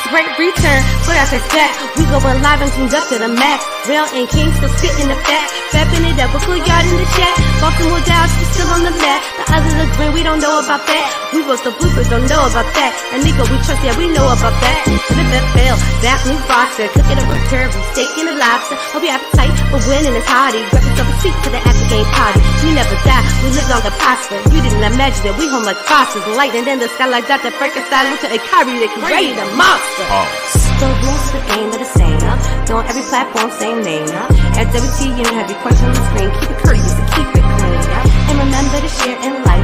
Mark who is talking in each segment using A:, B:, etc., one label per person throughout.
A: It's a great return. Put out this back. We going live and tuned up to the max. Real and King still spitting the fat. Fapping it up. A cool yard in the chat. Baltimore Dallas, we still on the map. The others look green. We don't know about that. We wrote the bloopers. Don't know about that. And nigga, we trust. Yeah, we know about that. To the NFL. Back new roster. Cooking up a turkey. Steak and a lobster. Hope your appetite for winning is hardy. Grab yourself a seat to the after game party. We never die. We live long and prosper. You didn't imagine that we home like fossils. Lightning in the sky like Dr. Frankenstein. Look at a Kyrie that can raid a monster. The rules of the game are the same. On every platform, same name. At WTN, have your question on the screen. Keep it courteous and keep it clean. And remember to share and like.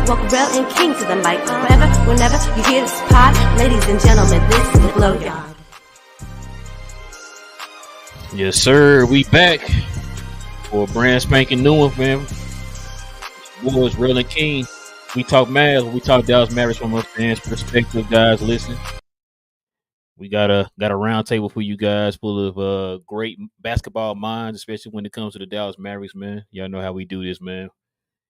A: Welcome Rel and King to the mic. Whenever, whenever you hear this pod, ladies and gentlemen, this is the Glow Yard.
B: Yes, sir. We back for a brand spanking new one, fam. Boys, Rel and King. We talk Mavs. We talk Dallas Mavericks from a fan's perspective, guys. Listen. We got a roundtable for you guys full of great basketball minds, especially when it comes to the Dallas Mavericks, man. Y'all know how we do this, man.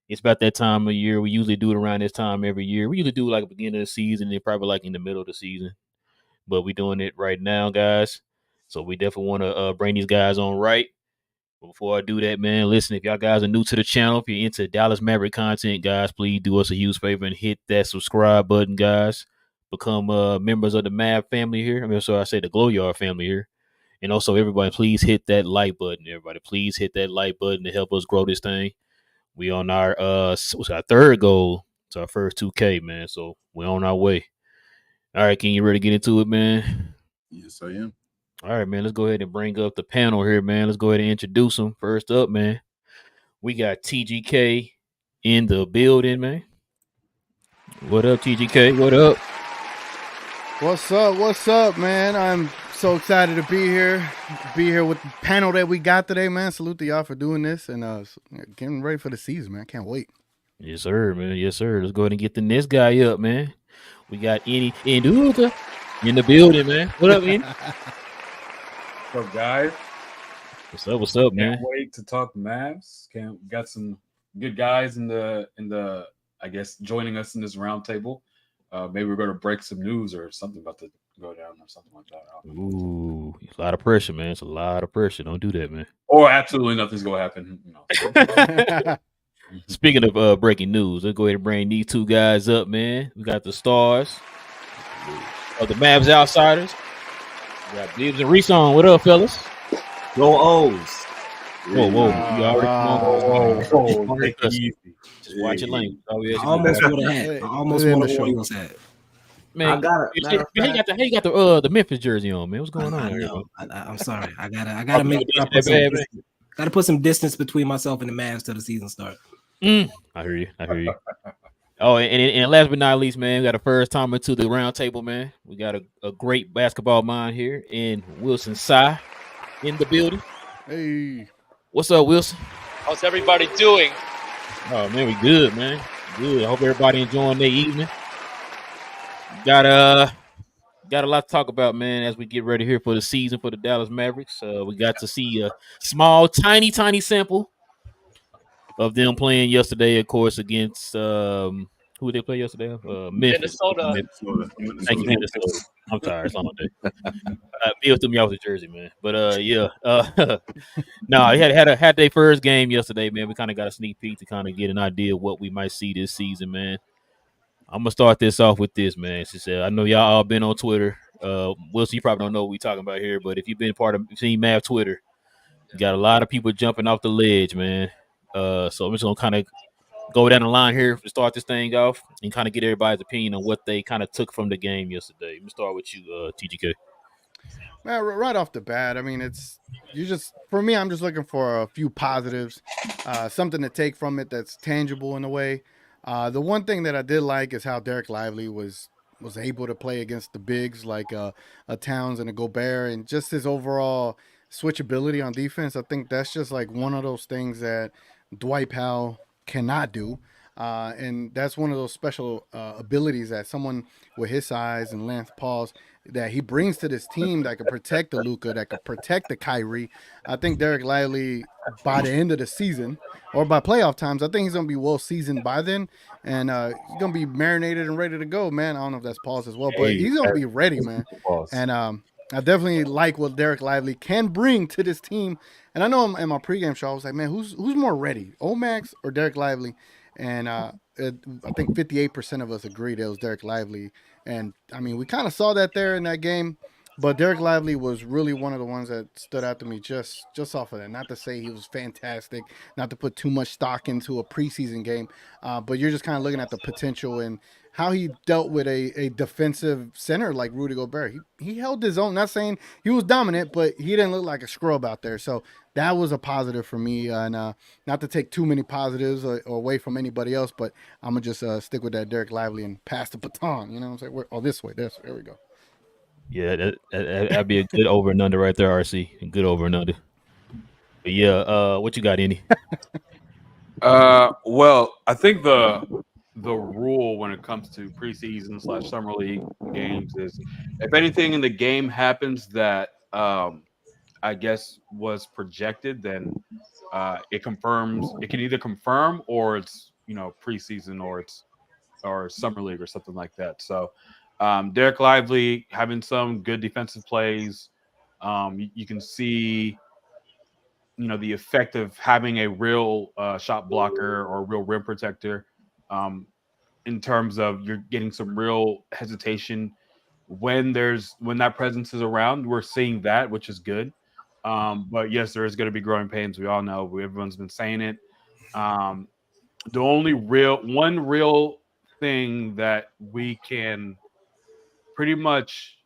B: It's about that time of year. We usually do it around this time every year. We usually do it like at the beginning of the season and probably like in the middle of the season. But we're doing it right now, guys. So we definitely want to bring these guys on right. But before I do that, man, listen, if y'all guys are new to the channel, if you're into Dallas Maverick content, guys, please do us a huge favor and hit that subscribe button, guys. Become members of the Mav family here. I say the Glow Yard family here. And also, everybody, please hit that like button. Everybody, please hit that like button to help us grow this thing. We on our what's our third goal? It's our first 2K, man. So we're on our way. All right, King, you ready to get into it, man?
C: Yes, I am.
B: All right, man. Let's go ahead and bring up the panel here, man. Let's go ahead and introduce them. First up, man, we got T.G.K in the building, man. What up, T.G.K? What up?
D: What's up? What's up, man? I'm so excited to be here with the panel that we got today, man. Salute to y'all for doing this and getting ready for the season, man. Can't wait.
B: Yes, sir, man. Yes, sir. Let's go ahead and get the next guy up, man. We got Enyi in the building, man. What up, Enyi?
C: What's up, guys?
B: What's up, man?
C: Can't wait to talk Mavs. Got some good guys in the I guess joining us in this roundtable. Maybe we're going to break some news or something about to go down or something like that.
B: Ooh, it's a lot of pressure, man. It's a lot of pressure. Don't do that, man.
C: Or absolutely nothing's going to happen. You know.
B: Speaking of breaking news, let's go ahead and bring these two guys up, man. We got the stars of the Mavs Outsiders. We got Bibs and Reese on. What up, fellas?
E: Go O's.
B: Whoa. You already
C: Whoa.
B: Just watch your language.
E: I almost wore a hat. I almost wore a Warriors hat.
B: Man,
E: I got it.
B: He got the Memphis jersey on, man. What's going on here?
E: I'm sorry. I gotta make gotta put some distance between myself and the Mavs till the season starts.
B: I hear you. Oh, and last but not least, man, we got a first timer to the round table, man. We got a great basketball mind here in Wilson Sy in the building.
D: Hey.
B: What's up, Wilson?
F: How's everybody doing?
B: Oh, man, we good, man. Good. I hope everybody enjoying their evening. Got a lot to talk about, man, as we get ready here for the season for the Dallas Mavericks. We got to see a small, tiny sample of them playing yesterday, of course, against who did they play yesterday? Memphis.
F: Minnesota.
B: Thank you, Minnesota. I'm tired. It's long day. Bill threw me off the jersey, man. But yeah. No, he had their first game yesterday, man. We kind of got a sneak peek to kind of get an idea of what we might see this season, man. I'm gonna start this off with this, man. I know y'all all been on Twitter. Wilson, you probably don't know what we're talking about here, but if you've been part of Team Mav Twitter, you got a lot of people jumping off the ledge, man. So I'm just gonna kind of go down the line here to start this thing off and kind of get everybody's opinion on what they kind of took from the game yesterday. Let me start with you, T.G.K.
D: Man, right off the bat, I mean, for me, I'm just looking for a few positives, something to take from it that's tangible in a way. The one thing that I did like is how Derek Lively was able to play against the bigs like a Towns and a Gobert, and just his overall switchability on defense. I think that's just like one of those things that Dwight Powell cannot do. And that's one of those special abilities that someone with his size and length, pause, that he brings to this team that could protect the Luka, that could protect the Kyrie. I think Derek Lively, by the end of the season or by playoff times, I think he's going to be well seasoned by then. And he's going to be marinated and ready to go, man. I don't know if that's pause as well, but he's going to be ready, man. And I definitely like what Derek Lively can bring to this team. And I know in my pregame show, I was like, man, who's more ready, Omax or Derek Lively? And I think 58% of us agreed it was Derek Lively. And I mean, we kind of saw that there in that game, but Derek Lively was really one of the ones that stood out to me just off of that. Not to say he was fantastic, not to put too much stock into a preseason game, but you're just kind of looking at the potential and how he dealt with a defensive center like Rudy Gobert. He held his own. Not saying he was dominant, but he didn't look like a scrub out there. So that was a positive for me. And not to take too many positives or away from anybody else, but I'm going to just stick with that Derek Lively and pass the baton. You know what I'm saying? This way. There we go.
B: Yeah, that'd be a good over and under right there, RC. A good over and under. But yeah, what you got, Enyi?
C: Well, I think the rule when it comes to preseason / summer league games is if anything in the game happens that I guess was projected, then it confirms. It can either confirm or it's preseason or summer league or something like that. So Derek Lively having some good defensive plays. You can see the effect of having a real shot blocker or a real rim protector. In terms of you're getting some real hesitation when that presence is around. We're seeing that, which is good. But yes, there is going to be growing pains. We all know. Everyone's been saying it. The only one real thing that we can pretty much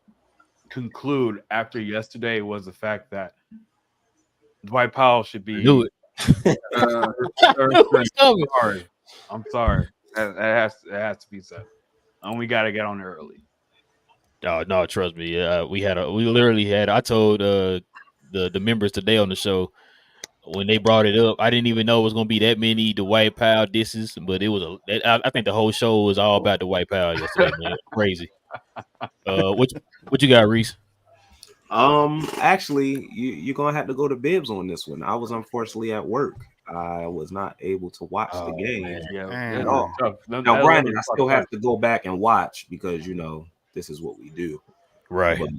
C: conclude after yesterday was the fact that Dwight Powell should be.
B: I knew it.
C: I'm sorry. It has to be said. And we got to get on there early.
B: No, trust me. We literally had. I told the members today on the show when they brought it up. I didn't even know it was going to be that many Dwight Powell disses, but it was I think the whole show was all about Dwight Powell yesterday, man. Crazy. What you got, Reese?
G: Actually, you're gonna have to go to Bibs on this one. I was unfortunately at work. I was not able to watch the game at all. Now, Brandon, I still have to go back and watch because this is what we do.
B: Right.
G: But,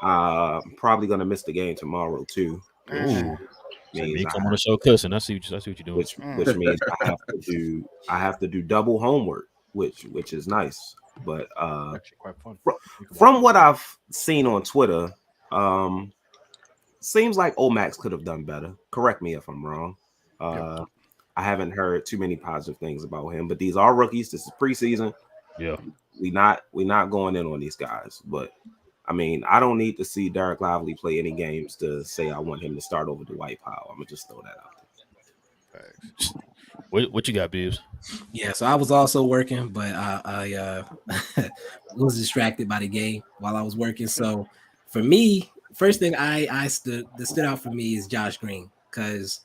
G: I'm probably gonna miss the game tomorrow too.
B: Ooh. Me come on the show cussing. I see what you're doing.
G: Which means I have to do double homework, which is nice. But
C: actually quite fun.
G: From what I've seen on Twitter, seems like Omax could have done better. Correct me if I'm wrong. I haven't heard too many positive things about him, but these are rookies. This is preseason.
B: Yeah,
G: we not going in on these guys. But I mean, I don't need to see Derek Lively play any games to say I want him to start over Dwight Powell. I'm gonna just throw that out there.
B: What you got, Bibs?
E: Yeah, so I was also working, but I was distracted by the game while I was working. So for me, first thing that stood out for me is Josh Green, because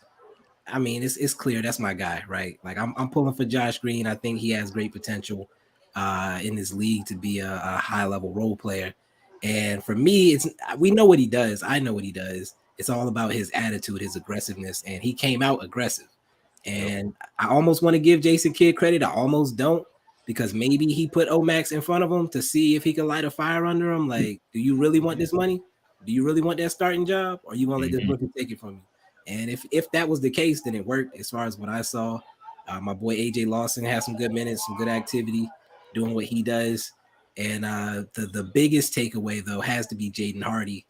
E: I mean it's clear that's my guy, right? Like I'm pulling for Josh Green. I think he has great potential in this league to be a high level role player. And for me, we know what he does. I know what he does. It's all about his attitude, his aggressiveness, and he came out aggressive. And I almost want to give Jason Kidd credit. I almost don't, because maybe he put Omax in front of him to see if he can light a fire under him. Like, do you really want this money? Do you really want that starting job? Or you want to let this rookie take it from you? And if that was the case, then it worked as far as what I saw. My boy AJ Lawson has some good minutes, some good activity, doing what he does. And the biggest takeaway, though, has to be Jaden Hardy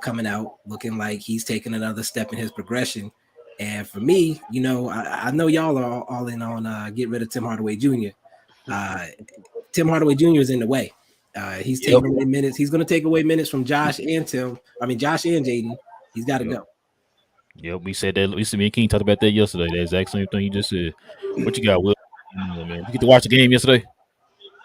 E: coming out looking like he's taking another step in his progression. And for me, I know y'all are all in on get rid of Tim Hardaway Jr. Tim Hardaway Jr. is in the way. He's taking away minutes. He's going to take away minutes from Josh and Jaden. He's got to go.
B: Yep, we said that. Me and King talked about that yesterday. The exact same thing you just said. What you got, Will? Man, you get to watch the game yesterday?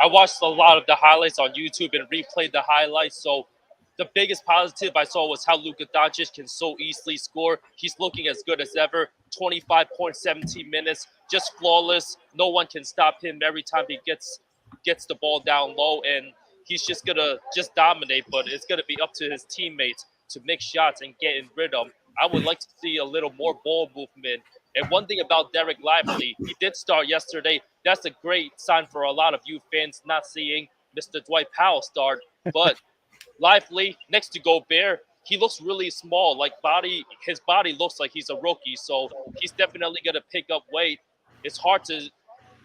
F: I watched a lot of the highlights on YouTube and replayed the highlights. So the biggest positive I saw was how Luka Doncic can so easily score. He's looking as good as ever. 25 points, 17 minutes, just flawless. No one can stop him every time he gets the ball down low, and he's just gonna just dominate. But it's gonna be up to his teammates to make shots and getting rid of him. I would like to see a little more ball movement. And one thing about Derek Lively, he did start yesterday. That's a great sign for a lot of you fans not seeing Mr. Dwight Powell start. But Lively next to Gobert, he looks really small. Like his body looks like he's a rookie. So he's definitely gonna pick up weight. It's hard to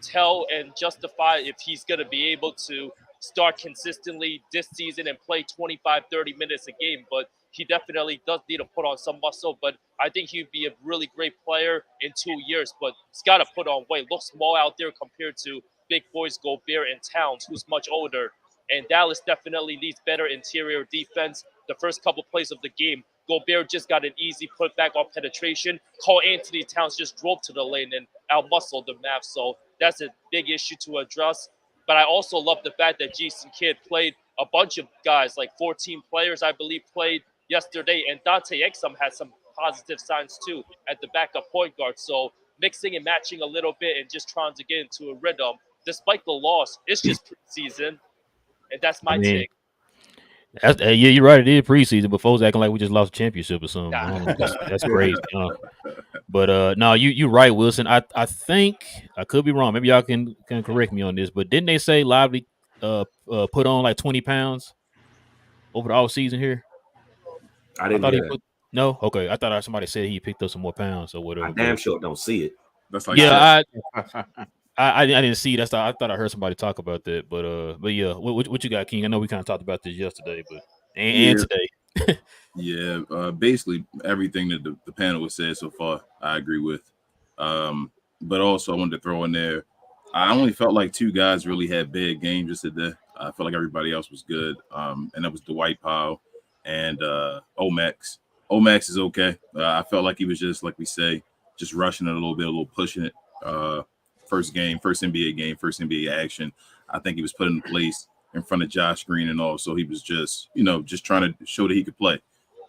F: tell and justify if he's gonna be able to start consistently this season and play 25, 30 minutes a game. But he definitely does need to put on some muscle. But I think he'd be a really great player in 2 years. But he's got to put on weight. Looks small out there compared to big boys Gobert and Towns, who's much older. And Dallas definitely needs better interior defense. The first couple plays of the game, Gobert just got an easy putback on penetration. Carl Anthony Towns just drove to the lane and outmuscled the Mavs. So that's a big issue to address. But I also love the fact that Jason Kidd played a bunch of guys, like 14 players, I believe, played yesterday. And Dante Exum had some positive signs, too, at the backup point guard. So mixing and matching a little bit and just trying to get into a rhythm. Despite the loss, it's just preseason. And that's my take.
B: Yeah, you're right. It is preseason, but folks acting like we just lost a championship or something. That's crazy. But no, you're right, Wilson. I think I could be wrong. Maybe y'all can correct me on this. But didn't they say Lively put on like 20 pounds over the off season here?
G: I didn't hear that.
B: No? Okay. I thought somebody said he picked up some more pounds or whatever.
G: I damn sure don't see it.
H: That's like
B: I didn't see that. I thought I heard somebody talk about that, but yeah, what you got, King? I know we kind of talked about this yesterday, but and today.
H: Yeah, basically everything that the panel has said so far, I agree with. But also I wanted to throw in there, I only felt like two guys really had bad games just today. I felt like everybody else was good, and that was Dwight Powell and Omax. Omax is okay. I felt like he was just, like we say, just rushing it a little pushing it. First game, first NBA game, first NBA action. I think he was put in place in front of Josh Green and all. So he was just, just trying to show that he could play.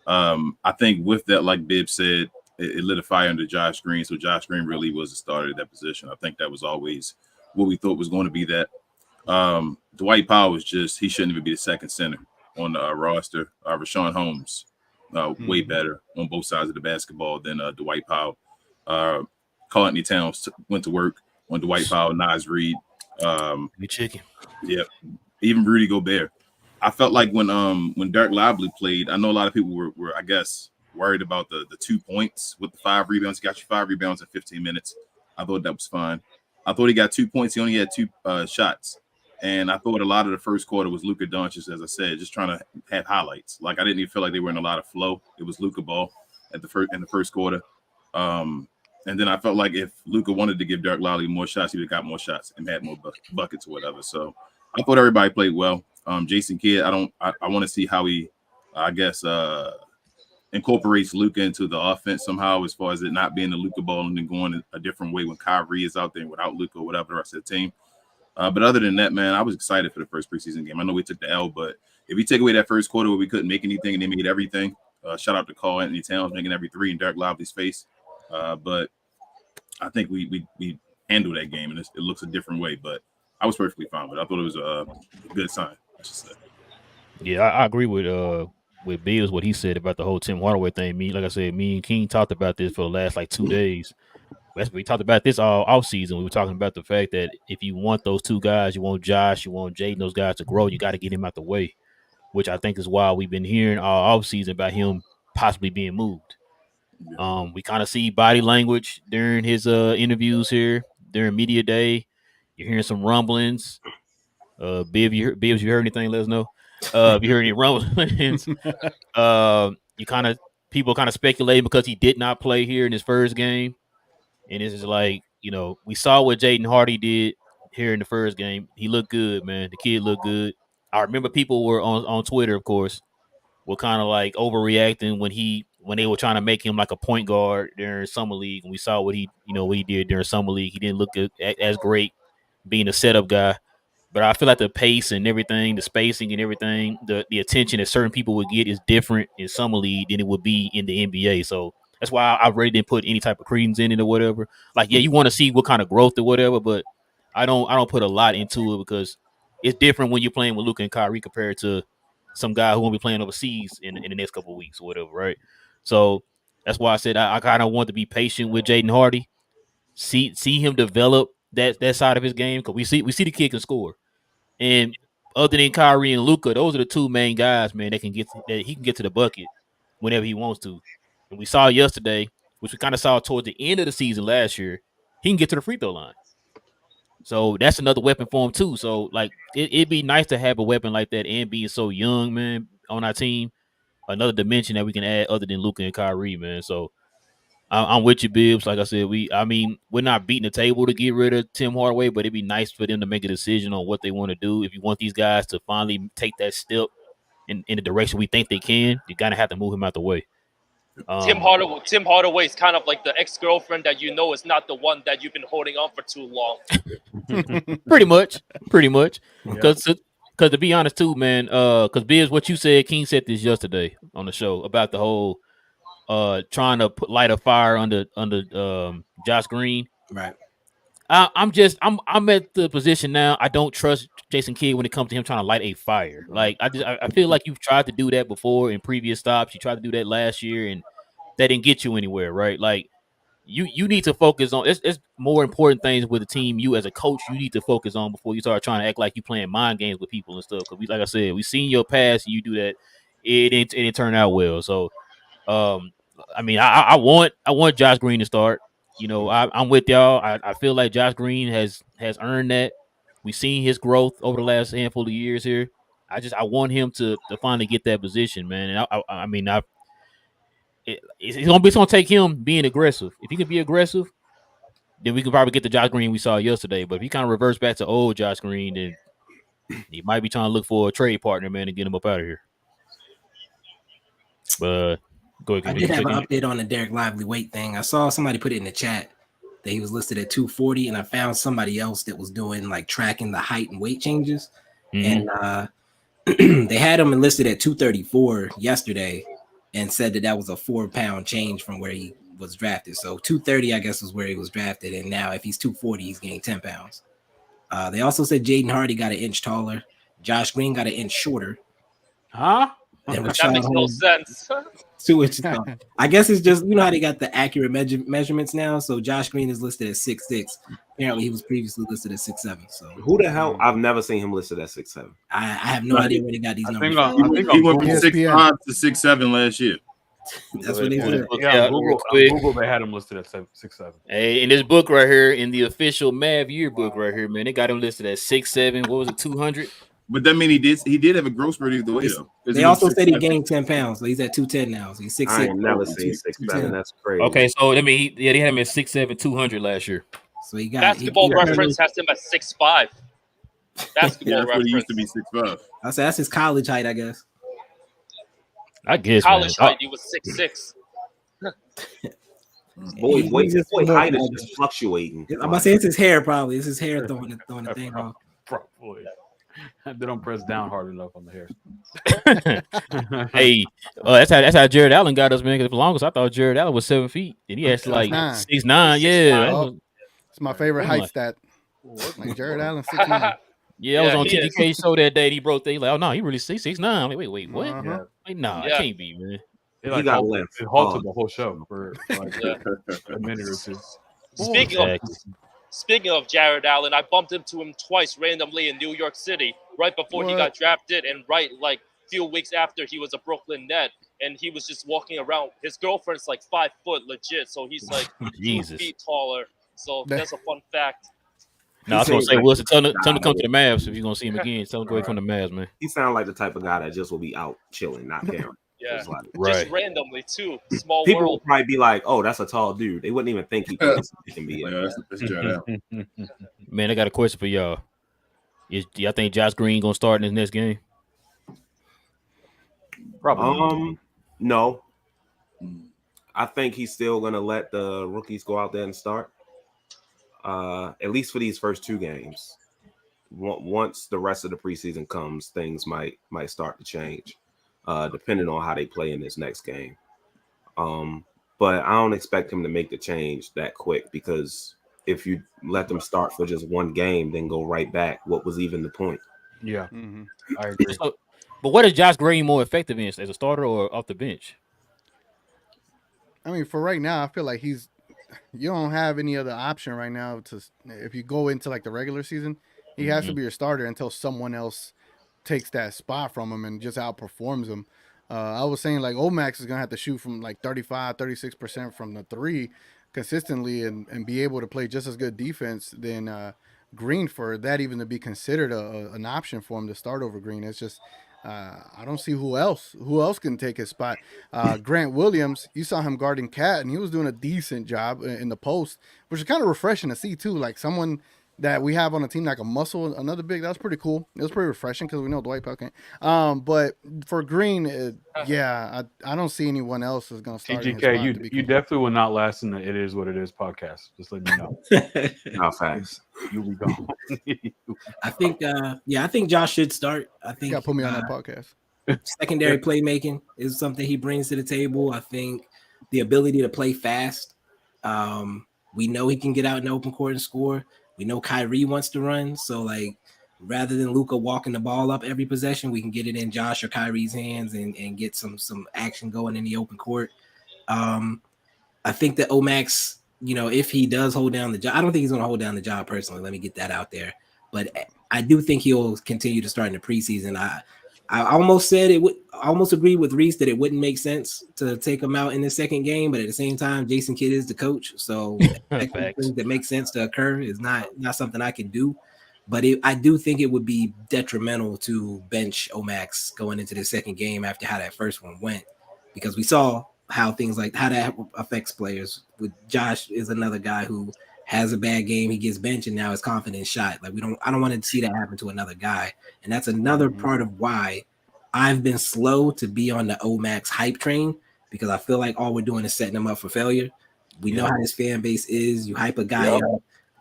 H: I think with that, like Bibs said, it lit a fire under Josh Green. So Josh Green really was the starter at that position. I think that was always what we thought was going to be that. Dwight Powell was just, he shouldn't even be the second center on the roster. Rashawn Holmes, way better on both sides of the basketball than Dwight Powell. Carl Anthony Towns went to work on Dwight Powell, Nas Reed.
B: Good chicken.
H: Yeah. Even Rudy Gobert. I felt like when Derek Lively played, I know a lot of people were I guess, worried about the 2 points with the 5 rebounds. He got you 5 rebounds in 15 minutes. I thought that was fine. I thought he got 2 points. He only had 2 shots. And I thought a lot of the first quarter was Luka Doncic, as I said, just trying to have highlights. Like, I didn't even feel like they were in a lot of flow. It was Luka ball in the first quarter. And then I felt like if Luka wanted to give Derek Lively more shots, he would have got more shots and had more buckets or whatever. So I thought everybody played well. Jason Kidd, I want to see how he, I guess, incorporates Luka into the offense somehow, as far as it not being the Luka ball and then going a different way when Kyrie is out there and without Luka or whatever the rest of the team. But other than that, man, I was excited for the first preseason game. I know we took the L, but if we take away that first quarter where we couldn't make anything and they made everything, shout out to Carl Anthony Towns making every 3 in Derek Lively's face. But I think we handled that game, and it looks a different way. But I was perfectly fine with it. I thought it was a good sign, I should say.
B: Yeah, I agree with Bibs, what he said about the whole Tim Hardaway thing. Like I said, me and King talked about this for the last 2 days. We talked about this all off season. We were talking about the fact that if you want those 2 guys, you want Josh, you want Jaden, those guys to grow, you got to get him out the way, which I think is why we've been hearing all off season about him possibly being moved. We kind of see body language during his interviews here during media day. You're hearing some rumblings. Bibs, you heard anything? Let us know. If you heard any rumblings, people kind of speculating because he did not play here in his first game, and it's just like, we saw what Jaden Hardy did here in the first game. He looked good, man. The kid looked good. I remember people were on Twitter, of course, were kind of like overreacting when they were trying to make him like a point guard during Summer League. And we saw what he did during Summer League. He didn't look as great being a setup guy. But I feel like the pace and everything, the spacing and everything, the attention that certain people would get is different in Summer League than it would be in the NBA. So That's why I really didn't put any type of credence in it or whatever. Like, yeah, you want to see what kind of growth or whatever, but I don't put a lot into it because it's different when you're playing with Luka and Kyrie compared to some guy who won't be playing overseas in the next couple of weeks or whatever, right? So that's why I said I kind of want to be patient with Jaden Hardy, see him develop that side of his game because we see the kid can score, and other than Kyrie and Luka, those are the two main guys, man, that he can get to the bucket whenever he wants to. And we saw yesterday, which we kind of saw towards the end of the season last year, he can get to the free throw line. So that's another weapon for him too. So like it'd be nice to have a weapon like that and being so young, man, on our team. Another dimension that we can add other than Luka and Kyrie, man. So I'm with you, Bibs. Like I said, we're not beating the table to get rid of Tim Hardaway, but it'd be nice for them to make a decision on what they want to do. If you want these guys to finally take that step in the direction we think they can, you gotta have to move him out the way.
F: Tim Hardaway is kind of like the ex-girlfriend that you know is not the one that you've been holding on for too long.
B: Pretty much. Because to be honest too, man, because Biz, what you said, King said this yesterday on the show about the whole trying to light a fire under Josh Green.
E: Right.
B: I'm at the position now. I don't trust Jason Kidd when it comes to him trying to light a fire. Like I feel like you've tried to do that before in previous stops. You tried to do that last year, and that didn't get you anywhere, right? Like you need to focus on. It's more important things with the team. You as a coach, you need to focus on before you start trying to act like you playing mind games with people and stuff. Because like I said, we seen your past. And you do that, it didn't turn out well. So, I mean, I want Josh Green to start. You know, I'm with y'all. I feel like Josh Green has earned that. We've seen his growth over the last handful of years here. I want him to finally get that position, man. And it's gonna take him being aggressive. If he can be aggressive, then we can probably get the Josh Green we saw yesterday. But if he kind of reverts back to old Josh Green, then he might be trying to look for a trade partner, man, to get him up out of here. But go ahead.
E: I did have an update on the Derek Lively weight thing. I saw somebody put it in the chat that he was listed at 240, and I found somebody else that was doing like tracking the height and weight changes.
B: Mm-hmm.
E: And they had him listed at 234 yesterday and said that was a 4-pound change from where he was drafted. So 230, I guess, was where he was drafted. And now if he's 240, he's gained 10 pounds. They also said Jaden Hardy got an inch taller. Josh Green got an inch shorter.
F: Huh? That makes no sense.
E: 2 inches taller. I guess it's just, you know how they got the accurate measurements now. So Josh Green is listed at 6'6". Apparently he was previously listed at 6'7". So
G: who the hell? I've never seen him listed at 6'7".
E: I have no idea where they got these numbers.
H: He went from 6'5" to 6'7" last year.
E: That's what they said.
C: Yeah, Google, they had him listed at 6'7".
B: Hey, in this book right here, in the official Mav yearbook right here, man, they got him listed at 6'7". What was it, 200?
H: But that mean he did have a growth spurt either way though.
E: They also said he gained 10 pounds, so he's at 210 now. So he's 6'6".
G: I ain't never seen 6'7". That's crazy.
B: Okay, so I mean, they had him at 6'7", 200 last year.
E: So he got
F: Basketball Reference has him at 6'5". Basketball
H: Reference. He used to be 6'5".
E: I said that's his college height, I guess.
B: I guess
F: college height, he was 6'6".
G: Boy, height is just fluctuating.
E: I'm gonna say it's his hair, probably. It's his hair throwing the thing off.
C: Probably. They don't press down hard enough on the hair.
B: Hey, that's how Jared Allen got us, man. For the longest, I thought Jared Allen was 7 feet, and he actually like 6'9". Yeah,
D: it's my favorite height stat. Like Jared Allen 6'9".
B: Yeah, I was on T.G.K show that day. He broke that. He like, oh no, he really 6'9". I'm like, wait, what?
D: Uh-huh.
B: Like, nah, it can't be, man.
C: He got left. It halted the whole show for like a minute or two.
F: Speaking of Jared Allen, I bumped into him twice randomly in New York City right before he got drafted, and right like a few weeks after he was a Brooklyn Net, and he was just walking around. His girlfriend's like 5 foot legit, so he's like 2 feet taller. So that's a fun fact.
B: No, I was gonna say, Wilson, tell him to come to the Mavs if you're gonna see him again. Tell him to go come to the Mavs, man.
G: He sounds like the type of guy that just will be out chilling, not caring.
F: Yeah,
B: right.
F: Just randomly too. Small
G: people
F: world.
G: will probably be like, "Oh, that's a tall dude." They wouldn't even think he could be.
B: Man, I got a question for y'all. Do y'all think Josh Green gonna start in his next game?
G: Probably. No. I think he's still gonna let the rookies go out there and start. At least for these first 2 games. Once the rest of the preseason comes, things might start to change. Depending on how they play in this next game. but I don't expect him to make the change that quick because if you let them start for just one game, then go right back, what was even the point?
C: Yeah, I
B: agree.
C: agree.
B: So, but what is Josh Green more effective in, as a starter or off the bench?
D: I mean, for right now, I feel like you don't have any other option right now if you go into like the regular season, he has to be your starter until someone else takes that spot from him and just outperforms him. I was saying like Omax is going to have to shoot from like 35, 36% from the three consistently and be able to play just as good defense than Green for that even to be considered an option for him to start over Green. It's just I don't see who else can take his spot. Grant Williams, you saw him guarding Cat, and he was doing a decent job in the post, which is kind of refreshing to see too. Like someone that we have on a team like a muscle, another big. That was pretty cool. It was pretty refreshing because we know Dwight Powell can't. But for Green, I don't see anyone else is going to start.
C: T.G.K, you definitely will not last in the "It Is What It Is" podcast. Just letting you know.
G: No facts.
C: You'll be gone.
E: I think Josh should start. I think
D: you got to put me on that podcast.
E: Secondary playmaking is something he brings to the table. I think the ability to play fast. We know he can get out in the open court and score. We know Kyrie wants to run. So, like, rather than Luka walking the ball up every possession, we can get it in Josh or Kyrie's hands and get some action going in the open court. I think that Omax, if he does hold down the job, I don't think he's going to hold down the job personally. Let me get that out there. But I do think he'll continue to start in the preseason. I almost said it would. I almost agreed with Reese that it wouldn't make sense to take him out in the second game, but at the same time, Jason Kidd is the coach, so things that make sense to occur is not something I can do. But I do think it would be detrimental to bench Omax going into the second game after how that first one went, because we saw how that affects players. With Josh is another guy who has a bad game, he gets benched, and now his confidence shot. Like I don't want to see that happen to another guy. And that's another part of why I've been slow to be on the Omax hype train, because I feel like all we're doing is setting him up for failure. We know how this fan base is. You hype a guy up,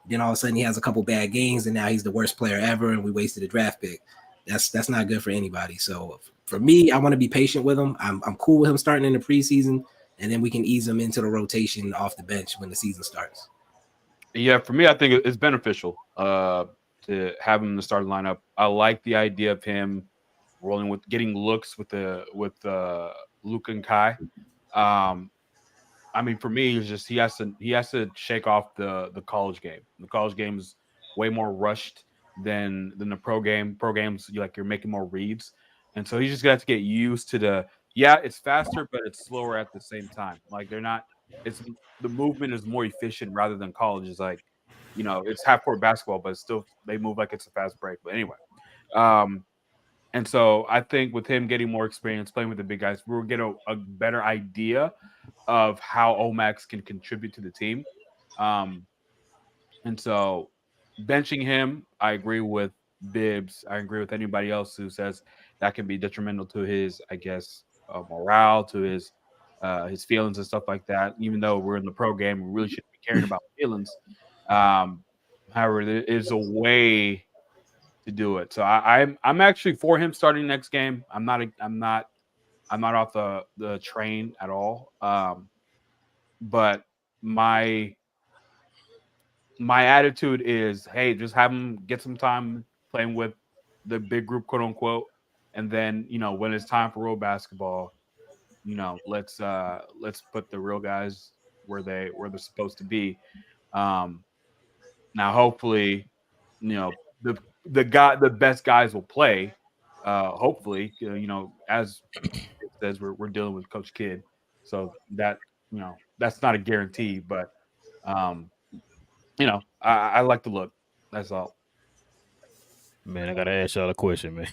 E: then all of a sudden he has a couple bad games, and now he's the worst player ever, and we wasted a draft pick. That's not good for anybody. So for me, I want to be patient with him. I'm cool with him starting in the preseason, and then we can ease him into the rotation off the bench when the season starts.
C: Yeah, for me, I think it's beneficial to have him in the starting lineup. I like the idea of him rolling with getting looks with Luka and Kai. I mean, for me, it's just he has to shake off the college game. The college game is way more rushed than the pro game. Pro games, you're making more reads, and so he's just gonna have to get used to it's faster, but it's slower at the same time. Like the movement is more efficient rather than college. Is like, it's half court basketball, but still they move like it's a fast break. But anyway, and so I think with him getting more experience playing with the big guys, we'll get a better idea of how Omax can contribute to the team. And so benching him, I agree with Bibs. I agree with anybody else who says that can be detrimental to his, I guess, morale, to his feelings and stuff like that. Even though we're in the pro game, we really shouldn't be caring about feelings. However, there is a way to do it. So I'm actually for him starting next game. I'm not off the train at all. But my attitude is, hey, just have him get some time playing with the big group, quote unquote, and then when it's time for real basketball, let's put the real guys where they're supposed to be. Now, hopefully, the best guys will play. Hopefully, as it says, we're dealing with Coach Kidd, so that that's not a guarantee, but I like the look. That's all.
B: Man, I gotta ask y'all a question, man.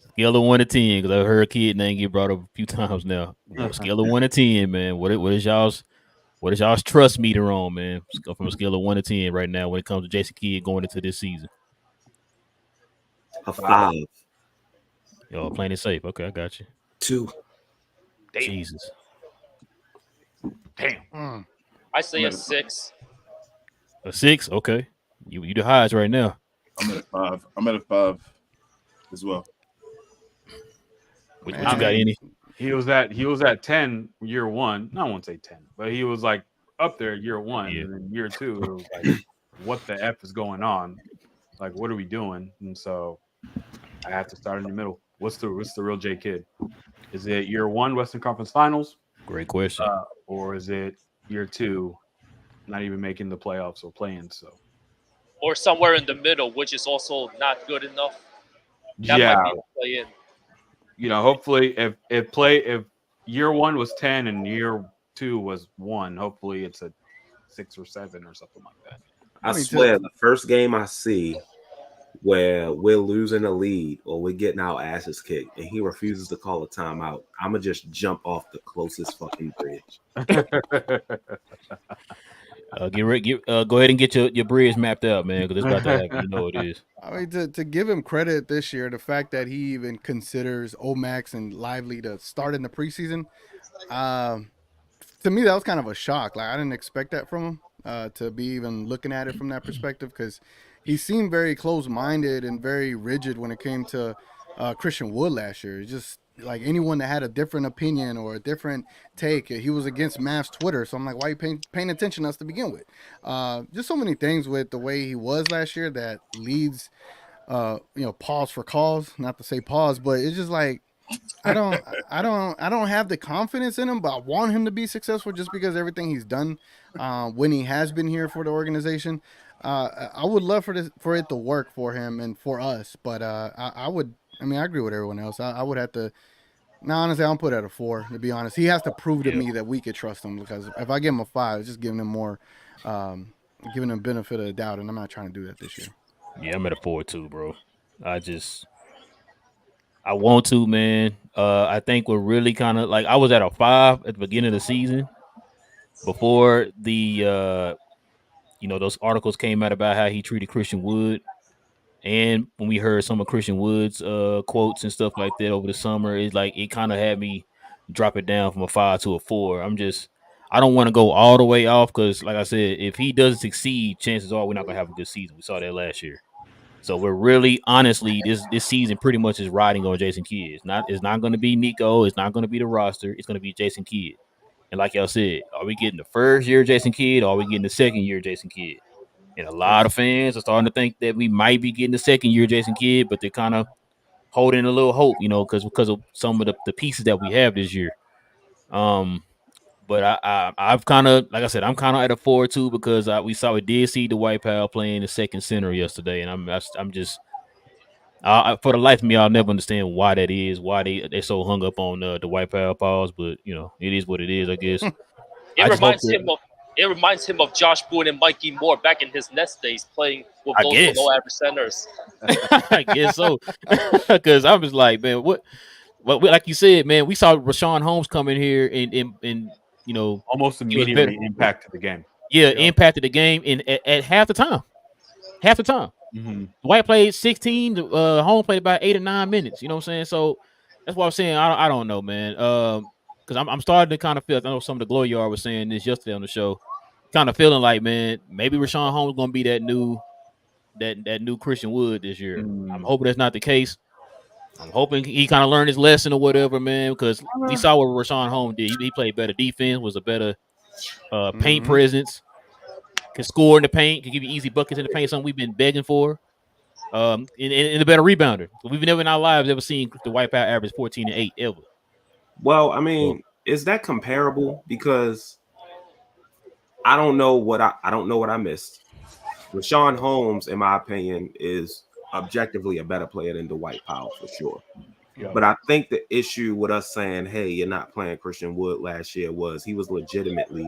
B: Scale of 1 to 10, because I've heard Kid name get brought up a few times now. Scale of 1 to 10, man. What is y'all's trust meter on, man? From a scale of 1 to 10 right now when it comes to Jason Kidd going into this season.
G: A 5.
B: Y'all playing it safe. Okay, I got you.
E: 2.
C: Damn.
B: Jesus.
C: Damn.
F: I say a 6.
B: A 6? Okay. You the highest right now.
H: I'm at a 5. I'm at a 5 as well.
B: What you got, Enyi?
C: He was at 10 year one. No, I won't say 10, but he was like up there year one,
B: Yeah.
C: and then year two, it was like, what the F is going on? Like, what are we doing? And so I have to start in the middle. What's the real J Kid? Is it year one Western Conference Finals?
B: Great question.
C: Or is it year two, not even making the playoffs or playing? So,
F: or somewhere in the middle, which is also not good enough. That
C: yeah,
F: might be a play in.
C: you know, hopefully, if year one was 10 and year two was 1, hopefully it's a 6 or 7 or something like that.
G: I swear, the first game I see where we're losing a lead or we're getting our asses kicked and he refuses to call a timeout, I'm going to just jump off the closest fucking bridge.
B: Go ahead and get your bridge mapped out, man, because it's about to happen. You know it is.
D: I mean, to give him credit this year, the fact that he even considers Omax and Lively to start in the preseason, to me that was kind of a shock. Like I didn't expect that from him to be even looking at it from that perspective, because he seemed very close-minded and very rigid when it came to Christian Wood last year. Just like anyone that had a different opinion or a different take, he was against Mavs Twitter. So I'm like, why are you paying attention to us to begin with? Just so many things with the way he was last year that leads, pause for cause. Not to say pause, but it's just like I don't have the confidence in him, but I want him to be successful just because everything he's done when he has been here for the organization. I would love for it to work for him and for us, but I agree with everyone else. I would have to. No, honestly, I don't put it at a 4. To be honest, he has to prove to me that we could trust him. Because if I give him a 5, it's just giving him more, giving him benefit of the doubt, and I'm not trying to do that this year.
B: Yeah, I'm at a 4 too, bro. I want to, man. I think we're really kind of like I was at a 5 at the beginning of the season before the those articles came out about how he treated Christian Wood. And when we heard some of Christian Wood's quotes and stuff like that over the summer, it's like it kind of had me drop it down from a 5 to a 4. I don't want to go all the way off because, like I said, if he doesn't succeed, chances are we're not gonna have a good season. We saw that last year. So we're really, honestly, this season pretty much is riding on Jason Kidd. It's not going to be Nico. It's not going to be the roster. It's going to be Jason Kidd. And like y'all said, are we getting the first year Jason Kidd or are we getting the second year Jason Kidd? And a lot of fans are starting to think that we might be getting the second year Jason Kidd, but they're kind of holding a little hope, because of some of the pieces that we have this year. But I've kind of, like I said, I'm kind of at a 4 too because we did see Dwight Powell playing the second center yesterday, and I'm just for the life of me, I'll never understand why that is, why they're so hung up on the Dwight Powell pause, but it is what it is, I guess.
F: It reminds him of Josh Boone and Mikey Moore back in his Nets days playing with both below average centers.
B: I guess so, because I was like, man, what? Well, like you said, man, we saw Rashawn Holmes come in here and
C: almost immediately impacted the game.
B: Yeah, impacted the game at half the time. Half the time.
C: Mm-hmm.
B: Dwight played 16. Holmes played about 8 or 9 minutes. You know what I'm saying? So that's what I'm saying. I don't know, man. Because I'm starting to kind of feel. I know some of the Glory Yard was saying this yesterday on the show. Kind of feeling like, man, maybe Rashawn Holmes going to be that new Christian Wood this year. I'm hoping that's not the case. I'm hoping he kind of learned his lesson or whatever, man, because we saw what Rashawn Holmes did. He played better defense, was a better paint presence, can score in the paint, can give you easy buckets in the paint, something we've been begging for, and a better rebounder. We've never in our lives ever seen the White Power average 14 and 8 ever.
G: Well, I mean, is that comparable? Because I don't know what I missed. Rashawn Holmes, in my opinion, is objectively a better player than Dwight Powell for sure. Yeah. But I think the issue with us saying, hey, you're not playing Christian Wood last year was he was legitimately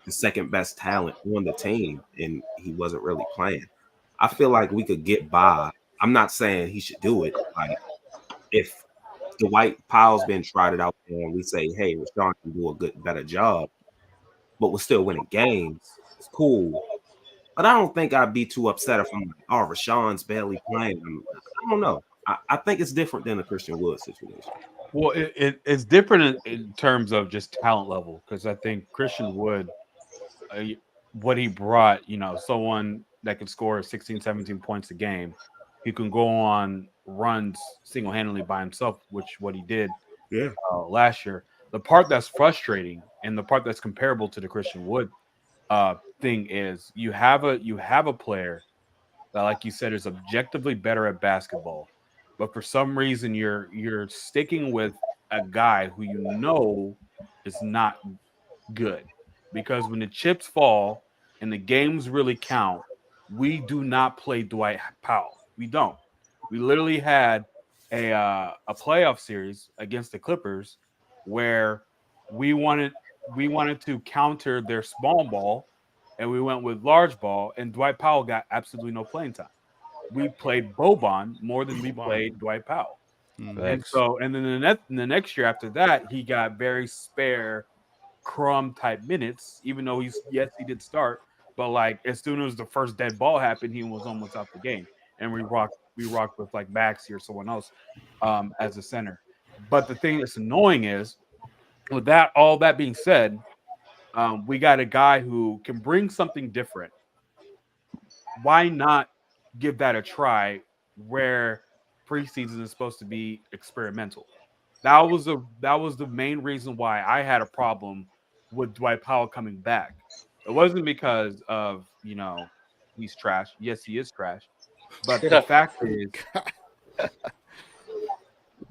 G: the second best talent on the team and he wasn't really playing. I feel like we could get by. I'm not saying he should do it. Like if Dwight Powell's been tried it out there and we say, hey, Rashawn can do a better job, but we're still winning games, it's cool. But I don't think I'd be too upset if I'm like, oh, Rashawn's barely playing. I don't know. I think it's different than the Christian Wood situation.
C: Well, it's different in terms of just talent level because I think Christian Wood, what he brought, someone that can score 16, 17 points a game, he can go on runs single-handedly by himself, which what he did last year. The part that's frustrating and the part that's comparable to the Christian Wood thing is you have a player that, like you said, is objectively better at basketball, but for some reason you're sticking with a guy who you know is not good, because when the chips fall and the games really count, we do not play Dwight Powell. We don't. We literally had a playoff series against the Clippers where we wanted to counter their small ball, and we went with large ball, and Dwight Powell got absolutely no playing time. We played Boban more than we played Dwight Powell. And then the next year after that, he got very spare crumb type minutes, even though he did start, but like as soon as the first dead ball happened, he was almost out the game. And we rocked with like Maxey or someone else as a center. But the thing that's annoying is, with all that being said, we got a guy who can bring something different. Why not give that a try where preseason is supposed to be experimental? That was the main reason why I had a problem with Dwight Powell coming back. It wasn't because of, he's trash. Yes, he is trash. But the fact is,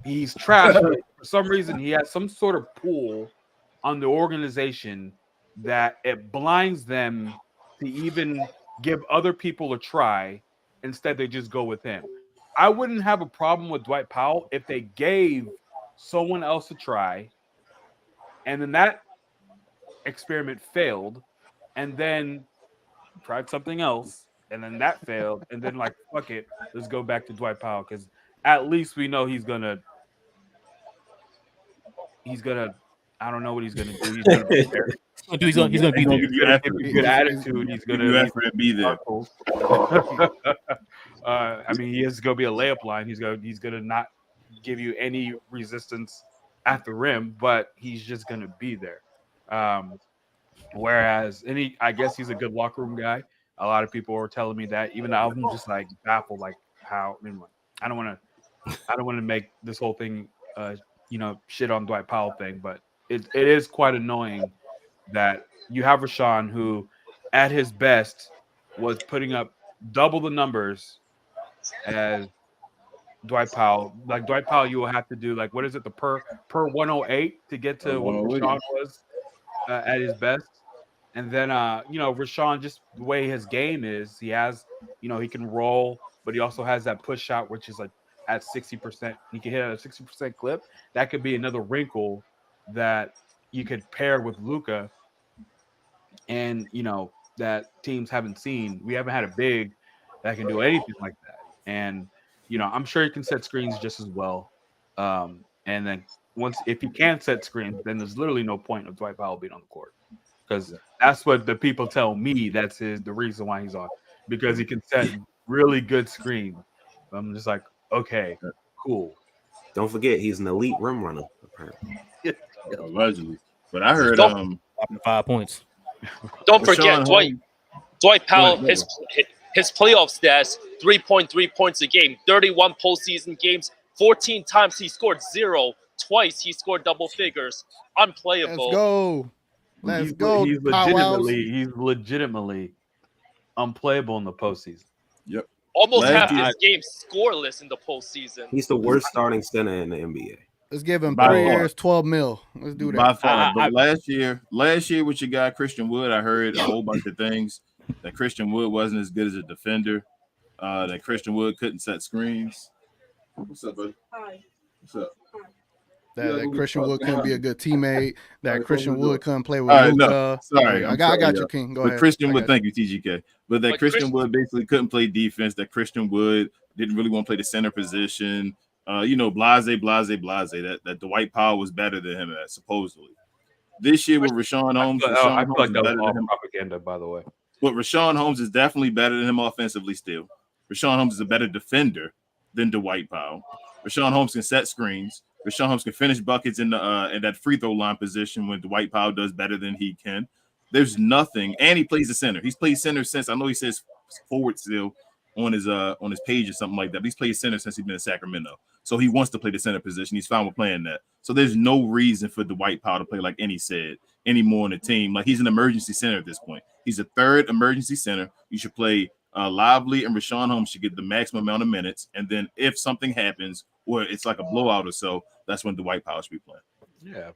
C: he's trash. But for some reason, he has some sort of pull on the organization that it blinds them to even give other people a try. Instead, they just go with him. I wouldn't have a problem with Dwight Powell if they gave someone else a try, and then that experiment failed, and then tried something else, and then that failed, and then like, fuck it, let's go back to Dwight Powell, because at least we know he's gonna I don't know what he's gonna do. He's gonna be there.
B: He's gonna be there.
C: He's gonna give you good attitude. He's gonna
H: be there.
C: I mean, he is gonna be a layup line. He's gonna not give you any resistance at the rim, but he's just gonna be there. Whereas I guess he's a good locker room guy. A lot of people are telling me that. Even though I'm just like baffled, like how. I don't want to make this whole thing, shit on Dwight Powell thing, but it is quite annoying that you have Rashawn, who at his best was putting up double the numbers as Dwight Powell. Like Dwight Powell, you will have to do like, what is it, the per 108 to get to what Rashawn was at his best. And then Rashawn, just the way his game is, he has, he can roll, but he also has that push shot, which is like at 60%. He can hit at a 60% clip. That could be another wrinkle that you could pair with Luka, and that teams haven't seen. We haven't had a big that can do anything like that. And I'm sure he can set screens just as well. And then if he can set screens, then there's literally no point of Dwight Powell being on the court, because that's what the people tell me. That's the reason why he's on, because he can set really good screens. I'm just like, okay, cool.
G: Don't forget, he's an elite rim runner, apparently.
H: Allegedly. But I heard
B: 5 points.
F: Don't forget Dwight Powell, his playoff stats, 3.3 points a game, 31 postseason games, 14 times he scored 0, twice he scored double figures. Unplayable.
D: Let's go.
C: He's legitimately unplayable in the postseason.
H: Yep.
F: Almost half his games scoreless in the postseason.
G: He's the worst starting center in the NBA.
D: Let's give him 3 years, 12 mil. Let's do that.
H: By far. But last year with your guy Christian Wood, I heard a whole bunch of things that Christian Wood wasn't as good as a defender. That Christian Wood couldn't set screens. What's up, buddy?
I: Hi.
H: What's up?
D: That Christian Wood couldn't be a good teammate. That Christian Wood couldn't play with Luka.
H: No, sorry,
D: I got you, King. Go ahead.
H: Christian Wood, thank you, T.G.K. But that Christian Wood basically couldn't play defense. That Christian Wood didn't really want to play the center position. Blase. That Dwight Powell was better than him at, supposedly. This year with Rashawn Holmes,
C: I feel like that was all propaganda, by the way.
H: But Rashawn Holmes is definitely better than him offensively still. Rashawn Holmes is a better defender than Dwight Powell. Rashawn Holmes can set screens. Rashawn Holmes can finish buckets in that free throw line position when Dwight Powell does better than he can. There's nothing, and he plays the center. He's played center since, I know he says forward still on his page or something like that, but he's played center since he's been in Sacramento. So he wants to play the center position. He's fine with playing that. So there's no reason for Dwight Powell to play like Enyi said anymore on the team. Like he's an emergency center at this point. He's a third emergency center. You should play Lively and Rashawn Holmes should get the maximum amount of minutes. And then if something happens or it's like a blowout or so, that's when Dwight Powell should be playing.
C: Yeah.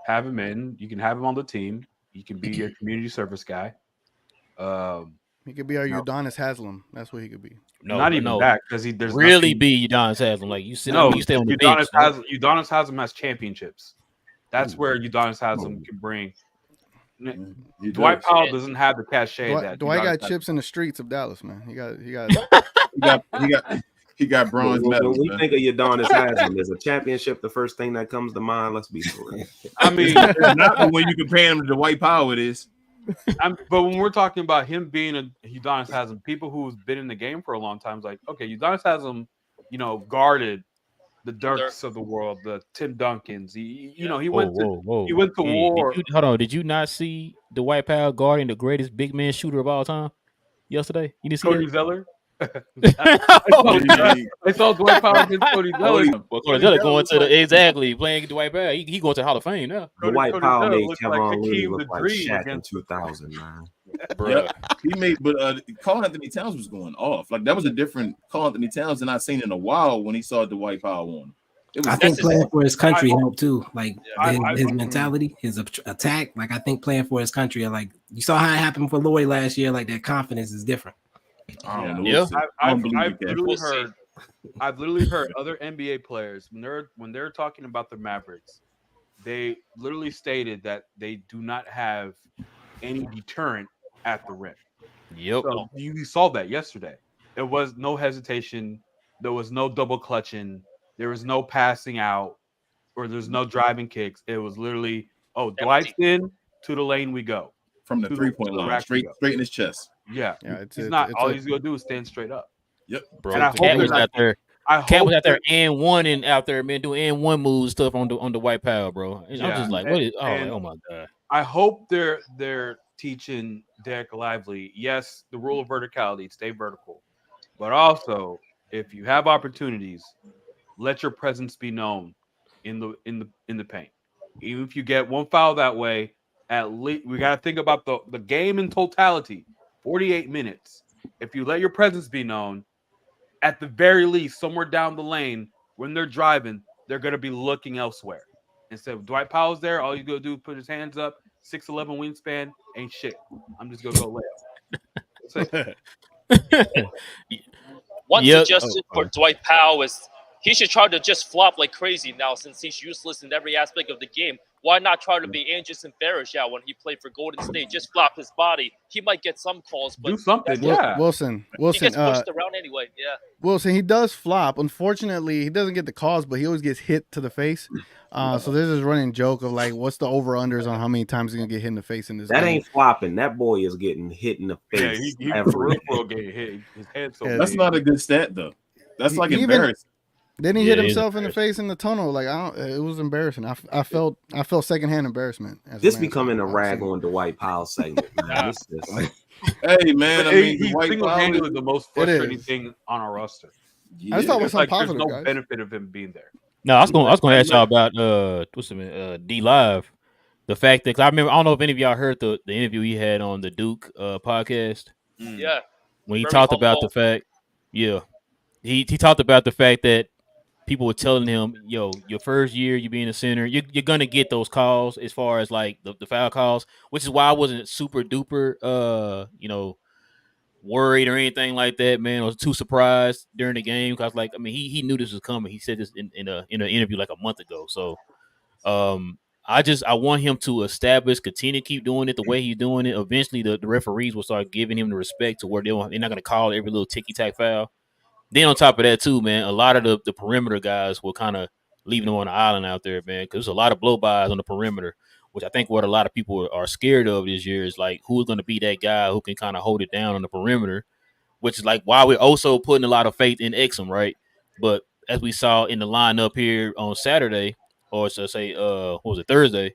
C: Have him in. You can have him on the team. He can be your community service guy.
D: He could be our Udonis Haslam. That's what he could be.
C: Not even that, because there's
B: really be Udonis Haslam. Like you stay on the bench.
C: Udonis Haslam has championships. That's where Udonis Haslam can bring. Dwight Powell doesn't have the cachet that
D: Dwight got chips in the streets of Dallas, man. He
H: got bronze medals.
G: When we think of Udonis Haslam, is a championship the first thing that comes to mind? Let's be real.
C: I mean,
H: not the way you compare him to Dwight Powell. It is.
C: But when we're talking about him being a Udonis Haslam, people who's been in the game for a long time is like, okay, Udonis Haslam, guarded the Dirks of the world, the Tim Duncans. He went to war.
B: Hold on, did you not see Dwight Powell guarding the greatest big man shooter of all time yesterday? You didn't see
C: Cody
B: that?
C: Zeller? I saw Dwight Powell against Cody Zeller.
B: Well, Cody Zeller going to playing Dwight Powell. He going to Hall of Fame now.
G: Dwight Powell made Kevon Looney look like Shaq in 2000, man.
H: Yep. He made, but Karl Anthony Towns was going off. Like that was a different Karl Anthony Towns than I've seen in a while when he saw Dwight Powell on.
E: I think playing for his country helped too. Like his mentality, his attack. Like I think playing for his country, like you saw how it happened for Lloyd last year. Like that confidence is different.
C: I've literally heard other NBA players when they're talking about the Mavericks, they literally stated that they do not have any deterrent at the rim.
B: Yep.
C: So you saw that yesterday. There was no hesitation. There was no double clutching. There was no passing out, or there's no driving kicks. It was literally, Dwight's in, to the lane we go.
H: From the 3-point line, straight in his chest.
C: Yeah. He's gonna do is stand straight up.
H: Yep,
B: bro. And Cat was out there. Cat was out there and one and out there, man, doing and one move stuff on the White Powell, bro. I'm just like, what is? Oh my god.
C: I hope they're teaching Derek Lively. Yes, the rule of verticality, stay vertical, but also if you have opportunities, let your presence be known in the paint. Even if you get one foul that way, at least we got to think about the game in totality. 48 minutes. If you let your presence be known, at the very least, somewhere down the lane, when they're driving, they're going to be looking elsewhere. Instead of Dwight Powell's there, all you got to do is put his hands up, 6'11" wingspan, ain't shit. I'm just going to go lay.
F: One suggestion for Dwight Powell is he should try to just flop like crazy now since he's useless in every aspect of the game. Why not try to be Anderson Farish out when he played for Golden State? Just flop his body. He might get some calls, but
C: do something. Yeah,
D: Wilson.
F: He gets pushed around anyway. Yeah,
D: Wilson. He does flop. Unfortunately, he doesn't get the calls, but he always gets hit to the face. So there's this running joke of like, what's the over/unders on how many times he's gonna get hit in the face in this game?
G: That ain't flopping. That boy is getting hit in the face.
C: Yeah, he getting hit. His head so
H: that's not a good stat though. That's like embarrassing.
D: Then he hit himself in the face in the tunnel. Like it was embarrassing. I felt secondhand embarrassment.
G: This becoming a rag on Dwight Powell segment. Man.
H: Hey man, I mean,
C: he's single-handedly the most frustrating thing on our roster.
D: I just thought it was something positive.
C: There's no benefit of him being there.
B: No, I was going to ask y'all about D Live. The fact that I don't know if any of y'all heard the interview he had on the Duke podcast.
F: Yeah,
B: when he talked about the fact, he talked about the fact that people were telling him, yo, your first year you being a center, you're gonna get those calls as far as like the foul calls, which is why I wasn't super duper worried or anything like that, man. I was too surprised during the game because like I mean he knew this was coming. He said this in an interview like a month ago. So I want him to continue to keep doing it the way he's doing it. Eventually the referees will start giving him the respect to where they're not gonna call every little ticky-tack foul. Then on top of that too, man, a lot of the perimeter guys will kind of leaving them on the island out there, man, because there's a lot of blow-bys on the perimeter, which I think what a lot of people are scared of this year is like who's going to be that guy who can kind of hold it down on the perimeter, which is like why we're also putting a lot of faith in Exum, right? But as we saw in the lineup here on Saturday, or so say, Thursday,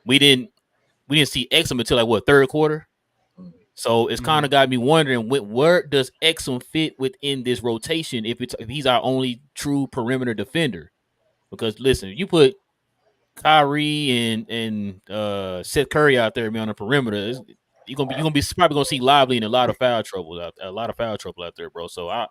B: we didn't see Exum until like third quarter. So it's kind of got me wondering where does Exum fit within this rotation if he's our only true perimeter defender? Because listen, you put Kyrie and Seth Curry out there on the perimeter, you're gonna be probably gonna see Lively in a lot of foul trouble out there, bro. So I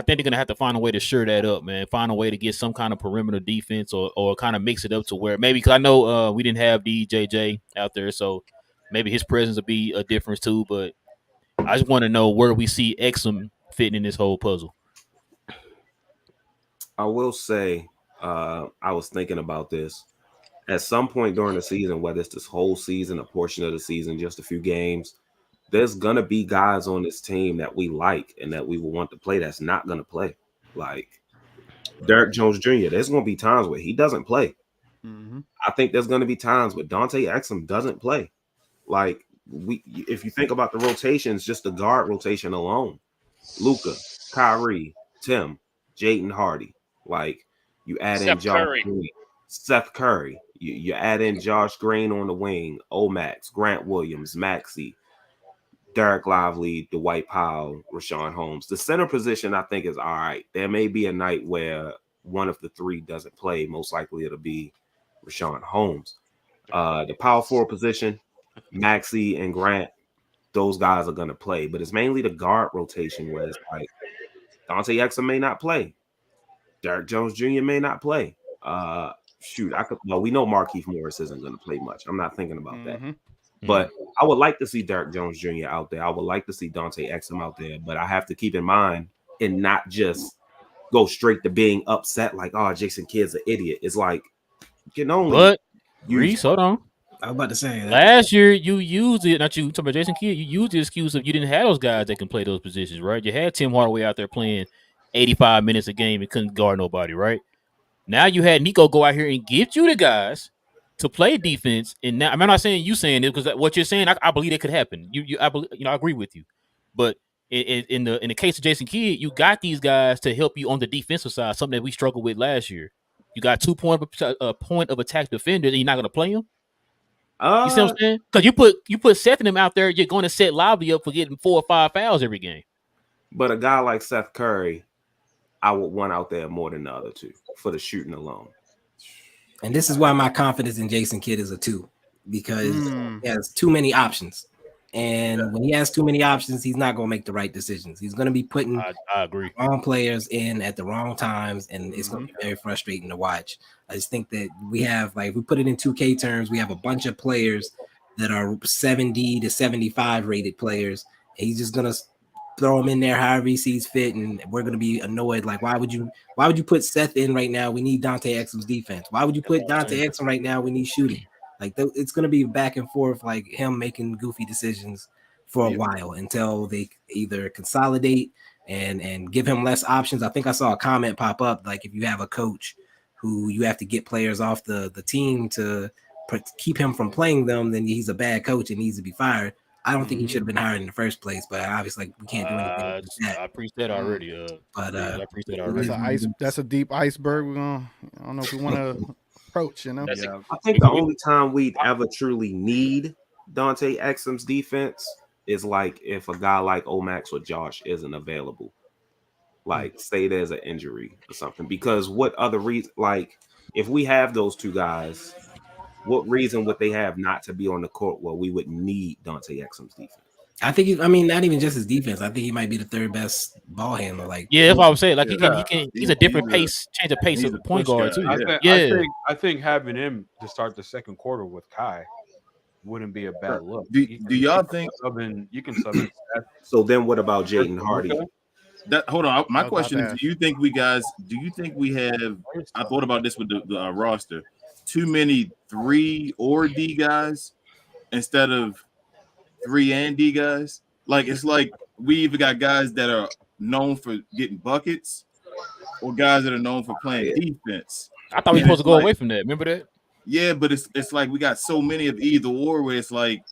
B: think they're gonna have to find a way to shore that up, man. Find a way to get some kind of perimeter defense or kind of mix it up to where maybe, because I know we didn't have D.J.J. out there, so maybe his presence will be a difference too. But I just want to know where we see Exum fitting in this whole puzzle.
G: I will say, I was thinking about this at some point during the season, whether it's this whole season, a portion of the season, just a few games. There's gonna be guys on this team that we like and that we will want to play that's not gonna play. Like Derrick Jones Jr. There's gonna be times where he doesn't play. I think there's gonna be times where Dante Exum doesn't play. Like if you think about the rotations, just the guard rotation alone, Luka, Kyrie, Tim, Jaden Hardy. Like you add in Josh Green, Seth Curry. You add in Josh Green on the wing, Omax, Grant Williams, Maxey, Derek Lively, Dwight Powell, Rashawn Holmes. The center position, I think, is all right. There may be a night where one of the three doesn't play. Most likely it'll be Rashawn Holmes. The power forward position, Maxey and Grant, those guys are going to play. But it's mainly the guard rotation where it's like Dante Exum may not play. Derrick Jones Jr. may not play. We know Markieff Morris isn't going to play much. I'm not thinking about that. But I would like to see Derrick Jones Jr. out there. I would like to see Dante Exum out there. But I have to keep in mind and not just go straight to being upset like, oh, Jason Kidd's an idiot. It's like, you can only
B: Reese, hold on.
E: I was about to say that.
B: Last year you used it, not you talking about Jason Kidd, you used the excuse of you didn't have those guys that can play those positions, right? You had Tim Hardaway out there playing 85 minutes a game and couldn't guard nobody, right? Now you had Nico go out here and give you the guys to play defense, and now I'm not saying you saying it because what you're saying, I believe it could happen. I agree with you, but in the case of Jason Kidd, you got these guys to help you on the defensive side, something that we struggled with last year. You got 2 point of attack defenders, and you're not going to play them. You see what I'm saying? Because you put Seth and them out there, you're going to set Lively up for getting 4 or 5 fouls every game.
G: But a guy like Seth Curry, I would want out there more than the other two for the shooting alone.
E: And this is why my confidence in Jason Kidd is a 2, because he has too many options. And when he has too many options, he's not going to make the right decisions. He's going to be putting
B: I agree.
E: wrong players in at the wrong times, and it's going to be very frustrating to watch. I just think that we have, like, if we put it in 2K terms, we have a bunch of players that are 70 to 75 rated players. And he's just going to throw them in there however he sees fit, and we're going to be annoyed. Like, why would you put Seth in right now? We need Dante Exum's defense. Why would you put Dante Exum right now? We need shooting. Like, it's going to be back and forth, like him making goofy decisions for a while until they either consolidate and give him less options. I think I saw a comment pop up, like, if you have a coach who you have to get players off the team to keep him from playing them, then he's a bad coach and needs to be fired. I don't think he should have been hired in the first place, but obviously we can't do anything with that.
B: I preached that already. I preached that already.
D: That's a deep iceberg. I don't know if we want to approach. You know,
G: I think the only time we'd ever truly need Dante Exum's defense is like if a guy like Omax or Josh isn't available. Like, say there's an injury or something. Because what other reason? Like, if we have those two guys, what reason would they have not to be on the court where we would need Dante Exum's defense?
E: I think not even just his defense. I think he might be the third best ball handler. Like,
B: that's what I was saying. Like, he's a different pace, change of pace of the point guard too.
C: I think having him to start the second quarter with Kai wouldn't be a bad look.
H: Do y'all think
C: you can sub in?
G: So then, what about Jaden Hardy?
H: Hold on. My question is: do you think we have? I thought about this with the roster. Too many 3 or D guys instead of 3 and D guys. Like, it's like we either got guys that are known for getting buckets or guys that are known for playing defense.
B: I thought we were supposed to go away from that. Remember that?
H: Yeah, but it's like we got so many of either or where it's like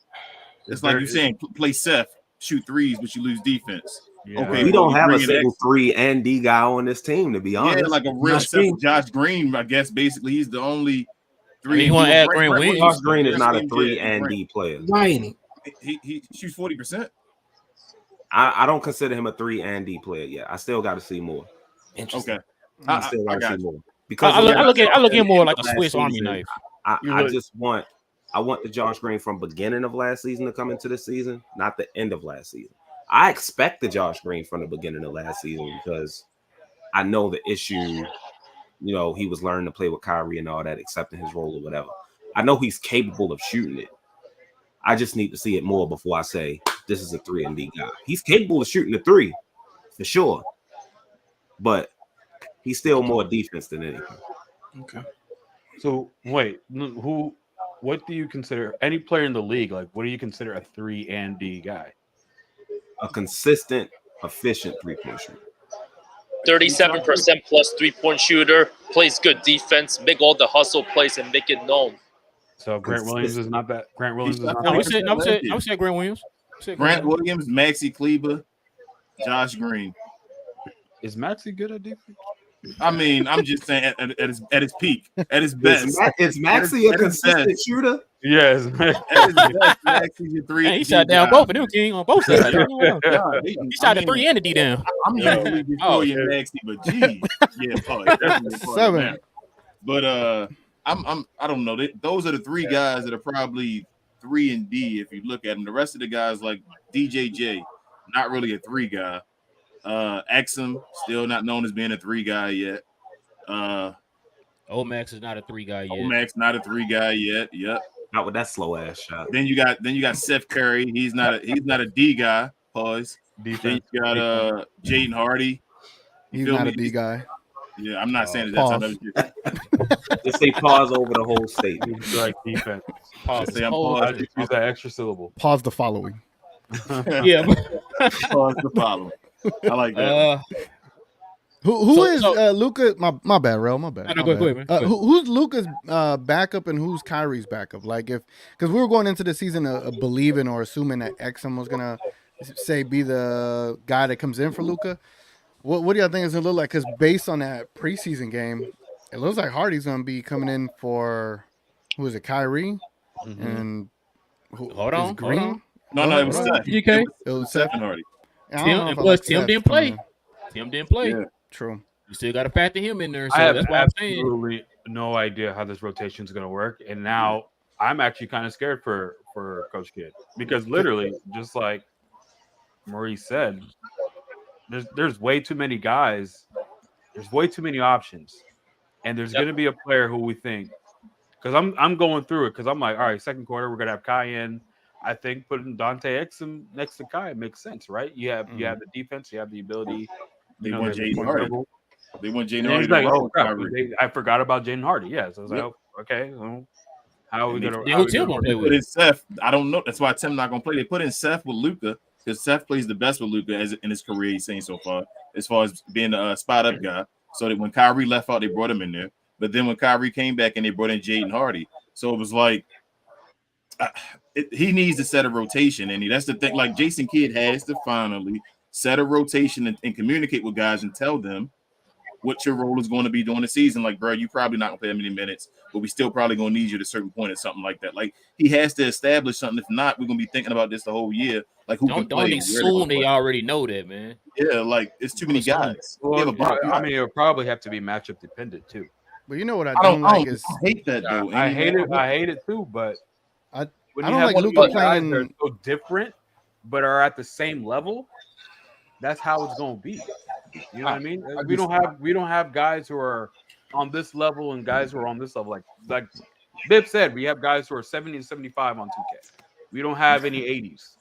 H: you're saying play Seth, shoot threes, but you lose defense.
G: Yeah. Okay, we don't have a single 3 and D guy on this team, to be honest.
H: Yeah, like a real Josh Green, I guess. Basically, he's the only 3.
B: You want to add Green Williams?
G: Josh Green is not a 3 and D player.
E: Why ain't he?
H: He shoots 40%.
G: I don't consider him a 3 and D player yet. I still got to see more.
H: Okay,
G: I still got to see more
B: because I look at him more like a Swiss Army knife.
G: I want the Josh Green from beginning of last season to come into this season, not the end of last season. I expect the Josh Green from the beginning of last season because I know the issue. You know, he was learning to play with Kyrie and all that, accepting his role or whatever. I know he's capable of shooting it. I just need to see it more before I say this is a 3 and D guy. He's capable of shooting the 3 for sure, but he's still more defense than anything.
C: Okay. So wait, what do you consider any player in the league? Like, what do you consider a 3 and D guy?
G: A consistent, efficient 3-point shooter.
F: 37% plus 3-point shooter, plays good defense, make all the hustle plays and make it known.
C: So Grant Williams is not that. Grant Williams is not.
B: I would say Grant Williams.
H: Grant Williams, Maxi Kleber, Josh Green.
C: Is Maxi good at defense?
H: I mean, I'm just saying at his peak, at his best.
G: Is Maxi a consistent shooter?
C: Yes.
H: At his best, Maxi's a 3.
B: Man, he shot down both of them, King, on both sides. He shot a 3 and a D down.
H: I'm usually before you, Maxi, but geez, yeah, definitely 7. But I don't know. Those are the 3 guys that are probably 3 and D if you look at them. The rest of the guys like DJJ, not really a 3 guy. Exum, still not known as being a 3 guy yet.
B: Omax is not a 3 guy yet.
H: Omax not a 3 guy yet. Yep.
G: Not with that slow ass shot.
H: Then you got Seth Curry. He's not a D guy. Pause.
C: Defense.
H: Then you got Jaden Hardy.
D: He's not a D guy.
H: Yeah, I'm not saying that.
G: Just say pause over the whole statement.
C: Like defense.
H: Pause. Say I'm pause.
C: Use that extra syllable.
D: Pause the following.
B: Yeah.
H: Pause the following. I like that.
D: Who is Luka? My bad, Rel. My bad.
B: No, go ahead, man.
D: Who's Luka's backup and who's Kyrie's backup? Like, because we were going into the season believing or assuming that Exum was gonna be the guy that comes in for Luka. What do y'all think it's gonna look like? Because based on that preseason game, it looks like Hardy's gonna be coming in for who is it? Kyrie and
B: hold on,
D: Green.
H: No, it was Seth.
B: T.G.K.
D: It was Seth
H: and Hardy.
B: Tim didn't play. Tim didn't play.
H: Yeah.
D: True.
B: You still got to factor him in there. So
C: I have
B: that's why I'm saying.
C: absolutely no idea how this rotation is going to work, and now I'm actually kind of scared for Coach Kidd because literally, just like Maurice said, there's way too many guys. There's way too many options, and there's going to be a player who we think because I'm going through it because I'm like, all right, second quarter we're going to have Kai in. I think putting Dante Exum next to Kai makes sense, right? You have the defense, you have the ability.
H: They want Jaden Hardy. They want Jaden Hardy.
C: Like, I forgot about Jaden Hardy. Yes, I was like, okay, well, how are we gonna?
B: Tim gonna play with?
H: Put in Seth. I don't know. That's why Tim not gonna play. They put in Seth with Luka because Seth plays the best with Luka in his career. He's saying so far as being a spot up guy. So that when Kyrie left out, they brought him in there. But then when Kyrie came back and they brought in Jaden Hardy, so it was like. He needs to set a rotation, and that's the thing. Like Jason Kidd has to finally set a rotation and communicate with guys and tell them what your role is going to be during the season. Like, bro, you probably not gonna play that many minutes, but we still probably gonna need you at a certain point or something like that. Like he has to establish something. If not, we're gonna be thinking about this the whole year. Like who can play?
B: Don't assume they already know that, man.
H: Yeah, like it's too many guys.
C: Well, I mean, it'll probably have to be matchup dependent too.
D: But you know what I don't like is
H: I hate that though.
C: I hate it too, but when
D: I
C: you
D: don't
C: have
D: like Luka playing
C: that are so different, but are at the same level. That's how it's gonna be. You know what I mean? We don't have guys who are on this level and guys who are on this level. Like Bibs said, we have guys who are 70 and 75 on 2K. We don't have any 80s.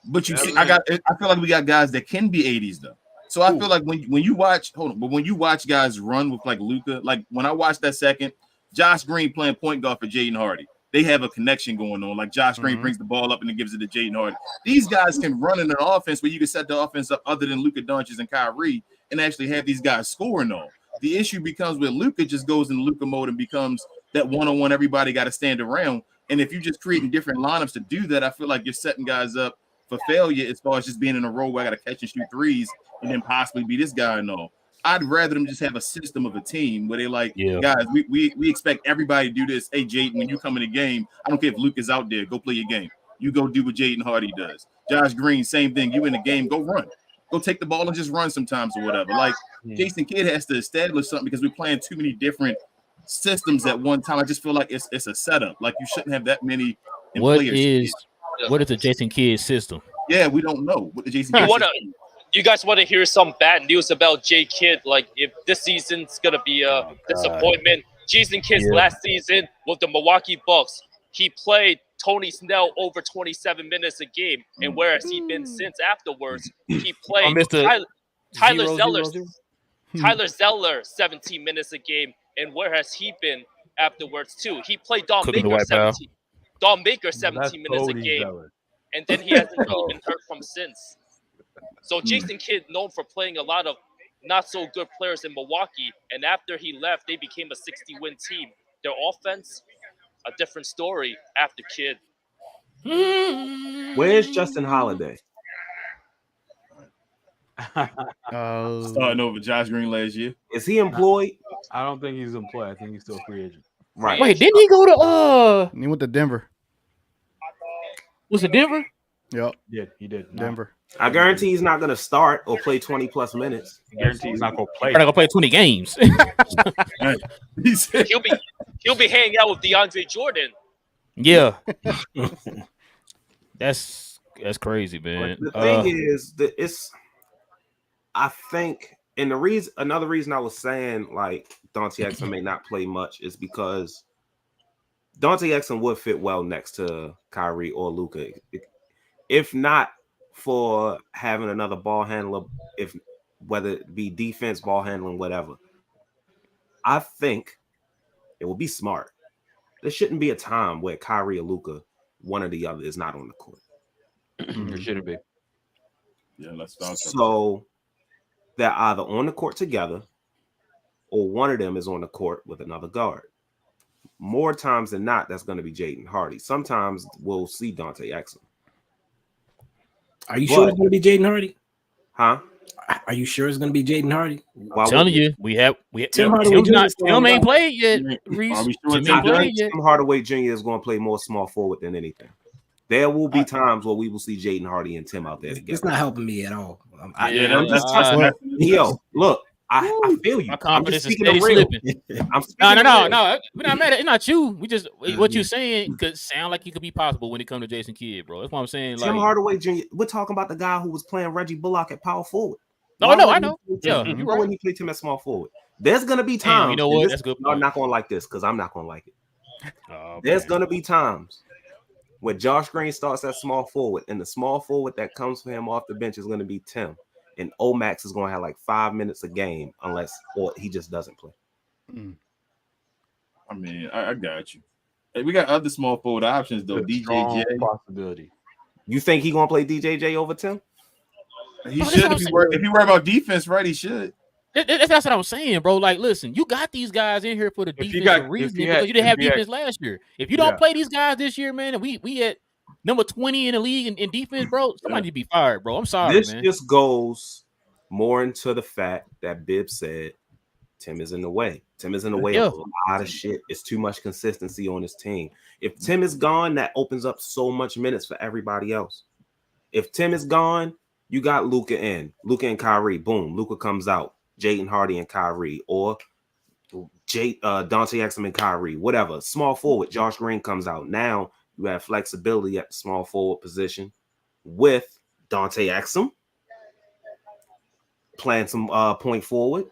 H: But you see, I feel like we got guys that can be 80s though. So I feel like when you watch guys run with like Luka, like when I watched that second, Josh Green playing point guard for Jaden Hardy. They have a connection going on. Like Josh Green brings the ball up and then gives it to Jaden Hardy. These guys can run in an offense where you can set the offense up other than Luka Doncic and Kyrie and actually have these guys scoring on. The issue becomes where Luka just goes in Luka mode and becomes that one-on-one everybody got to stand around. And if you're just creating different lineups to do that, I feel like you're setting guys up for failure as far as just being in a row where I got to catch and shoot threes and then possibly be this guy and all. I'd rather them just have a system of a team where they like, guys, we expect everybody to do this. Hey, Jaden, when you come in the game, I don't care if Luke is out there, go play your game. you go do what Jaden Hardy does. Josh Green, same thing. You in the game, go run. Go take the ball and just run sometimes or whatever. Like Jason Kidd has to establish something because we're playing too many different systems at one time. I just feel like it's a setup. Like you shouldn't have that many
B: What
H: players.
B: is the Jason Kidd system?
H: Yeah, we don't know what the Jason Kidd system is.
F: You guys want to hear some bad news about J Kidd? Like, if this season's gonna be a disappointment, Jason Kidd's last season with the Milwaukee Bucks, he played Tony Snell over 27 minutes a game, and where has he been since afterwards? He played Tyler Zeller 17 minutes a game, and where has he been afterwards too? He played Don Baker 17 minutes a game, and then he hasn't really been heard from since. So Jason Kidd, known for playing a lot of not so good players in Milwaukee, and after he left, they became a 60-win team. Their offense, a different story after Kidd.
G: Where's Justin Holiday?
H: Starting over Josh Green last year.
G: Is he employed?
C: I don't think he's employed. I think he's still a free agent.
G: Right.
B: Wait, didn't he go to
D: He went to Denver.
B: Was it Denver?
D: Yep.
C: Yeah, he did.
D: Denver.
G: I guarantee he's not going to start or play 20 plus minutes.
C: I guarantee he's not going to play.
B: We're not gonna play 20 games.
F: He'll be hanging out with DeAndre Jordan.
B: Yeah. That's crazy, man.
G: But the thing is that I think, and another reason I was saying like Dante Exum may not play much is because Dante Exum would fit well next to Kyrie or Luka. If not for having another ball handler, whether it be defense, ball handling, whatever, I think it would be smart. There shouldn't be a time where Kyrie or Luka, one or the other, is not on the court.
C: There shouldn't be.
H: Yeah, let's start.
G: So they're either on the court together or one of them is on the court with another guard. More times than not, that's going to be Jaden Hardy. Sometimes we'll see Dante Exum.
E: Are you sure it's going to be Jaden Hardy?
G: Huh?
E: Are you sure it's going to be Jaden Hardy?
B: I'm telling you, we have Tim ain't played yet. Reese,
G: Tim Hardaway Jr. is going to play more small forward than anything. There will be times where we will see Jaden Hardy and Tim out there together.
E: It's not helping me at all.
G: Yo, look, I feel you.
B: My confidence is steady slipping. No. We're not mad at it. It's not you. We just what you're saying could sound like it could be possible when it comes to Jason Kidd, bro. That's what I'm saying.
G: Tim Hardaway Jr. We're talking about the guy who was playing Reggie Bullock at power forward.
B: I know. Yeah,
G: you know when he played him at small forward. There's gonna be times.
B: You know what? That's good.
G: I'm not gonna like this because I'm not gonna like it. There's gonna be times when Josh Green starts at small forward, and the small forward that comes for him off the bench is gonna be Tim. And Omax is going to have like 5 minutes a game or he just doesn't play.
H: I mean, I got you. Hey, we got other small forward options though. DJJ
C: possibility.
G: You think he going to play DJJ over Tim?
H: He should if he worry about defense, right? He should.
B: That's what I'm saying, bro. Like, listen, you got these guys in here for the defensive reason because you didn't have defense last year. If you don't play these guys this year, man, and we at number 20 in the league in defense, bro, somebody be fired, bro. I'm sorry,
G: man. This just goes more into the fact that Bibs said Tim is in the way. Tim is in the way of a lot of shit. It's too much consistency on his team. If Tim is gone, that opens up so much minutes for everybody else. If Tim is gone, you got Luka and Kyrie. Boom, Luka comes out. Jaden Hardy and Kyrie, or Dante Exum and Kyrie, whatever. Small forward, Josh Green comes out. Now you have flexibility at the small forward position with Dante Exum playing some point forward.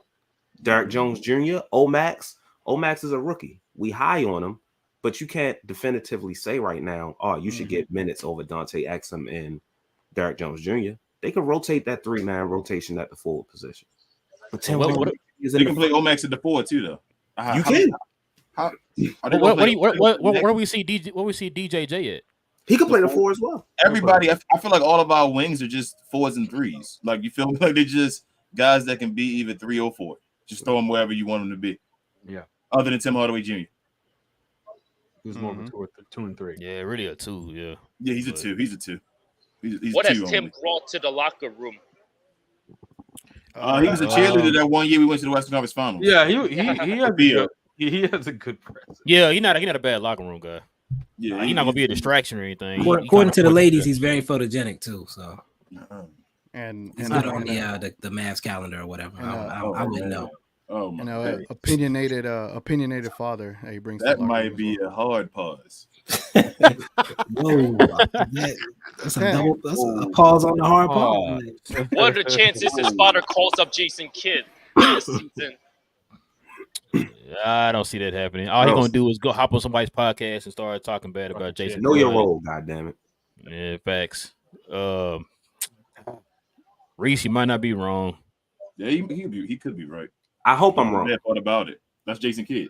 G: Derek Jones Jr., Omax. Omax is a rookie. We high on him, but you can't definitively say right now, you should get minutes over Dante Exum and Derek Jones Jr. They can rotate that 3-man rotation at the forward position. But
H: you can play Omax at the 4 too, though.
G: You can.
B: Where do we see DJJ at?
G: He can play the 4 as well.
H: Everybody, I feel like all of our wings are just 4s and 3s. Like, you feel like they're just guys that can be either 3 or 4. Just throw them wherever you want them to be.
C: Yeah.
H: Other than Tim Hardaway Jr.
C: Who's more of a 2 and 3.
B: Yeah, really a 2. Yeah.
H: Yeah, he's a 2. He's a 2. He's
F: what
H: a 2
F: has Tim
H: only.
F: brought to the locker room?
H: He was a cheerleader that one year we went to the Western Conference Finals.
C: Yeah, he has a good presence.
B: Yeah, he's not a bad locker room guy.
H: Yeah,
B: He's not gonna be a distraction or anything.
E: According to the ladies, he's very photogenic too. So,
D: and
E: it's not on the Mavs calendar or whatever. I wouldn't know.
H: Oh my!
D: Opinionated father. He brings
H: that might be a hard pause.
E: Whoa, that's a pause on the hard pause.
F: What are the chances his father calls up Jason Kidd this season?
B: I don't see that happening. All he's gonna do is go hop on somebody's podcast and start talking bad about Jason.
G: Know your role, goddammit.
B: Yeah, facts. Reese, you might not be wrong.
H: Yeah, he could be right.
G: I hope I'm wrong.
H: What about it? That's Jason Kidd.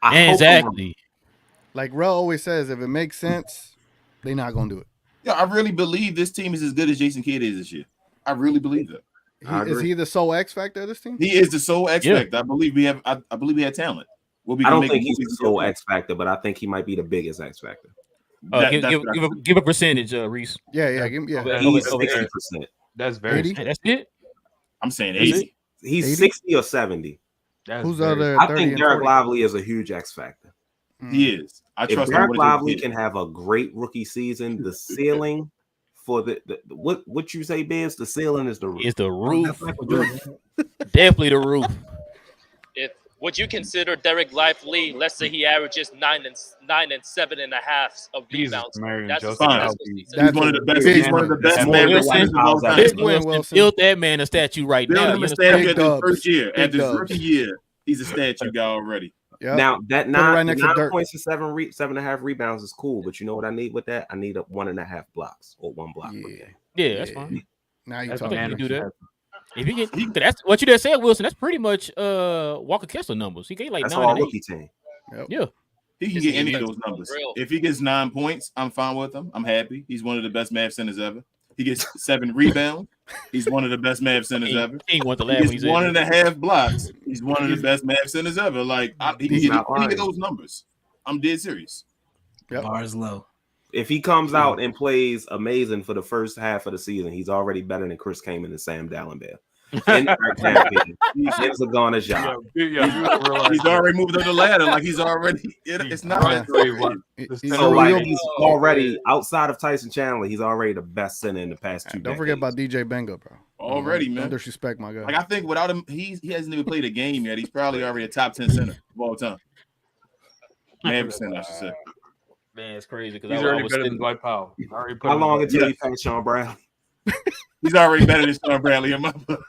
B: Exactly.
D: Like Rel always says, if it makes sense, they're not gonna do it.
H: Yeah, I really believe this team is as good as Jason Kidd is this year. I really believe that.
D: Is he the sole X factor of this team?
H: He is the sole X factor. I believe we have. I believe we have talent.
G: I don't think he's the sole X factor, but I think he might be the biggest X factor.
B: Give a percentage, Reese.
D: Yeah.
G: He's 60%.
C: That's very.
D: 80?
B: Hey, that's it.
H: I'm saying 80.
G: He's
D: 80?
G: 60 or 70.
D: Who's other?
G: I think Derek Lively is a huge X factor.
H: He is. I trust
G: if Derek Lively can have a great rookie season, the ceiling for the what you say, Bibs? The ceiling is the roof.
B: It's the roof. Definitely the roof.
F: Would you consider Derek Lively? Let's say he averages 9 and 7.5 of rebounds. That's
H: fine. He's one of the best. He's one of the best
B: Wilson. Build that man a statue right now.
H: Build him a statue at his first year. At his rookie year, he's a statue guy already.
G: Yep. Now that 9 points and 7.5 rebounds is cool, but you know what I need with that? I need 1.5 blocks or 1 block per game.
B: Yeah, that's fine.
D: Now you talking.
B: Do that. If he get, that's what you just said, Wilson. That's pretty much Walker Kessler numbers. He gave like
G: that's
B: 9
G: all
B: and 8.
G: rookie team.
D: Yep.
B: Yeah,
H: he can get any of those numbers. If he gets 9 points, I'm fine with him. I'm happy. He's one of the best Mavs centers ever. He gets 7 rebounds. He's one of the best Mavs centers ever.
B: He gets
H: 1.5 blocks. He's one of the best Mavs centers ever. Like he can get any of those numbers. I'm dead serious.
D: Yep.
E: Bars low.
G: If he comes out and plays amazing for the first half of the season, he's already better than Chris Kaman and Sam Dallenbale. He's a gone as job.
H: He's already moved up the ladder. Like he's already. It's not.
G: So like he's already outside of Tyson Chandler. He's already the best center in the past 2
D: Don't forget about DJ Benga, bro.
H: Already, man.
D: Don't disrespect my guy.
H: Like I think without him, he hasn't even played a game yet. He's probably already a top 10 center of all time. Maverick center, I should say.
B: Man, it's crazy because
C: he's already better than Dwight Powell.
G: How long until he passed Sean Bradley?
H: He's already better than Sean Bradley in my book.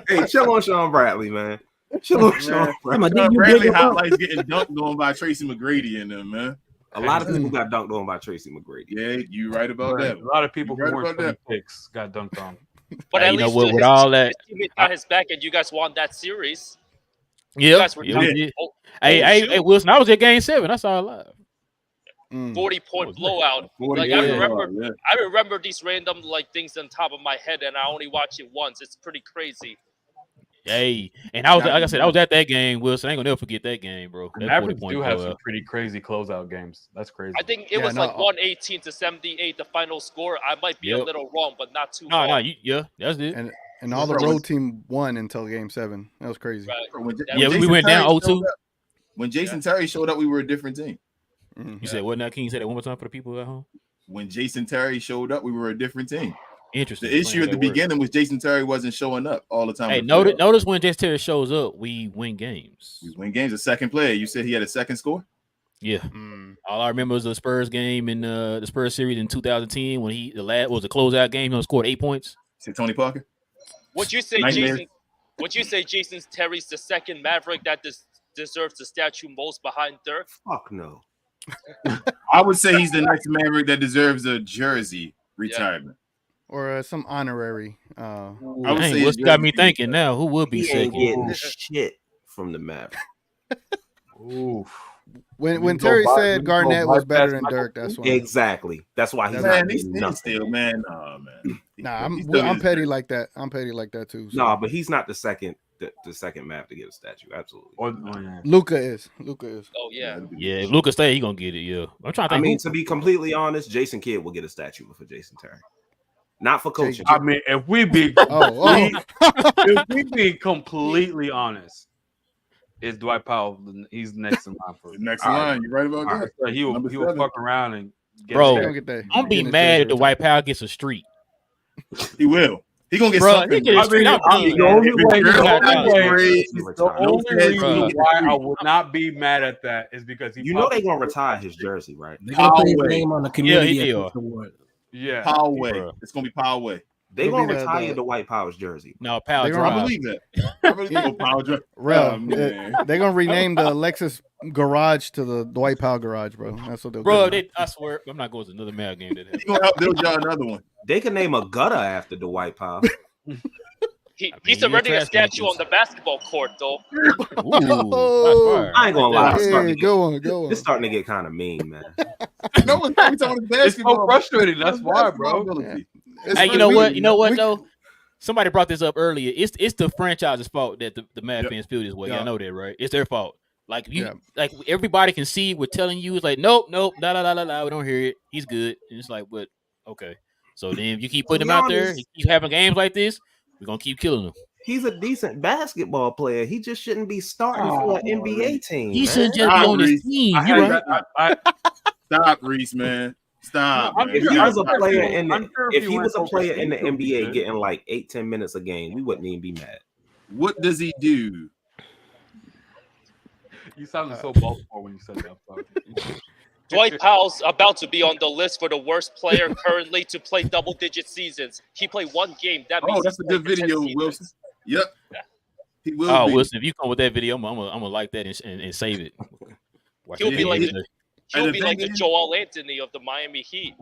G: Hey, chill on Sean Bradley, man. Chill on Sean Bradley.
H: Sean Bradley highlights getting dunked on by Tracy McGrady in them, man.
G: A lot of people got dunked on by Tracy McGrady.
H: Yeah, you right about that.
C: A lot of people who weren't Tony Picks got dunked on.
F: But at least
B: with all that,
F: he got his back, and you guys won that series.
B: Yeah. Hey, Wilson, I was at Game 7. I saw it live.
F: 40-point blowout. Like I remember these random things on top of my head, and I only watched it once. It's pretty crazy.
B: Hey, and I was like I said, I was at that game, Wilson. I ain't gonna never forget that game, bro.
C: The Mavericks do have some pretty crazy closeout games. That's crazy.
F: I think it was 118-78, the final score. I might be a little wrong, but not too wrong.
B: That's it.
D: And all the road team won until Game 7. That was crazy.
B: Right. We went down 0-2.
H: When Jason Terry showed up, we were a different team.
B: You said what now? Can you say that one more time for the people at home?
H: When Jason Terry showed up, we were a different team.
B: Interesting.
H: The issue at the beginning was Jason Terry wasn't showing up all the time.
B: Hey, notice when Jason Terry shows up, we win games.
H: We win games. A second player. You said he had a second score?
B: Yeah. All I remember was the Spurs game in the Spurs series in 2010 when the last was a closeout game. He scored 8 points.
H: Said Tony Parker?
F: Would you say Jason Terry's the second Maverick that deserves the statue most behind Dirk?
G: Fuck no.
H: I would say he's the next Maverick that deserves a jersey retirement.
D: Or some honorary.
B: I would say what's got me thinking now? Who would be second?
G: Getting shit from the Mavericks.
D: When Terry said Garnett was better than Dirk, that's why.
G: Exactly. That's why he's
H: not getting nothing. Man. Oh, man.
D: Nah, I'm petty like that. I'm petty like that too. So.
G: No, but he's not the second Mav to get a statue. Absolutely.
D: Luka is.
F: Oh yeah.
B: Yeah, if Luka stay, he gonna get it. Yeah. I'm trying to think.
G: I mean, to be completely honest, Jason Kidd will get a statue for Jason Terry. Not for coaching.
C: I mean, if we be completely honest, is Dwight Powell. He's next in line for
H: next in line. You're right about that.
C: So he will fuck around and
B: I'm be mad if Dwight Powell gets a streak.
H: He will. He gonna get
B: bro,
H: something.
B: The
C: only reason why I would not be mad at that is because
G: you know they're gonna retire his jersey, right?
E: They're gonna put his name on the community award.
C: Yeah,
H: Powell way. It's gonna be Powell way.
G: They gonna retire the Dwight Powell's jersey.
B: No, Powell.
H: I believe that. I believe Powell drive.
D: They're gonna rename the Lexus garage to the Dwight Powell garage, bro. That's what they'll do.
B: I swear, I'm not going to another Mavs game today.
H: He's gonna help build y'all another one.
G: They can name a gutter after Dwight Powell.
F: He's already a statue on the basketball court, though.
G: Ooh, I ain't gonna lie.
D: Go on.
G: It's starting to get kind of mean, man.
H: No one's talking about basketball.
C: It's so frustrating. That's why, bro.
B: Hey, you know what though? Somebody brought this up earlier. It's the franchise's fault that the Mavs fans feel this way. Y'all know that, right? It's their fault. Like like everybody can see. We're telling you, it's like nope, la. We don't hear it. He's good. And it's like, but okay. So then if you keep putting him out there, you keep having games like this, we're gonna keep killing him.
G: He's a decent basketball player. He just shouldn't be starting for an NBA team.
B: He should just be on his team.
H: Stop, Reese, man. Stop.
G: If he was a player in the NBA getting like 8-10 minutes a game, we wouldn't even be mad.
H: What does he do?
C: You sounded so Baltimore when you said that.
F: Dwight Powell's about to be on the list for the worst player currently to play double-digit seasons. He played one game. That means
H: that's a good video, Wilson. Yep.
F: Yeah.
H: He will.
B: Wilson, if you come with that video, I'm gonna like that and save it.
F: He'll be like the Joel Anthony of the Miami Heat.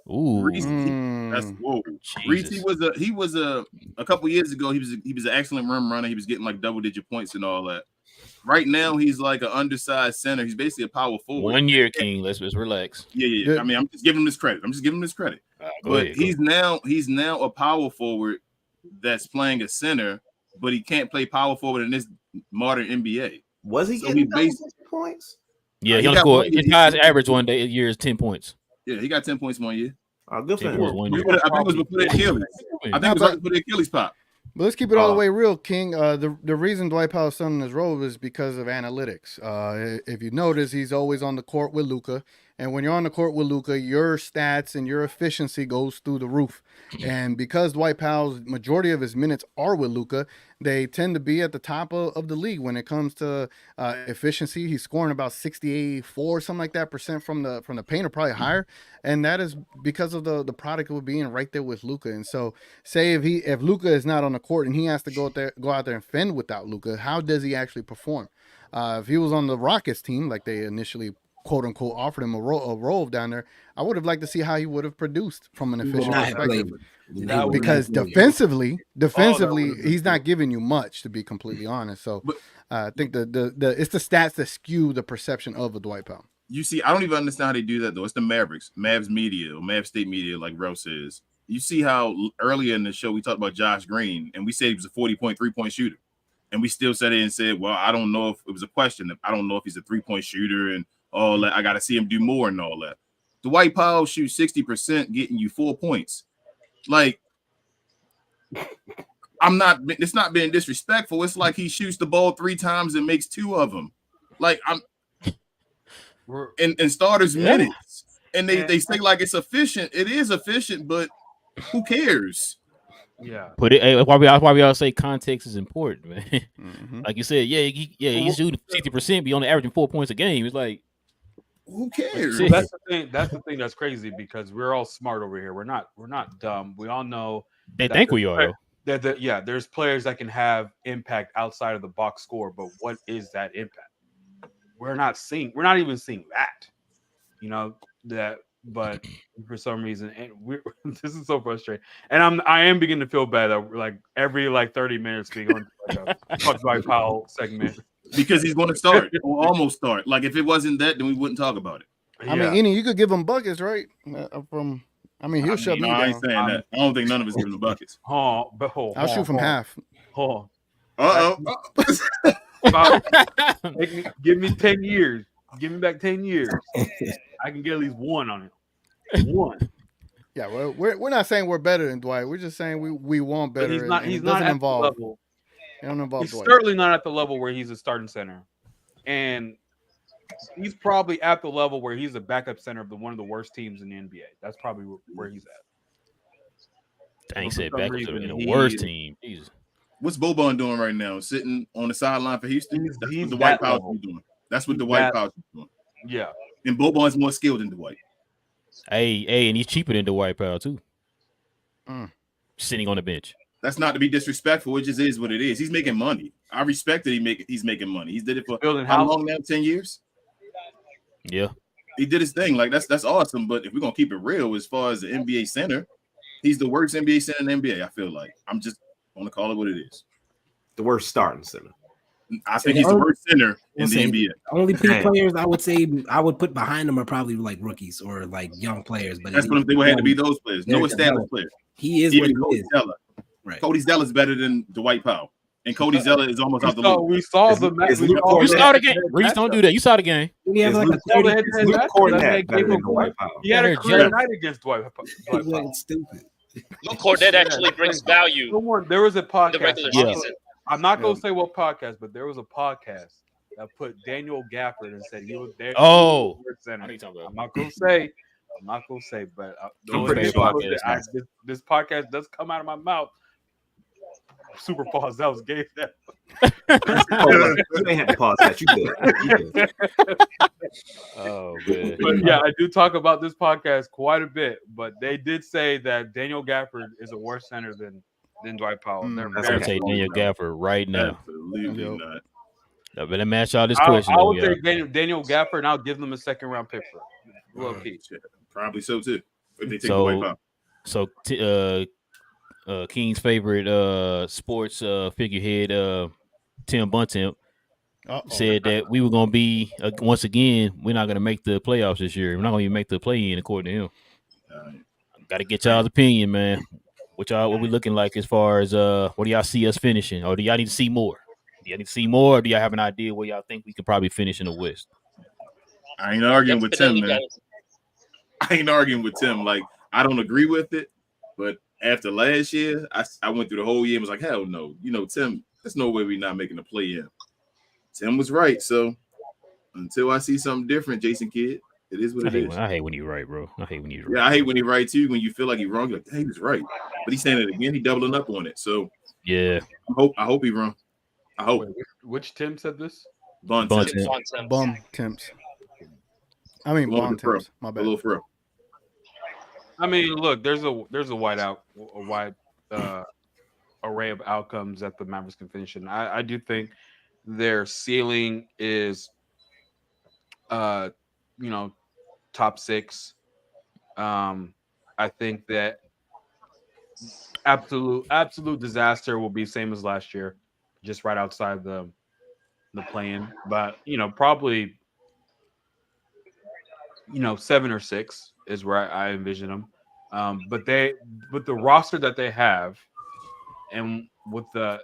B: Ooh,
H: Reese, he was a couple years ago. He was an excellent rim runner. He was getting like double-digit points and all that. Right now, he's like an undersized center. He's basically a power forward.
B: 1 year, King. Let's relax.
H: Yeah. I mean, I'm just giving him this credit. But he's now a power forward that's playing a center, but he can't play power forward in this modern NBA.
G: Was he getting points?
B: Yeah, he only scored. His highest average one day a year is 10 points.
H: Yeah, he got 10 points 1 year.
G: Good for him.
H: I think it was before the Achilles. Before the Achilles pop.
D: But let's keep it all the way real, King. The reason Dwight Powell's still in his role is because of analytics. If you notice, he's always on the court with Luka. And when you're on the court with Luka, your stats and your efficiency goes through the roof. And because Dwight Powell's majority of his minutes are with Luka, they tend to be at the top of the league when it comes to efficiency. He's scoring about 64, something like that, % from the paint, or probably higher. And that is because of the product of being right there with Luka. And so, say if Luka is not on the court and he has to go out there and fend without Luka, how does he actually perform? If he was on the Rockets team, like they initially quote unquote offered him a role down there, I would have liked to see how he would have produced from an efficient perspective. Because defensively, he's not giving you much, to be completely honest. So I think the it's the stats that skew the perception of a Dwight Powell.
H: You see, I don't even understand how they do that though. It's the Mavericks, Mavs media, or Mavs State media, like Rose says. You see how earlier in the show we talked about Josh Green, and we said he was a 40-point 3-point shooter, and we still said it and said, well, I don't know if it was a question. I don't know if he's a 3-point shooter and all that. I got to see him do more and all that. Dwight Powell shoots 60%, getting you 4 points. Like, it's not being disrespectful. It's like he shoots the ball 3 times and makes 2 of them. Like, in starters minutes. And they say like it's efficient. It is efficient, but who cares?
C: Yeah.
B: Why we all say context is important, man. Mm-hmm. Like you said, he's shooting 60%, be only averaging 4 points a game. It's like,
H: who cares?
C: That's the thing that's crazy, because we're all smart over here. We're not dumb. We all know
B: they think we are.
C: There's players that can have impact outside of the box score, but what is that impact? We're not even seeing that. You know that, but for some reason, and this is so frustrating. And I am beginning to feel bad that we're like every 30 minutes being on a Talk Dwight Powell segment.
H: Because he's going to start or almost start. Like if it wasn't that, then we wouldn't talk about it.
D: I mean, Enyi, you could give him buckets, right? He'll shut me down.
H: I ain't saying that. I don't think none of us give him buckets.
D: I'll shoot from half.
C: Give me 10 years. Give me back 10 years. I can get at least 1 on it. 1.
D: Yeah, well, we're not saying we're better than Dwight. We're just saying we want better.
C: He's not
D: doesn't
C: at
D: involve.
C: the level.
D: I don't know about
C: He's
D: Dwight.
C: certainly not at the level where he's a starting center, and he's probably at the level where he's a backup center of one of the worst teams in the NBA. That's probably where he's at.
B: Dang, said
C: some
B: backups
C: reason,
B: are in the
C: he
B: worst
C: is-
B: team. Jesus.
H: What's Boban doing right now? Sitting on the sideline for Houston? That's
C: he's
H: what the White
C: that
H: Powell
C: level.
H: is doing. That's what
C: He's
H: the White
C: that-
H: Powell is doing.
C: Yeah.
H: And Boban's more skilled than Dwight.
B: Hey, and he's cheaper than Dwight Powell too.
D: Mm.
B: Sitting on the bench.
H: That's not to be disrespectful. It just is what it is. He's making money. I respect that he's making money. He's did it for
C: Building
H: how
C: house.
H: long now? 10 years?
B: Yeah.
H: He did his thing. Like that's awesome. But if we're gonna keep it real, as far as the NBA center, he's the worst NBA center in the NBA. I feel like I'm just gonna call it what it is.
G: The worst starting center.
H: I think he's the worst center in the
E: say
H: NBA.
E: Only players I would say I would put behind him are probably like rookies or like young players. But
H: That's what they would have to be. Those players, no established players.
E: He is
H: Even
E: what
H: Cody
E: he is.
H: Zeller.
E: Right.
H: Cody Zeller is better than Dwight Powell, and Cody Zeller is almost out the league.
C: We saw the match.
B: You saw the game. Reese, don't do that. You saw the game.
E: He had like a
G: Luke Cornett better than Dwight Powell.
C: He had a career night against Dwight Powell.
E: stupid.
F: Luke Cornett actually brings value
C: There was a
F: in the
C: podcast.
F: regular
B: Yeah.
F: season.
C: I'm not going to say what podcast, but there was a podcast that put Daniel Gafford and said he was there.
B: Oh.
C: Center.
B: What are you talking about?
C: I'm not going to say, but
G: I'm pretty sure
C: this podcast does come out of my mouth. Super pause. That was gay.
G: You ain't have to pause that. You good.
B: Oh man.
C: But yeah, I do talk about this podcast quite a bit. But they did say that Daniel Gafford is a worse center than Dwight Powell. They're
G: That's
B: I'm
C: very
B: gonna take Daniel Gafford right now.
H: Absolutely
D: Yep.
H: not.
B: Now, but let me ask y'all this
C: I
B: question.
C: would
B: though,
C: take Daniel Gafford, and I'll give them a second round pick for it. Low key.
H: Probably so too. If they take
B: So-
H: Dwight Powell.
B: So King's favorite sports figurehead Tim Bontemp said that we were gonna be once again, we're not gonna make the playoffs this year. We're not gonna even make the play-in, according to him. Got to get y'all's opinion, man. What we looking like as far as what do y'all see us finishing, or do y'all need to see more? Do y'all need to see more, or do y'all have an idea where y'all think we could probably finish in the West?
H: I ain't arguing with Tim,
F: Definitely
H: man.
F: guys.
H: I ain't arguing with Tim. Like, I don't agree with it, but after last year, I went through the whole year and was like, hell no. You know, Tim, there's no way we're not making a play in. Tim was right. So until I see something different, Jason Kidd, it is what it is.
B: I hate when you're right, bro. I hate when you're
H: Yeah,
B: right.
H: I hate when he right too. When you feel like he's wrong, you're like, hey, he was right. But he's saying it again. He doubling up on it. So
B: Yeah.
H: I hope he's wrong. I hope.
C: Wait, which Tim said this?
H: Bun
B: Bun
H: Tim.
B: Tim.
F: Bontemps.
D: Bum temps. I mean,
H: Go on
D: bum
H: to the pro.
D: temps. My
H: A
D: bad.
H: little fro.
C: I mean, look, there's a wide array of outcomes that the Mavericks can finish in. I do think their ceiling is, top 6. I think that absolute disaster will be same as last year, just right outside the play-in. But probably 7 or 6 is where I envision them. But with the roster that they have, and with the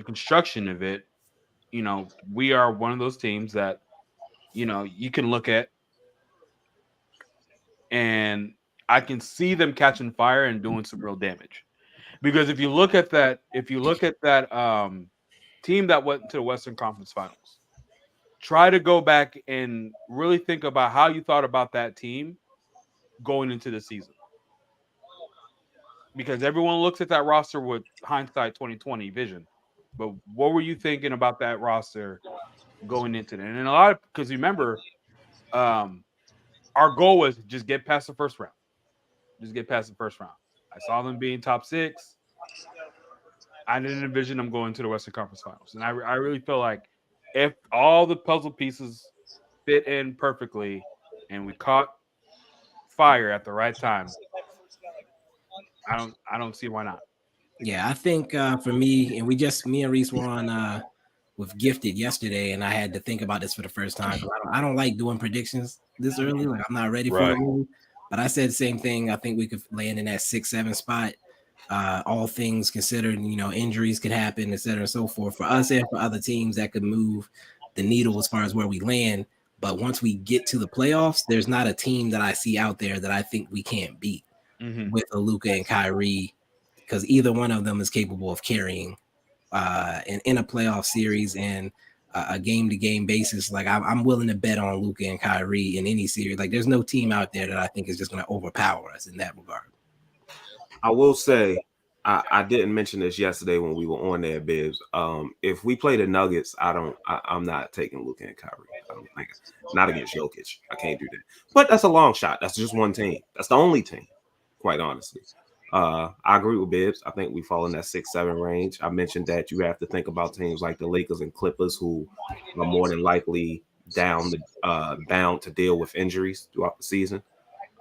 C: construction of it, we are one of those teams that you can look at, and I can see them catching fire and doing some real damage. Because if you look at that team that went to the Western Conference Finals, try to go back and really think about how you thought about that team going into the season. Because everyone looks at that roster with hindsight 2020 vision. But what were you thinking about that roster going into it? And because remember, our goal was just get past the first round. Just get past the first round. I saw them being top 6. I didn't envision them going to the Western Conference Finals. And I really feel like if all the puzzle pieces fit in perfectly and we caught fire at the right time, I don't see why not.
E: Yeah, I think for me, and me and Reese were on with Gifted yesterday, and I had to think about this for the first time. I don't like doing predictions this early. Like, I'm not ready for it. Really. But I said the same thing. I think we could land in that 6-7 spot. All things considered, injuries could happen, et cetera, and so forth. For us and for other teams, that could move the needle as far as where we land. But once we get to the playoffs, there's not a team that I see out there that I think we can't beat with a Luka and Kyrie, because either one of them is capable of carrying in a playoff series and a game-to-game basis, like I'm willing to bet on Luka and Kyrie in any series. Like there's no team out there that I think is just going to overpower us in that regard.
G: I will say, I didn't mention this yesterday when we were on there, Bibs. If we play the Nuggets, I'm not taking Luka and Kyrie. I don't think not against Jokic. I can't do that. But that's a long shot. That's just one team. That's the only team, quite honestly. I agree with Bibs. I think we fall in that 6-7 range. I mentioned that you have to think about teams like the Lakers and Clippers, who are more than likely bound to deal with injuries throughout the season.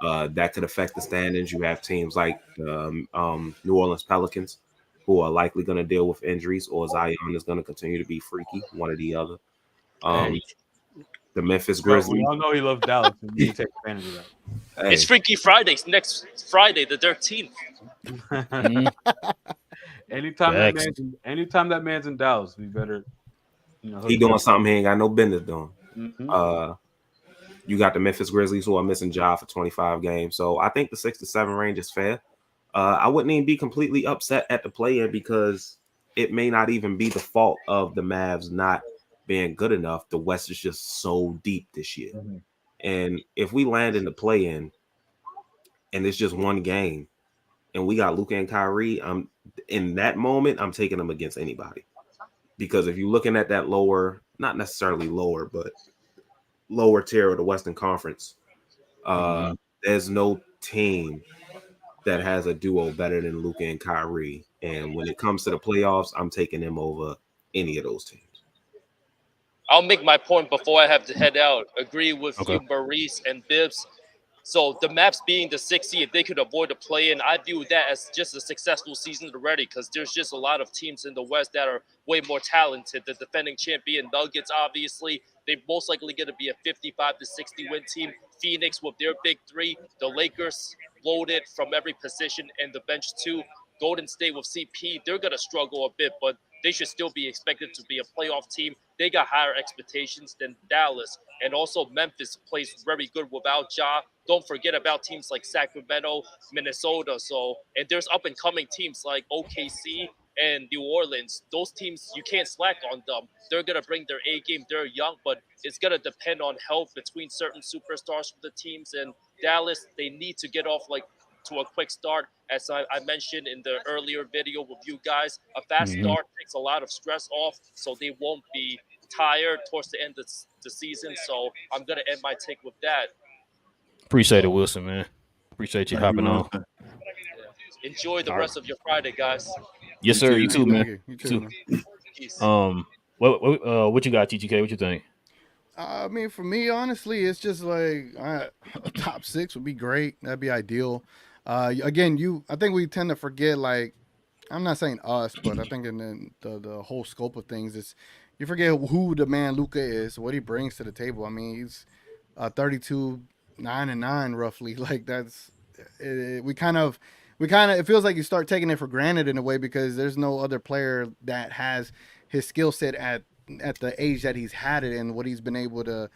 G: That could affect the standings. You have teams like New Orleans Pelicans, who are likely going to deal with injuries, or Zion is going to continue to be freaky, one or the other. The Memphis Grizzlies.
C: We all know he loves Dallas, and you take advantage of that.
G: Hey.
F: It's Freaky Fridays next Friday, the 13th.
C: Anytime that man's in Dallas, we better,
G: he doing something he ain't got no business doing.
C: Mm-hmm.
G: You got the Memphis Grizzlies, who are missing Ja for 25 games, so I think the 6-7 range is fair. I wouldn't even be completely upset at the play-in because it may not even be the fault of the Mavs not being good enough. The West is just so deep this year.
C: Mm-hmm.
G: And if we land in the play-in and it's just one game and we got Luka and Kyrie, in that moment, I'm taking them against anybody. Because if you're looking at that lower, not necessarily lower, but lower tier of the Western Conference, there's no team that has a duo better than Luka and Kyrie. And when it comes to the playoffs, I'm taking them over any of those teams.
F: I'll make my point before I have to head out. Agree with you, Maurice and Bibs. So the Mavs being the 6th seed, if they could avoid a play-in, I view that as just a successful season already because there's just a lot of teams in the West that are way more talented. The defending champion Nuggets, obviously, they're most likely going to be a 55 to 60 win team. Phoenix with their big three. The Lakers loaded from every position and the bench too. Golden State with CP, they're going to struggle a bit, but they should still be expected to be a playoff team. They got higher expectations than Dallas. And also Memphis plays very good without Ja. Don't forget about teams like Sacramento, Minnesota. And there's up-and-coming teams like OKC and New Orleans. Those teams, you can't slack on them. They're going to bring their A game. They're young, but it's going to depend on health between certain superstars for the teams. And Dallas, they need to get off to a quick start. As I mentioned in the earlier video with you guys, a fast start takes a lot of stress off, so they won't be tired towards the end of the season. So I'm going to end my take with that.
B: Appreciate it, Wilson, man. Appreciate you hopping on.
F: Enjoy the rest of your Friday, guys.
B: Yes, sir. You too, man.
D: You too.
F: Peace.
B: What you got, T.G.K? What you think?
D: I mean, for me, honestly, it's just like a top 6 would be great. That'd be ideal. Again, I think we tend to forget, like, I'm not saying us, but I think in the whole scope of things, it's you forget who the man Luka is, what he brings to the table. I mean, he's 32, 9-9 roughly. Like that's it feels like you start taking it for granted in a way because there's no other player that has his skill set at the age that he's had it and what he's been able to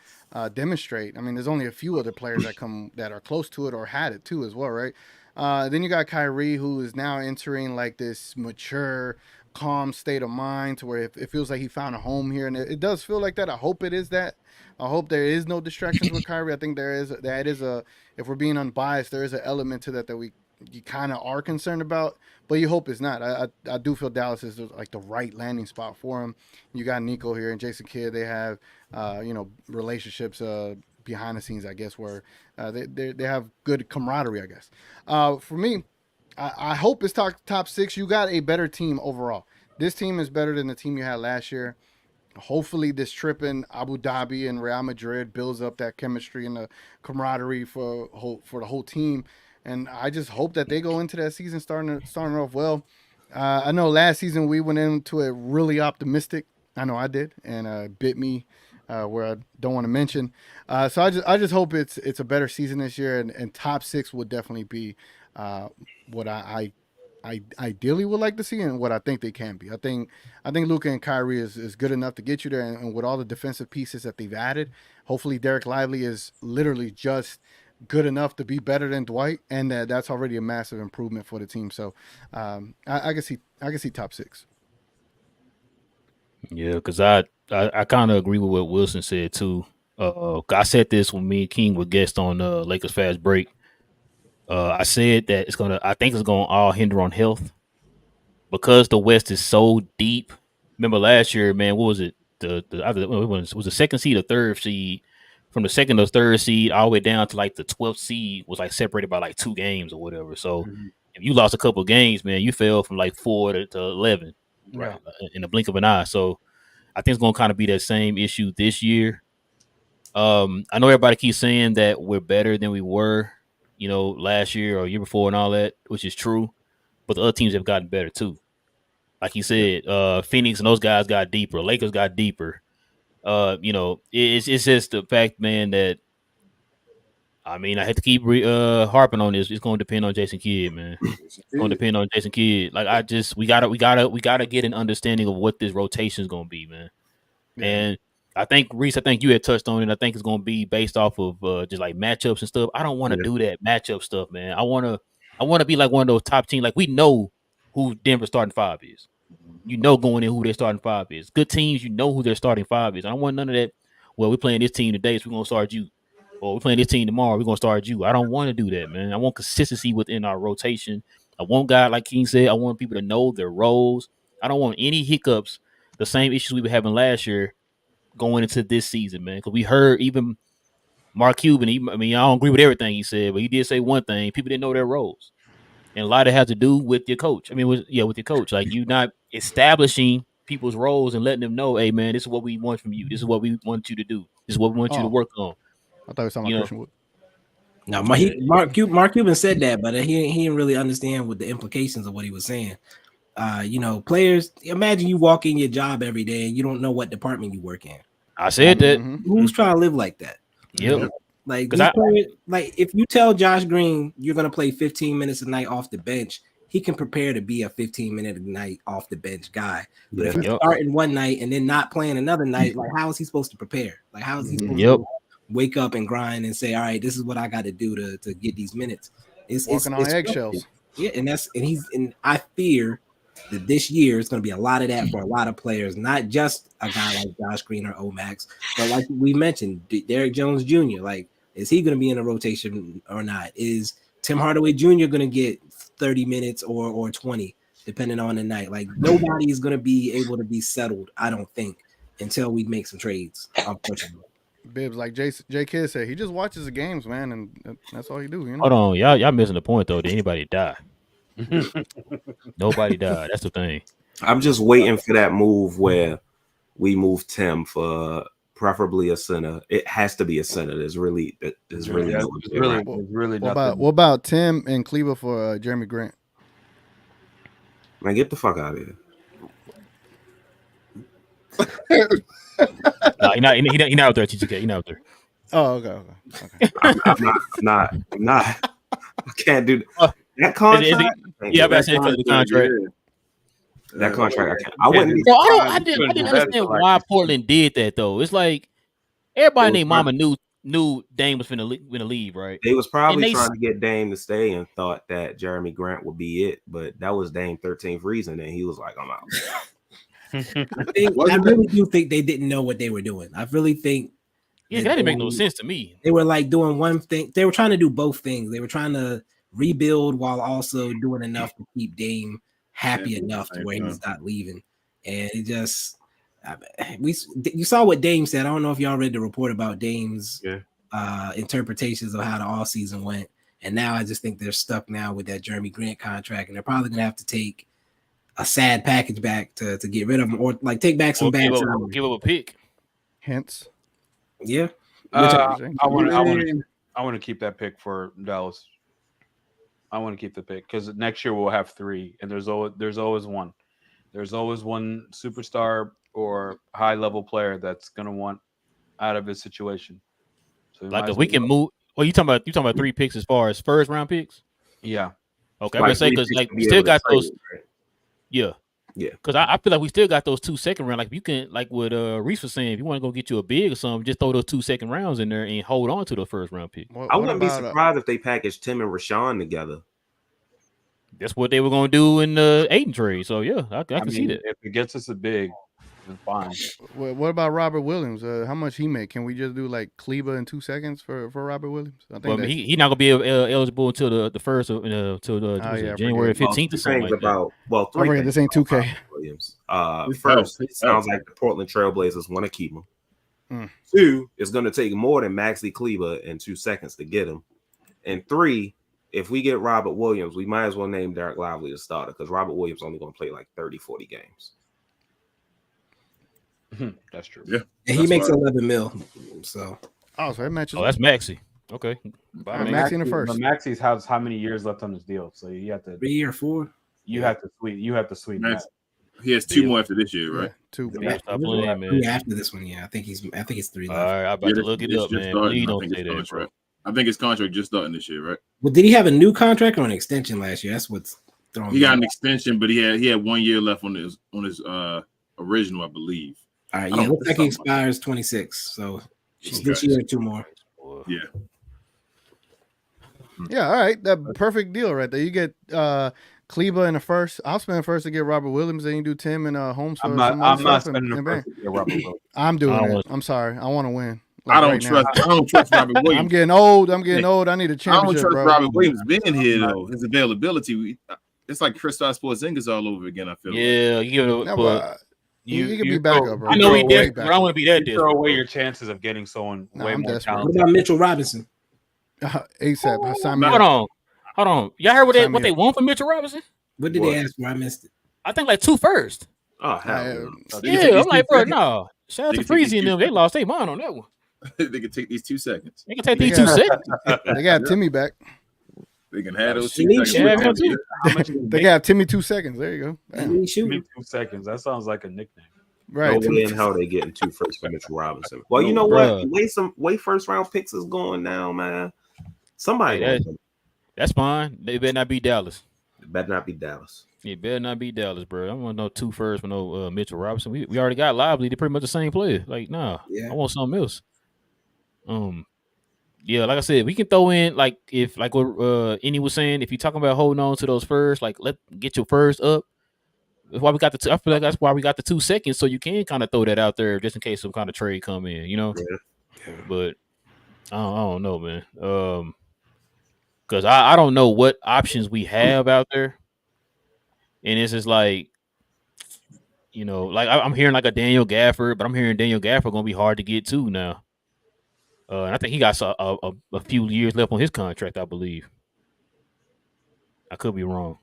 D: demonstrate. I mean, there's only a few other players that are close to it or had it too as well, right? Then you got Kyrie, who is now entering like this mature, calm state of mind to where it feels like he found a home here, and it does feel like that. I hope it is that. I hope there is no distractions with Kyrie. I think if we're being unbiased, there is an element to that you kind of are concerned about, but you hope it's not. I do feel Dallas is like the right landing spot for him. You got Nico here and Jason Kidd. They have relationships behind the scenes, I guess, where they have good camaraderie, I guess. For me, I hope it's top 6. You got a better team overall. This team is better than the team you had last year. Hopefully this trip in Abu Dhabi and Real Madrid builds up that chemistry and the camaraderie for the whole team. And I just hope that they go into that season starting off well. I know last season we went into it really optimistic. I know I did, and bit me where I don't want to mention. So I just hope it's a better season this year, and top 6 would definitely be what I ideally would like to see and what I think they can be. I think Luka and Kyrie is good enough to get you there, and with all the defensive pieces that they've added, hopefully Derek Lively is literally just good enough to be better than Dwight, and that's already a massive improvement for the team. So I can see top 6.
B: Yeah, because I kind of agree with what Wilson said too. I said this when me and King were guests on Lakers Fast Break. I said that I think it's gonna all hinder on health because the West is so deep. Remember last year, man, what was it? It was the second seed or third seed. From the second or third seed all the way down to like the 12th seed was like separated by like 2 games or whatever. So if you lost a couple of games, man, you fell from like 4 to 11,
D: Right.
B: in the blink of an eye. So I think it's going to kind of be that same issue this year. I know everybody keeps saying that we're better than we were, last year or year before and all that, which is true. But the other teams have gotten better too. Like he said, Phoenix and those guys got deeper. Lakers got deeper. It's just the fact, man, that I have to keep harping on this. It's going to depend on Jason Kidd, man. It's going to depend on Jason Kidd. Like we gotta get an understanding of what this rotation is going to be, man. Yeah. And I think Reese, you had touched on it. I think it's going to be based off of just like matchups and stuff. I don't want to do that matchup stuff, man. I want to be like one of those top teams. Like we know who Denver's starting 5 is. Going in who their starting 5 is. Good teams, who their starting 5 is. I don't want none of that. Well, we're playing this team today, so we're gonna start you. Or we're playing this team tomorrow, we're gonna start you. I don't want to do that, man. I want consistency within our rotation. I want guys, like King said, I want people to know their roles. I don't want any hiccups, the same issues we were having last year going into this season, man. Because we heard even Mark Cuban, I don't agree with everything he said, but he did say one thing. People didn't know their roles. And a lot of it has to do with your coach. With your coach. Like you not establishing people's roles and letting them know, hey man, this is what we want from you. This is what we want you to do. This is what we want you to work on.
D: I thought it was talking about Christian Wood.
E: No, Mark Cuban said that, but he didn't really understand what the implications of what he was saying. Players, imagine you walk in your job every day and you don't know what department you work in.
B: I said that.
E: Who's trying to live like that?
B: Yep.
E: Like players, like if you tell Josh Green you're gonna play 15 minutes a night off the bench, he can prepare to be a 15-minute a night off the bench guy. But if he's starting one night and then not playing another night, like how is he supposed to prepare? Like how is he supposed to wake up and grind and say, all right, this is what I got to do to get these minutes? It's
D: walking on eggshells.
E: Yeah, and I fear that this year is going to be a lot of that for a lot of players, not just a guy like Josh Green or Omax, but like we mentioned, Derrick Jones Jr. Like, is he going to be in a rotation or not? Is Tim Hardaway Jr. going to get 30 minutes or 20, depending on the night? Like, nobody is going to be able to be settled, I don't think, until we make some trades, unfortunately.
D: Bibs, like J Kidd said, he just watches the games, man, and that's all he do.
B: Hold on, y'all missing the point though. Did anybody die? Nobody died. That's the thing.
G: I'm just waiting for that move where we move Tim for preferably a center. It has to be a center. There's really
D: What about Tim and Cleaver for Jeremy Grant?
G: Man, get the fuck out of here.
B: No, he not out there. T.G.K. He not out there.
D: Oh, okay.
G: I'm not. I can't do that contract.
B: I said for the contract.
G: That contract, I can't. I wouldn't.
B: I didn't understand why Portland did that though. It's like everybody named Mama knew Dame was finna leave, right?
G: They was probably trying to get Dame to stay and thought that Jeremy Grant would be it, but that was Dame's 13th reason, and he was like, "I'm out."
E: I really do think they didn't know what they were doing. I really think
B: that didn't make no sense to me.
E: They were like doing one thing. They were trying to do both things. They were trying to rebuild while also doing enough to keep Dame happy enough to where he's not leaving. And it just you saw what Dame said. I don't know if y'all read the report about Dame's interpretations of how the all season went. And now I just think they're stuck now with that Jeremy Grant contract, and they're probably gonna have to take a sad package back to get rid of him, or like take back some bad time.
B: Give up a pick.
D: Hence.
E: Yeah.
C: I want to keep that pick for Dallas. I want to keep the pick because next year we'll have 3, and there's always one. There's always one superstar or high level player that's gonna want out of his situation. So
B: like if we can move. Well, you talking about 3 picks as far as first round picks?
C: Yeah.
B: Okay, I'm gonna say because like we still got those. Yeah. Because I feel like we still got those 2 second round. Like you can, like what Reese was saying, if you want to go get you a big or something, just throw those 2 second rounds in there and hold on to the first round pick.
G: I wouldn't be surprised if they packaged Tim and Rashawn together.
B: That's what they were going to do in the Aiden trade. So yeah, I can see that.
C: If it gets us a big, It's fine.
D: What about Robert Williams? How much he make? Can we just do like Kleba in 2 seconds for Robert Williams? I think
B: he's not gonna be eligible until the first of January 15th or something like that.
G: Three things.
D: This ain't 2K.
G: Williams. First, it sounds like the Portland Trailblazers want to keep him. 2, it's going to take more than Maxi Kleber in 2 seconds to get him. And 3, if we get Robert Williams, we might as well name Derek Lively the starter because Robert Williams only going to play like 30, 40 games.
C: That's true.
H: Yeah,
E: and he makes 11 mil. So
D: that matches.
B: Oh, that's Maxi. Okay,
D: Maxi in the first.
C: But Maxi's has how many years left on his deal? So you have to
E: 3 or 4.
C: You have to sweeten that.
H: He has 2 more after this year, right?
D: 2.
B: Stop playing, man.
E: After this one, I think it's 3 left.
B: All right, I'm about to look it up, man. Please don't say that, bro.
H: I think his contract just starting this year, right?
E: Well, did he have a new contract or an extension last year? That's what's throwing me.
H: He got an extension, but he had 1 year left on his original, I believe.
E: All right, it looks like he expires 26. So this year 2 more.
H: Yeah.
D: Yeah, all right. That perfect deal right there. You get Kleba in the first. I'll spend first to get Robert Williams. Then you do Tim and Holmes.
C: I'm not spending the first to get Robert Williams.
D: I'm doing it. I'm sorry. I want to win.
H: I don't trust Robert Williams.
D: I'm getting old. I need a championship.
H: I don't trust
D: bro.
H: Robert Williams being here though. His availability, it's like Kristaps Porzingis all over again. I feel.
B: Yeah,
D: you can be back up, bro.
B: I know he did, but I want to be that
C: desperate. Throw away your chances of getting someone way more talented.
E: What about Mitchell Robinson?
D: ASAP.
B: Hold on. Y'all heard what they want from Mitchell Robinson?
E: What did they ask for? I missed it.
B: I think like 2 first.
G: Oh, hell
B: yeah. I'm like, bro, no. Shout out to Preseason and them. They lost their mind on that one.
H: They can take these 2 seconds.
B: They can take these 2 seconds.
D: They got Timmy back.
H: They can have those 2 seconds.
D: They got Timmy 2 seconds. There you go.
C: Timmy 2 seconds. That sounds like a nickname.
D: Right.
G: No way in hell they getting 2 firsts for Mitchell Robinson. Well, you know what? The way first round picks is going now, man. Somebody.
B: That's fine. They better not be Dallas.
G: It better not be Dallas.
B: It better not be Dallas, bro. I don't want no 2 firsts for no Mitchell Robinson. We already got Lively. They're pretty much the same player. Like, nah. Yeah. I want something else. Yeah, like I said, we can throw in like what Enyi was saying. If you're talking about holding on to those first, like get your first up. That's why we got I feel like that's why we got the 2 seconds, so you can kind of throw that out there just in case some kind of trade come in, you know. Yeah. But I don't know, man. Because I don't know what options we have out there, and it's just like, you know, like I'm hearing like a Daniel Gafford, but I'm hearing Daniel Gafford gonna be hard to get to now. And I think he got a few years left on his contract, I believe. I could be wrong.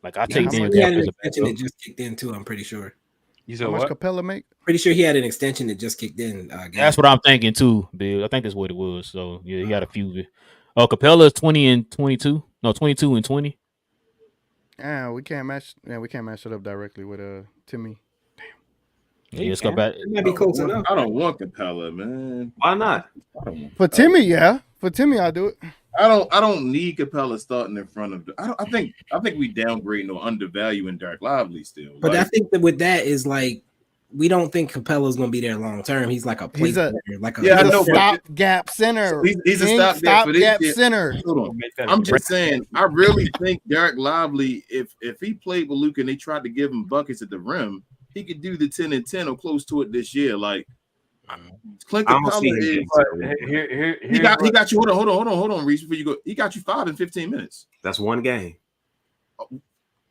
B: Like I take Daniel
E: Gafford. He had an extension that just kicked in too. I'm pretty sure.
C: You said
D: how much
C: what?
D: Capella make?
E: Pretty sure he had an extension that just kicked in.
B: That's what I'm thinking too, Bill. I think that's what it was. So yeah, he got a few. Oh, Capella is 20 and 22. No, 22 and 20.
D: Yeah, we can't match. Yeah, we can't match it up directly with Timmy.
B: Damn. Yeah, let's go back.
E: It might be close enough.
H: I don't want Capella, man.
G: Why not?
D: For Timmy, yeah. For Timmy, I'll do it.
H: I don't need Capella starting in front of. I think we downgrading or undervaluing Derek Lively still.
E: But I think that with that is like we don't think Capella's going to be there long term. He's like a play player, like a
D: stopgap center.
H: He's a stopgap
D: center.
H: Hold on. I'm just saying. I really think Derek Lively, if he played with Luka and they tried to give him buckets at the rim, he could do the 10 and 10 or close to it this year. Like Clint Capella is. He got you. Hold on, Reese. Before you go, he got you 5 in 15 minutes.
G: That's one game.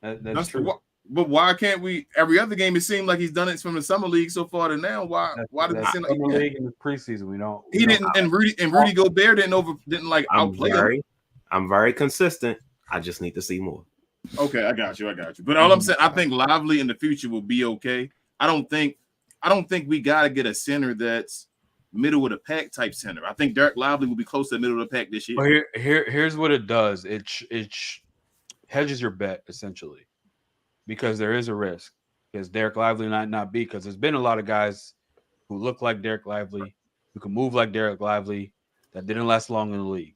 C: That's true.
H: But why can't we? Every other game, it seemed like he's done it from the summer league so far to now. Why did it seem like
C: summer league in the preseason? We don't.
H: He didn't. And Rudy Gobert didn't like outplay him.
G: I'm very consistent. I just need to see more.
H: Okay, I got you. But all I'm saying, I think Lively in the future will be okay. I don't think we gotta get a center that's middle of the pack type center. I think Derek Lively will be close to the middle of the pack this year.
C: Well, here's what it does. It hedges your bet essentially. Because there is a risk, because Derek Lively might not be, because there's been a lot of guys who look like Derek Lively, who can move like Derek Lively, that didn't last long in the league.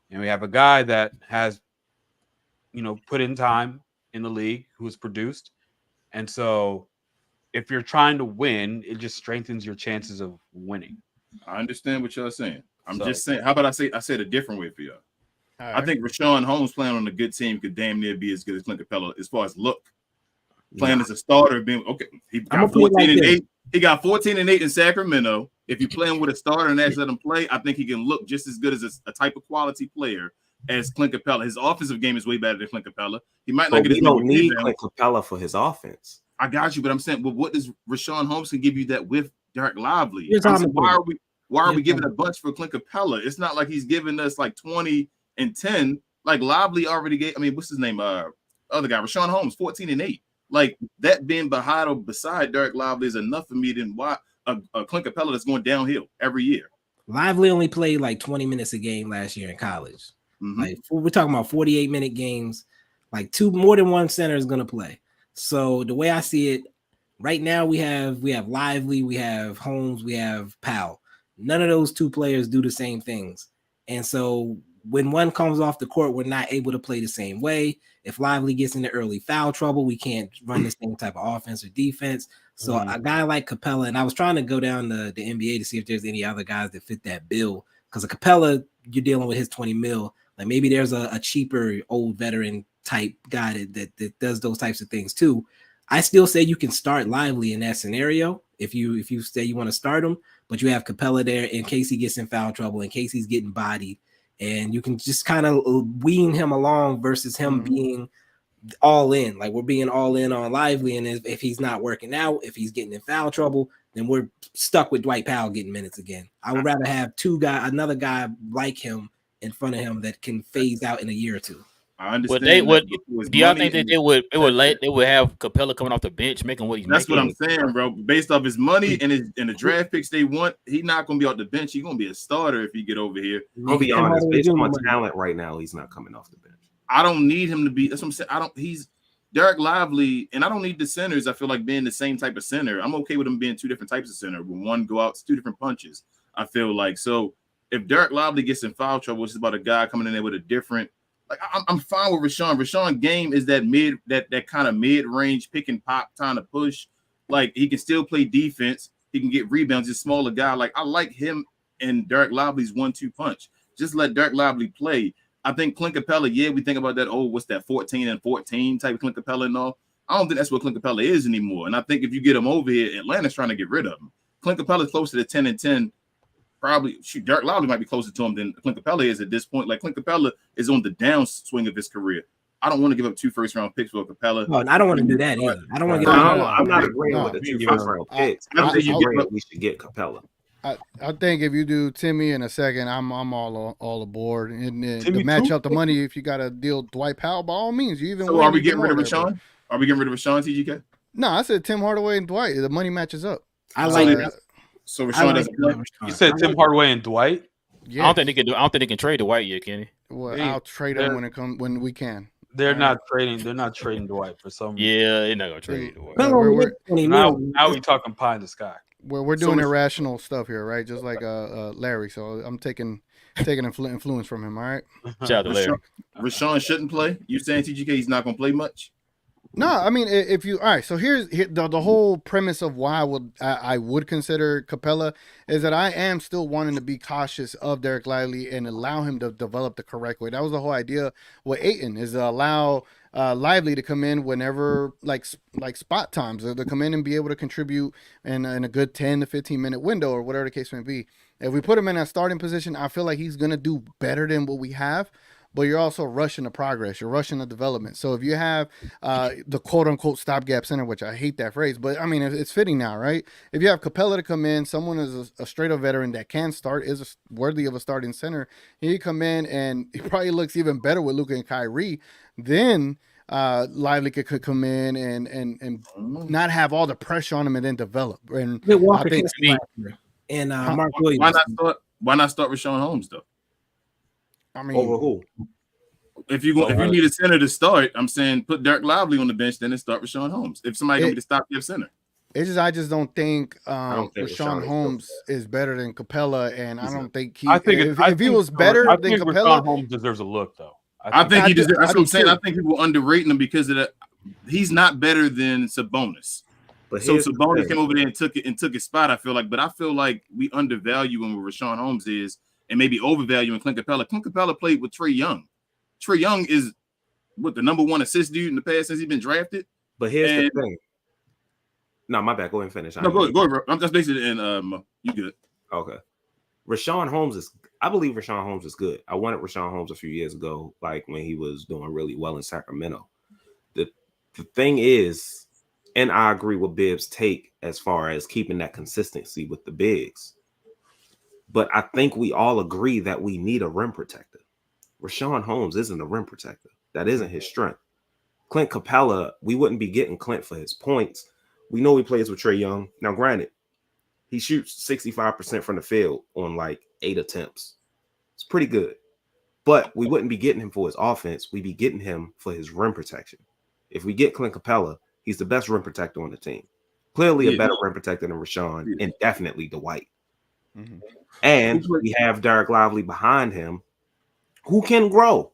C: And we have a guy that has, put in time in the league, who has produced. And so if you're trying to win, it just strengthens your chances of winning.
H: I understand what y'all saying. I'm just saying, how about I say it a different way for y'all? Right. I think Rashawn Holmes playing on a good team could damn near be as good as Clint Capella as far as look. playing as a starter. Being okay, he got 14-8. He got 14-8 in Sacramento. If you're playing with a starter and actually let him play, I think he can look just as good as a type of quality player as Clint Capella. His offensive game is way better than Clint Capella. He might not get as many
G: don't need
H: rebounds.
G: Clint Capella for his offense.
H: I got you, but I'm saying, well, what does Rashawn Holmes can give you that with Derek Lively?
E: Saying,
H: why are we giving a bunch for Clint Capella? It's not like he's giving us like 20 and 10. Like Lively already gave. I mean, what's his name? Other guy, Rashawn Holmes, 14-8. Like that being behind or beside Derek Lively is enough for me to why a Clint Capella that's going downhill every year.
E: Lively only played like 20 minutes a game last year in college. Like we're talking about 48-minute games. Like more than one center is going to play. So the way I see it, right now we have Lively, we have Holmes, we have Powell. None of those two players do the same things, and so when one comes off the court, we're not able to play the same way. If Lively gets into early foul trouble, we can't run the same type of offense or defense. So a guy like Capella, and I was trying to go down the NBA to see if there's any other guys that fit that bill. Because a Capella, you're dealing with his 20 mil. Like maybe there's a cheaper old veteran type guy that does those types of things too. I still say you can start Lively in that scenario if you say you want to start him, but you have Capella there in case he gets in foul trouble, in case he's getting bodied. And you can just kind of wean him along versus him being all in. Like we're being all in on Lively. And if he's not working out, if he's getting in foul trouble, then we're stuck with Dwight Powell getting minutes again. I would rather have another guy like him in front of him that can phase out in a year or two.
H: I understand.
B: Do y'all think that they would have Capella coming off the bench making what he's making?
H: That's what I'm saying, bro. Based off his money and the draft picks they want, he's not gonna be off the bench. He's gonna be a starter if he get over here.
G: I'll be honest, based on talent right now, he's not coming off the bench.
H: I don't need him to be. That's what I'm saying. He's Derek Lively, and I don't need the centers. I feel like being the same type of center. I'm okay with him being two different types of center. When one go out, it's two different punches. I feel like so. If Derek Lively gets in foul trouble, it's about a guy coming in there with a different. Like I'm fine with Rashawn. Rashawn game is that that kind of mid-range pick and pop kind of push. Like he can still play defense. He can get rebounds. He's a smaller guy. Like I like him and Derek Lively's 1-2 punch. Just let Derek Lively play. I think Clint Capella, we think about that. Oh, what's that 14 and 14 type of Clint Capella and all. I don't think that's what Clint Capella is anymore. And I think if you get him over here, Atlanta's trying to get rid of him. Clint Capella is closer to 10 and 10. Probably Derek Lively might be closer to him than Clint Capella is at this point. Like Clint Capella is on the downswing of his career. I don't want to give up 2 first-round picks for Capella.
E: No, I don't want to do that either. I don't want to.
G: I'm not agreeing with the 2 first-round picks. I'm just agreeing that we should get Capella.
D: I think if you do Timmy in a second, I'm all aboard. And to match up the money, if you got to deal Dwight Powell, by all means, you even.
H: So are we getting rid of Rashawn? Are we getting rid of Rashawn, T.G.K?
D: No, I said Tim Hardaway and Dwight. The money matches up.
E: I like that.
H: So Rashawn doesn't play.
C: You said Tim Hardaway and Dwight.
B: Yeah. I don't think they can trade Dwight yet, Kenny.
D: Well, I'll trade him when we can.
C: They're not trading Dwight for some.
B: Yeah, they're not gonna trade Dwight.
C: Now we're talking pie in the sky.
D: We're doing irrational stuff here, right? Just like Larry. So I'm taking influence from him. All right.
B: Shout out to Larry.
H: Rashawn shouldn't play. You saying T.G.K. he's not gonna play much?
D: No, I mean, if you all right, so here's the whole premise of why I would consider Capella is that I am still wanting to be cautious of Derek Lively and allow him to develop the correct way. That was the whole idea with Ayton, is to allow Lively to come in whenever like spot times, to come in and be able to contribute in a good 10 to 15 minute window or whatever the case may be. If we put him in that starting position, I feel like he's gonna do better than what we have. But you're also rushing the progress. You're rushing the development. So if you have the quote-unquote stopgap center, which I hate that phrase, but I mean, it's fitting now, right? If you have Capella to come in, someone is a straight-up veteran that can start, is worthy of a starting center, he come in and he probably looks even better with Luka and Kyrie. Then Lively could come in and not have all the pressure on him and then develop. And
E: I think Mark Williams.
H: Why not start Rashawn Holmes though?
D: I mean,
G: over who?
H: If you need a center to start, I'm saying put Derek Lively on the bench, then start Rashawn Holmes. If somebody gonna be the stopgap center,
D: I just don't think Rashawn Holmes is better than Capella, and I don't think if he was better than Capella,
C: Rashawn Holmes deserves a look though.
H: I think he deserves. That's what I'm saying. I think people underrate him because of that. He's not better than Sabonis. But so Sabonis came over there and took his spot. I feel like we undervalue him where Rashawn Holmes is. And maybe overvaluing Clint Capella. Clint Capella played with Trae Young. Trae Young is the number 1 assist dude in the past since he's been drafted.
G: But here's the thing. No, my bad. Go ahead and finish.
H: No, go ahead, bro. I'm just basically you good.
G: Okay. I believe Rashawn Holmes is good. I wanted Rashawn Holmes a few years ago, like when he was doing really well in Sacramento. The thing is, and I agree with Bibs' take as far as keeping that consistency with the bigs. But I think we all agree that we need a rim protector. Rashawn Holmes isn't a rim protector. That isn't his strength. Clint Capella, we wouldn't be getting Clint for his points. We know he plays with Trae Young. Now, granted, he shoots 65% from the field on like 8 attempts. It's pretty good. But we wouldn't be getting him for his offense. We'd be getting him for his rim protection. If we get Clint Capella, he's the best rim protector on the team. Clearly a better rim protector than Rashawn and definitely Dwight. Mm-hmm. And we have Derek Lively behind him who can grow.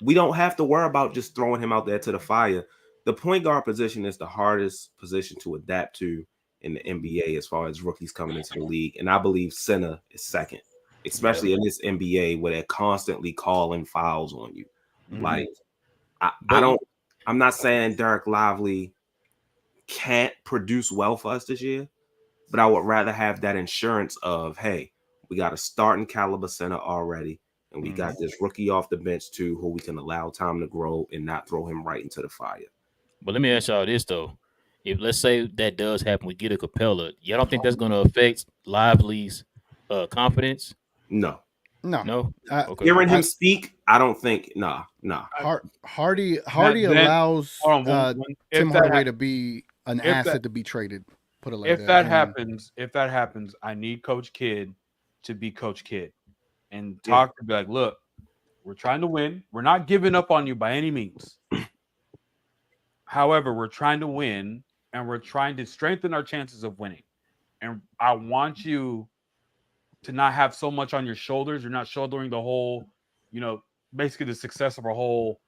G: We don't have to worry about just throwing him out there to the fire. The point guard position is the hardest position to adapt to in the NBA as far as rookies coming into the league. And I believe center is second, especially in this NBA where they're constantly calling fouls on you. Mm-hmm. Like, I'm not saying Derek Lively can't produce well for us this year, but I would rather have that insurance of, hey, we got a starting caliber center already, and we got this rookie off the bench too, who we can allow time to grow and not throw him right into the fire.
B: But let me ask y'all this though: if let's say that does happen, we get a Capella, y'all don't think that's going to affect Lively's confidence?
G: No.
B: Okay.
G: Hearing him speak, I don't think. Nah.
D: Hardy allows Tim Hardaway to be an asset to be traded. Put it like that.
C: If that happens, I need Coach Kidd to be Coach Kidd and talk to be like, look, we're trying to win. We're not giving up on you by any means. However, we're trying to win, and we're trying to strengthen our chances of winning. And I want you to not have so much on your shoulders. You're not shouldering the whole, basically the success of our whole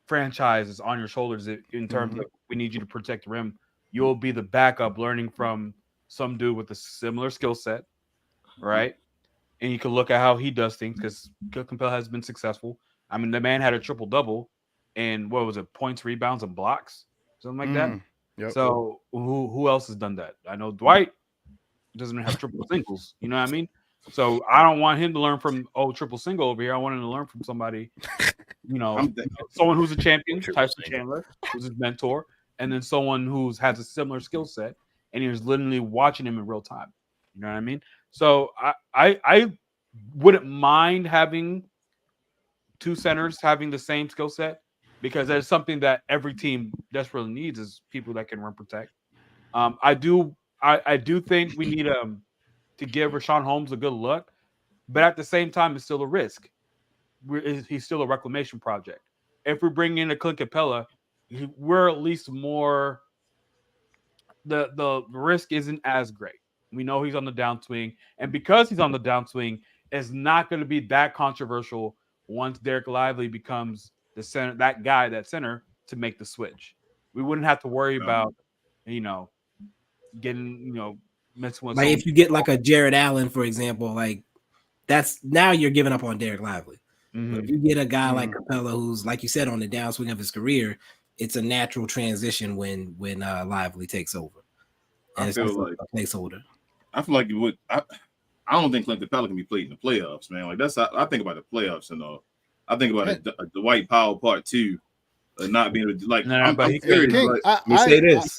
C: franchise is on your shoulders in terms of we need you to protect the rim. You'll be the backup learning from some dude with a similar skill set, right? And you can look at how he does things because Capella has been successful. I mean, the man had a triple-double and what was it, points, rebounds, and blocks? Something like that.
D: Yep.
C: So who else has done that? I know Dwight doesn't have triple singles. You know what I mean? So I don't want him to learn from triple single over here. I want him to learn from somebody, someone who's a champion, Tyson Chandler, who's his mentor, and then someone who has a similar skill set, and he was literally watching him in real time. You know what I mean? So I wouldn't mind having two centers having the same skill set because that's something that every team desperately needs is people that can rim protect. I do think we need to give Rashawn Holmes a good look, but at the same time, it's still a risk. He's still a reclamation project. If we bring in a Clint Capella, we're at least more. The risk isn't as great. We know he's on the downswing, and because he's on the downswing, it's not going to be that controversial once Derek Lively becomes the center, that center to make the switch. We wouldn't have to worry about, getting, messing with.
E: Like if you get like a Jared Allen, for example, like that's now you're giving up on Derek Lively. Mm-hmm. But if you get a guy like Capella, who's like you said on the downswing of his career, it's a natural transition when Lively takes over. And
H: I feel like
E: a placeholder.
H: I feel like it would. I don't think Clint Capella can be played in the playoffs, man. Like that's I think about the playoffs and all. I think about a Dwight Powell part 2, not being like. I'm serious.
D: Let me say this.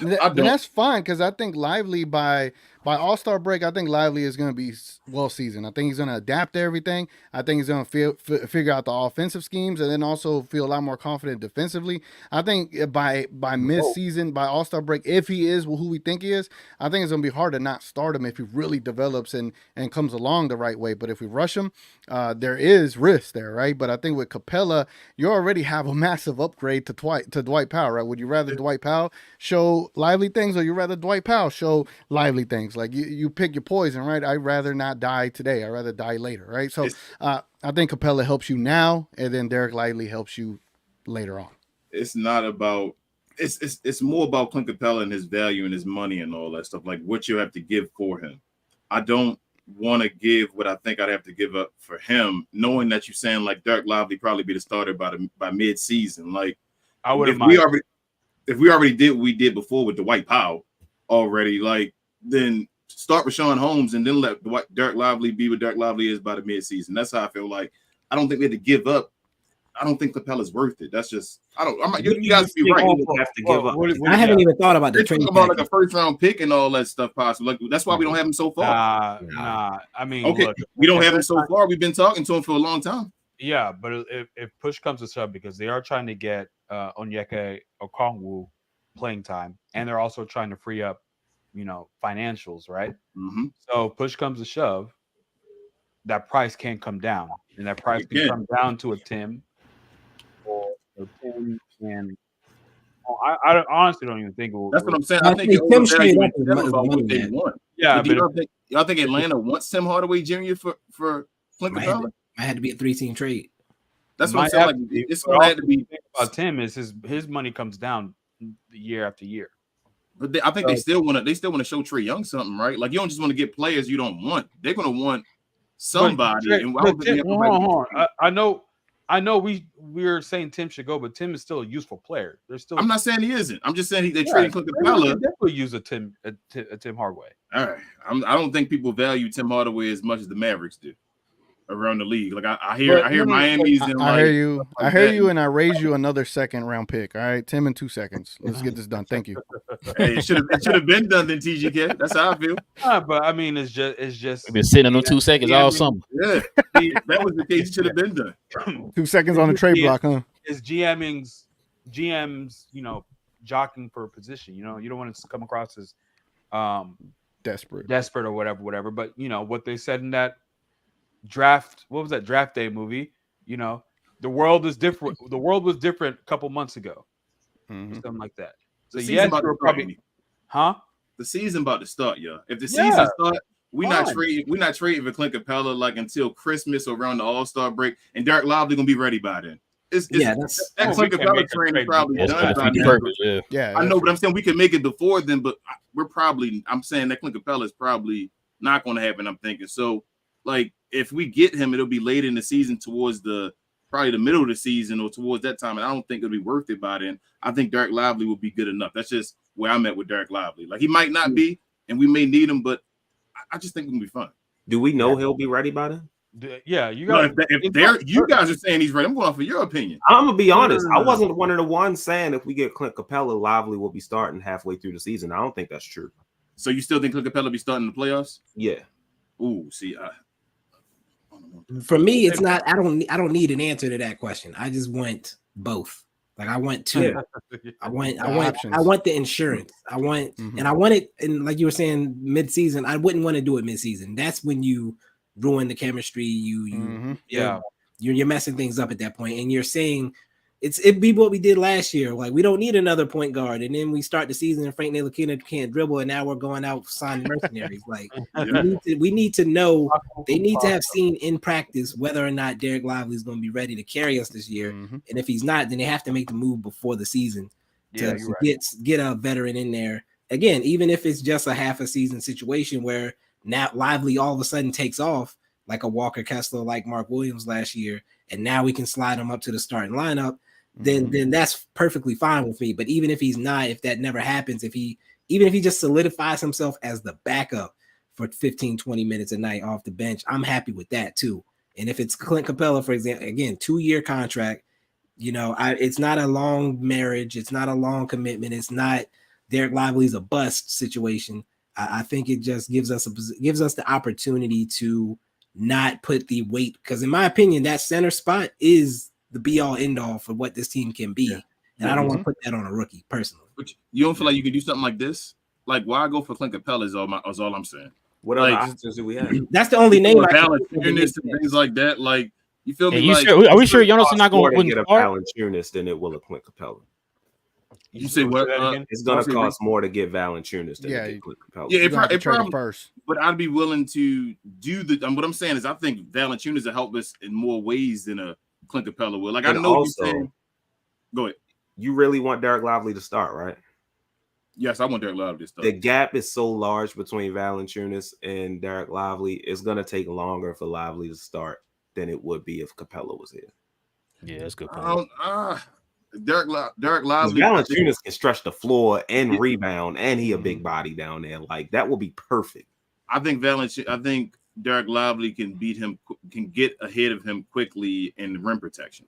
D: That's fine because I think Lively by All-Star break, I think Lively is going to be well seasoned. I think he's going to adapt to everything. I think he's going to figure out the offensive schemes and then also feel a lot more confident defensively. I think by mid-season, by All-Star break, if he is who we think he is, I think it's going to be hard to not start him if he really develops and comes along the right way. But if we rush him, there is risk there, right? But I think with Capella, you already have a massive upgrade to Dwight Powell, right? Would you rather Dwight Powell show lively things or you rather Dwight Powell show lively things? Like you pick your poison, right? I'd rather not die today. I'd rather die later, right? So I think Capella helps you now, and then Derek Lively helps you later on.
H: It's not about it's more about Clint Capella and his value and his money and all that stuff, like what you have to give for him. I don't want to give what I think I'd have to give up for him, knowing that you're saying like Derek Lively probably be the starter by mid-season. Like
C: I wouldn't mind.
H: if we already did what we did before with Dwight Powell already, like then start with Rashawn Holmes and then let Derek Lively be what Derek Lively is by the midseason. That's how I feel. Like I don't think we had to give up. I don't think Capella's worth it. That's just you guys be right.
G: Have to give up.
E: I haven't even thought about the trade
H: about like a first round pick and all that stuff possible. Like that's why we don't have him so far.
C: Nah. I mean,
H: okay,
C: look,
H: we don't have him so far. We've been talking to him for a long time.
C: Yeah, but if push comes to shove, because they are trying to get Onyeka Okongwu playing time, and they're also trying to free up, financials, right?
H: Mm-hmm.
C: So push comes to shove, that price can't come down, and that price can come down to a Tim or a Tim, and I honestly don't even think it will.
H: That's what I'm saying. I think Tim straight up about what they want. Yeah, but y'all think Atlanta wants Tim Hardaway Jr. for Clint Capella?
E: I had to be a 3-team trade.
H: That's what I'm saying. Like it's gonna have to be
C: about Tim is his money comes down year after year.
H: But I think they still want to show Trae Young something, right? Like you don't just want to get players you don't want. They're gonna want somebody.
C: I know we're saying Tim should go, but Tim is still a useful player.
H: I'm not saying he isn't. I'm just saying they traded Clint Capella.
C: Definitely use a Tim Hardaway.
H: All right. I don't think people value Tim Hardaway as much as the Mavericks do around the league. Like I hear Miami's and
D: I hear you. I hear you, and I raise you another second round pick. All right, Tim in 2 seconds. Let's get this done. Thank you.
H: Hey, it should have been done then, T.G.K. That's how I feel.
C: But I mean, it's just
B: we've been sitting on 2 seconds all summer.
H: Yeah, that was the case. It should have been done.
D: 2 seconds on the trade block, huh?
C: It's GMs, jockeying for a position. You don't want to come across as desperate or whatever. But what they said in that draft, what was that draft day movie? The world is different. The world was different a couple months ago, something like that. So
H: you're probably, the season about to start, y'all. If the season starts, we're not trading for Clint Capella like until Christmas or around the All-Star break, and Derek Lively gonna be ready by then. That Clint Capella train is probably done by then.
B: Yeah,
H: I know, but I'm saying we can make it before then. But I'm saying that Clint Capella is probably not going to happen. I'm thinking so. Like if we get him, it'll be late in the season towards probably the middle of the season or towards that time, and I don't think it'll be worth it by then. I think Derek Lively will be good enough. That's just where I'm at with Derek Lively. Like he might not be, and we may need him, but I just think it'll be fun.
G: Do we know he'll be ready by then?
C: Yeah, you guys.
H: You guys are saying he's ready, I'm going for your opinion.
G: I'm gonna be honest. I wasn't one of the ones saying if we get Clint Capella, Lively will be starting halfway through the season. I don't think that's true.
H: So you still think Clint Capella be starting the playoffs?
G: Yeah.
H: Ooh, see,
E: for me, it's not. I don't need an answer to that question. I just want both. Like I want two. Yeah. I want the insurance. I want, and I want it. And like you were saying, mid-season, I wouldn't want to do it mid-season. That's when you ruin the chemistry. You're messing things up at that point, and you're saying it'd be what we did last year. Like we don't need another point guard, and then we start the season and Frank Ntilikina can't dribble, and now we're going out signing mercenaries. Like we need to know. They need to have seen in practice whether or not Derek Lively is going to be ready to carry us this year, and if he's not, then they have to make the move before the season to get a veteran in there again, even if it's just a half a season situation where now Lively all of a sudden takes off like a Walker Kessler, like Mark Williams last year, and now we can slide him up to the starting lineup. Then that's perfectly fine with me. But even if he's not, if that never happens, even if he just solidifies himself as the backup for 15, 20 minutes a night off the bench, I'm happy with that too. And if it's Clint Capella, for example, again, 2-year contract, it's not a long marriage. It's not a long commitment. It's not Derek Lively's a bust situation. I think it just gives us the opportunity to not put the weight, because in my opinion, that center spot is the be all end all for what this team can be. And I don't want to put that on a rookie personally.
H: But you don't feel like you can do something like this? Like why go for Clint Capella is all I'm saying.
G: What other options do we have?
E: That's the only name.
H: Valanciunas and things like that. Like you feel me?
B: Are we sure Jonas is not going
G: to get a Valanciunas than it will a Clint Capella?
H: You say what?
G: It's going to cost more to get Valanciunas than to get Clint Capella.
H: Yeah, it probably first. But I'd be willing to do what I'm saying is I think Valanciunas will help us in more ways than a Clint Capella will. Like, and I know also, you're saying, go ahead.
G: You really want Derek Lively to start, right?
H: Yes, I want Derek Lively to start.
G: The gap is so large between Valanciunas and Derek Lively. It's going to take longer for Lively to start than it would be if Capella was here.
B: Yeah, that's good.
H: Derek Lively.
G: Valanciunas can stretch the floor and rebound, and he a big body down there. Like that will be perfect.
H: I think Derek Lively can beat him, can get ahead of him quickly in rim protection.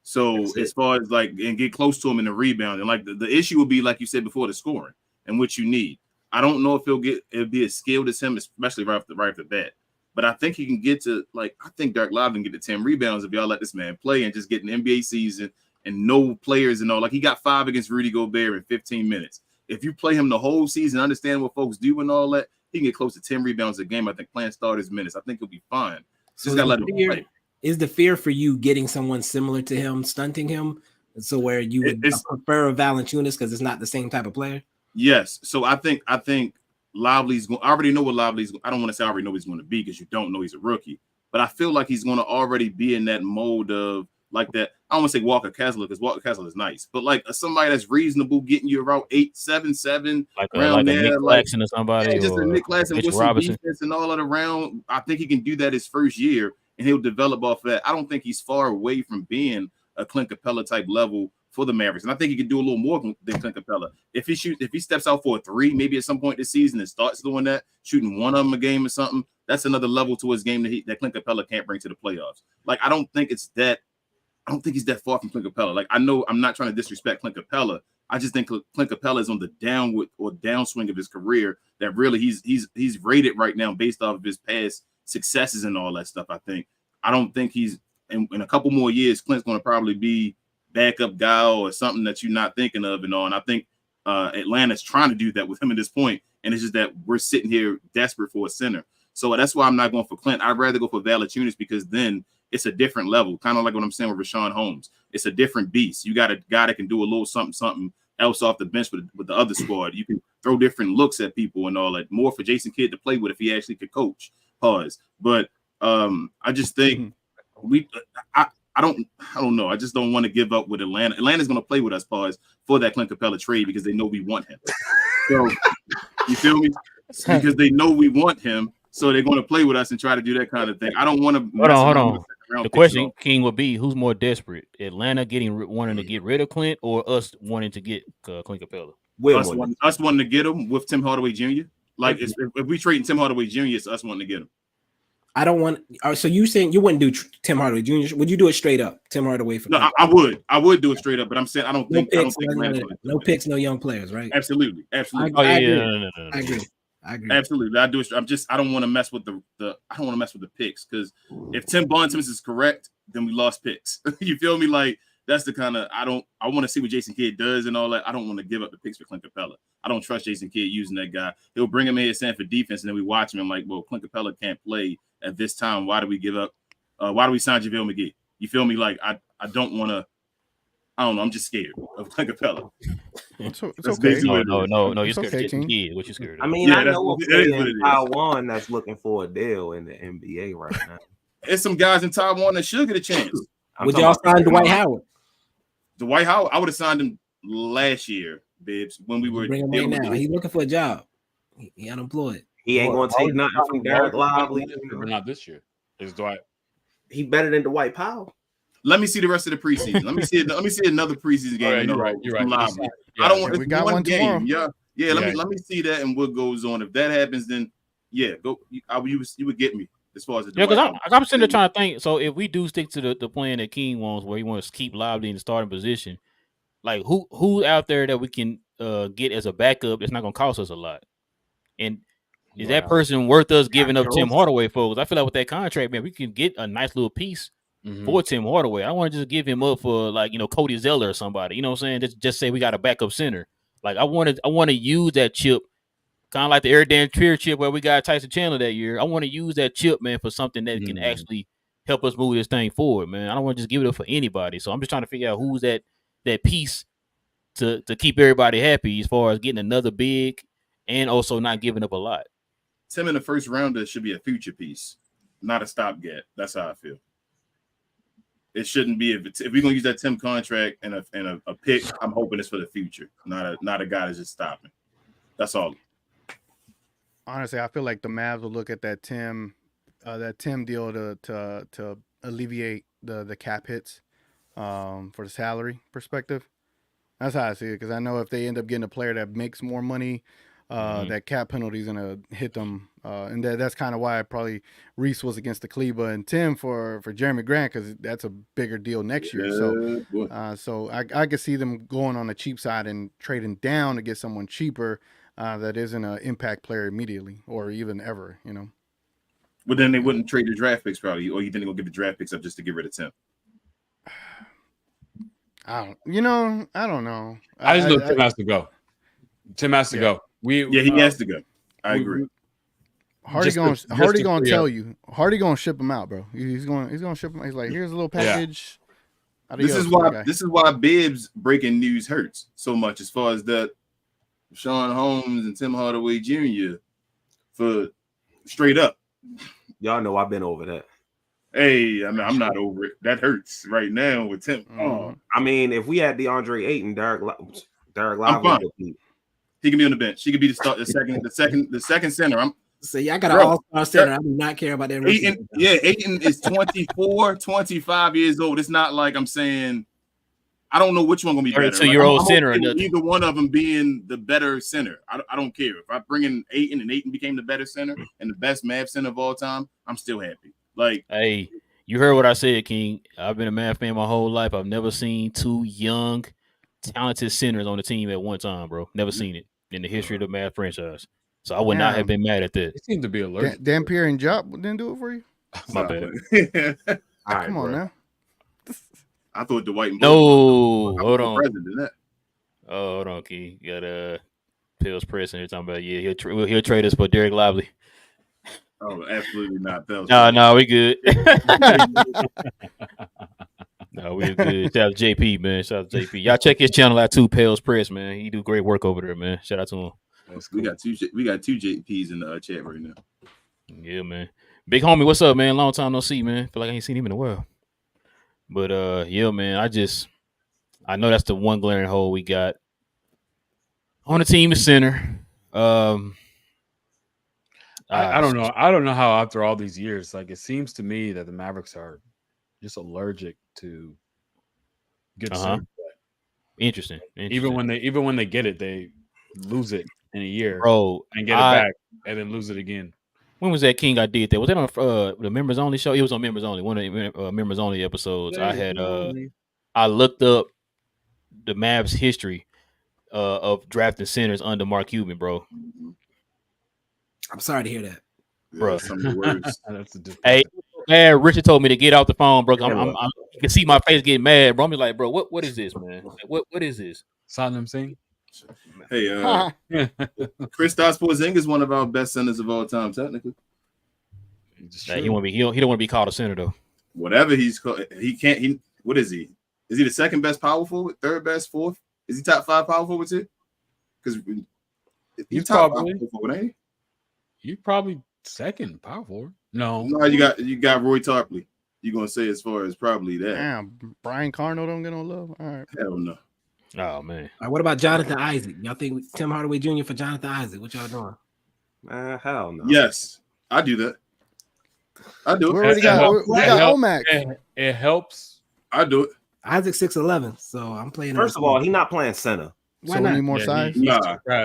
H: So as far as like and get close to him in the rebound, and like the issue will be like you said before, the scoring and what you need. I don't know if it'll be as skilled as him, especially right off the bat. But I think he can get to I think Derek Lively can get to 10 rebounds if y'all let this man play and just get an NBA season and no players and all. Like he got 5 against Rudy Gobert in 15 minutes. If you play him the whole season, understand what folks do and all that, he can get close to 10 rebounds a game. I think playing starters minutes. I think he'll be fine.
E: So is the fear for you getting someone similar to him, stunting him, so where you would prefer a Valanciunas because it's not the same type of player?
H: Yes. So I think Lively's going. I already know what Lively's. I don't want to say I already know what he's going to be because you don't know he's a rookie. But I feel like he's going to already be in that mode of like that. I don't want to say Walker Kessler because Walker Kessler is nice, but like somebody that's reasonable, getting you around 8, 7, 7,
B: like a Nick Claxton or somebody,
H: just a Nick Claxton with some defense and all that around. I think he can do that his first year, and he'll develop off of that. I don't think he's far away from being a Clint Capella type level for the Mavericks, and I think he can do a little more than Clint Capella. If he steps out for a 3, maybe at some point this season and starts doing that, shooting one of them a game or something, that's another level to his game that Clint Capella can't bring to the playoffs. Like I don't think he's that far from Clint Capella. Like I know I'm not trying to disrespect Clint Capella. I just think Clint Capella is on the downward or downswing of his career that really he's rated right now based off of his past successes and all that stuff. I don't think he's in a couple more years, Clint's going to probably be backup guy or something that you're not thinking of and all. And I think Atlanta's trying to do that with him at this point. And it's just that we're sitting here desperate for a center. So that's why I'm not going for Clint. I'd rather go for Valanciunas because then it's a different level, kind of like what I'm saying with Rashawn Holmes. It's a different beast. You got a guy that can do a little something else off the bench with the other squad. You can throw different looks at people and all that. More for Jason Kidd to play with if he actually could coach. But I just think I don't know. I just don't want to give up with Atlanta. Atlanta's going to play with us, for that Clint Capella trade because they know we want him. So you feel me? Because they know we want him, so they're going to play with us and try to do that kind of thing. I don't want to.
B: Hold on. The question, King, would be who's more desperate? Atlanta wanting to get rid of Clint, or us wanting to get Clint Capella?
H: Us wanting to get him with Tim Hardaway Jr. Like if we trade Tim Hardaway Jr., it's us wanting to get him.
E: I don't want. So you saying you wouldn't do Tim Hardaway Jr.? Would you do it straight up, Tim Hardaway?
H: No, I would. I would do it straight up, but I'm saying I don't think.
E: No picks, no young players, right?
H: Absolutely.
E: I agree.
H: Absolutely. I do it. I don't want to mess with the I don't want to mess with the picks because if Tim Bontemps is correct, then we lost picks. You feel me? Like that's the kind of I want to see what Jason Kidd does and all that. I don't want to give up the picks for Clint Capella. I don't trust Jason Kidd using that guy. He'll bring him in for defense, and then we watch him. I'm like, well, Clint Capella can't play at this time. Why do we give up? Why do we sign JaVale McGee? You feel me? Like I don't want to. I don't know. I'm just scared of Clint Capella.
D: It's okay.
B: No. You're scared of Jason Kidd. What you scared of?
G: I mean, I know Taiwan that's looking for a deal in the NBA right now.
H: There's some guys in Taiwan that should get a chance.
E: Would y'all sign Dwight Howard?
H: Dwight Howard, I would have signed him last year, Bibs, when we were.
E: Bring him right now. He's looking for a job. He unemployed.
G: He ain't going to take nothing from Derek Lively.
C: Not this year. It's Dwight.
G: He better than Dwight Powell.
H: Let me see the rest of the preseason. Let me see another preseason game.
C: You're right.
H: I don't want.
D: We got one
H: game. Tomorrow. Yeah. Let me see that and what goes on. If that happens, then go. You would get me as far as the
B: because I'm sitting there trying to think. So if we do stick to the plan that King wants, where he wants to keep Lively in the starting position, like who out there that we can get as a backup that's not going to cost us a lot, and is that person worth us giving up Tim Hardaway for? I feel like with that contract, man, we can get a nice little piece for Tim Hardaway. I don't want to just give him up for Cody Zeller or somebody. You know what I'm saying? Just say we got a backup center. Like I want to use that chip, kind of like the Eric Trier chip where we got Tyson Chandler that year. I want to use that chip, man, for something that can actually help us move this thing forward, man. I don't want to just give it up for anybody. So I'm just trying to figure out who's that piece to keep everybody happy as far as getting another big and also not giving up a lot.
H: Tim in the first rounder should be a future piece, not a stopgap. That's how I feel. It shouldn't be if we're gonna use that Tim contract and a pick. I'm hoping it's for the future, not a guy that's just stopping. That's all.
D: Honestly, I feel like the Mavs will look at that Tim deal to alleviate the cap hits. for the salary perspective. That's how I see it, because I know if they end up getting a player that makes more money, that cap penalty is gonna hit them, and that's kind of why probably Reese was against the Kleba and Tim for Jeremy Grant, because that's a bigger deal next year. So I could see them going on the cheap side and trading down to get someone cheaper that isn't an impact player immediately or even ever.
H: But then they wouldn't trade the draft picks probably, or you think they're gonna give the draft picks up just to get rid of Tim?
D: I don't know.
C: I just know Tim has to go. Tim has to go.
H: He has to go. I agree.
D: Hardy gonna tell you. Hardy gonna ship him out, bro. He's gonna ship him. He's like, here's a little package.
H: This is why Bibs breaking news hurts so much, as far as that Sean Holmes and Tim Hardaway Jr. for straight up.
G: Y'all know I've been over that.
H: Hey, I mean, I'm not over it. That hurts right now with Tim.
G: I mean, if we had DeAndre Ayton, Derek
H: I'm
G: Lively,
H: fine. He can be on the bench. He could be the second center.
E: I got an all-star center. I do not care about that.
H: Ayton is 24, 25 years old. It's not like I'm saying I don't know which one gonna be better.
B: 32-year-old center.
H: Either one of them being the better center. I don't care. If I bring in Ayton and Ayton became the better center and the best Mavs center of all time, I'm still happy. Like,
B: hey, you heard what I said, King. I've been a Mavs fan my whole life. I've never seen two young, talented centers on the team at one time, bro. Never seen it in the history of the Mavs franchise. So I would not have been mad at that.
C: It seemed to be allergic.
D: Dampier and Jop didn't do it for you?
B: My bad.
D: Come on now.
H: I thought Dwight.
B: Hold on. Hold on, Key. You got Pills Pressing here talking about he'll trade us for Derek Lively.
H: Oh, absolutely not.
B: No, we good. No, we good. Shout out to JP, man. Shout out to JP. Y'all check his channel out too, Pales Press, man. He do great work over there, man. Shout out to him.
H: Cool. We got two JPs in the chat right now.
B: Yeah, man. Big homie, what's up, man? Long time no see, man. Feel like I ain't seen him in a while. But yeah, man. I know that's the one glaring hole we got on the team is center.
C: I don't know. I don't know how after all these years, like it seems to me that the Mavericks are just allergic to good center play.
B: Interesting.
C: Even when they get it, they lose it in a year,
B: bro,
C: and get it back, and then lose it again.
B: When was that, King? I did that. Was that on the members only show? It was on members only. One of the members only episodes.
C: Yeah,
B: I looked up the Mavs history of drafting centers under Mark Cuban, bro.
E: I'm sorry to hear that,
B: bro.
H: Some of the words.
B: Hey, man, Richard told me to get out the phone, bro. You can see my face getting mad, bro. I'm like, bro, what is this, man? What is this?
C: Saddam Singh.
H: Hey, Kristaps Porzingis is one of our best centers of all time, technically.
B: He don't want to be called a center though.
H: Whatever he's called, he can't. What is he? Is he the second best power forward? Third best? Fourth? Is he top 5 power forwards here? Because
C: he's
H: top
C: probably
H: 5 power forward, ain't he?
C: You're probably second power forward. No,
H: you got Roy Tarpley. You gonna say as far as probably that?
D: Damn, Brian Carno don't get no love. All right,
H: hell no.
B: Oh man.
E: All right, what about Jonathan Isaac? Y'all think Tim Hardaway Jr. for Jonathan Isaac? What y'all doing?
G: Hell no.
H: Yes, I do that. I do it.
D: We already got Omac.
C: It helps.
H: I do it.
E: Isaac 6'11", so I'm playing.
G: First of all, he's not playing center.
D: Why so not? Any more size?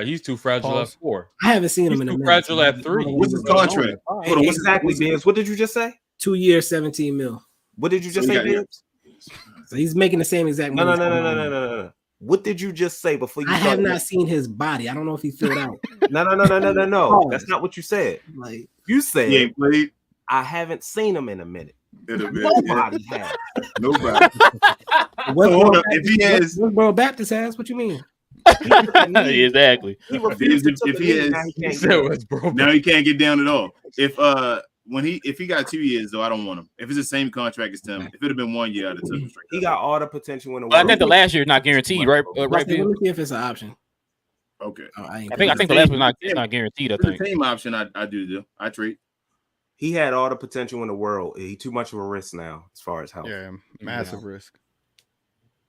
C: He's too fragile at 4.
E: I haven't seen him in a minute.
C: Fragile at 3.
H: What's his contract?
G: Hold on, exactly, Bibs. What did you just say?
E: 2 years, $17 million.
G: What did you just say, Bibs?
E: So he's making the same exact.
G: No. What did you just say before you?
E: I have not seen his body. I don't know if he filled out.
G: No. That's not what you said.
E: Like
G: you said,
H: he ain't played.
G: I haven't seen him in a minute.
H: Nobody
G: has.
H: Nobody.
C: If
E: he has, Bro Baptist has. What you mean?
B: Exactly.
G: He refused
H: now he can't get down at all. If he got 2 years though, I don't want him. If it's the same contract as Tim, if it had been 1 year, I'd have took him straight.
G: He got all the potential in the world.
B: I think the last year is not guaranteed, right?
E: Let me see if it's an option.
H: Okay.
B: I think the last one's not guaranteed. I think
H: the same option. I do. I trade.
G: He had all the potential in the world. He too much of a risk now as far as health.
D: Yeah, massive risk.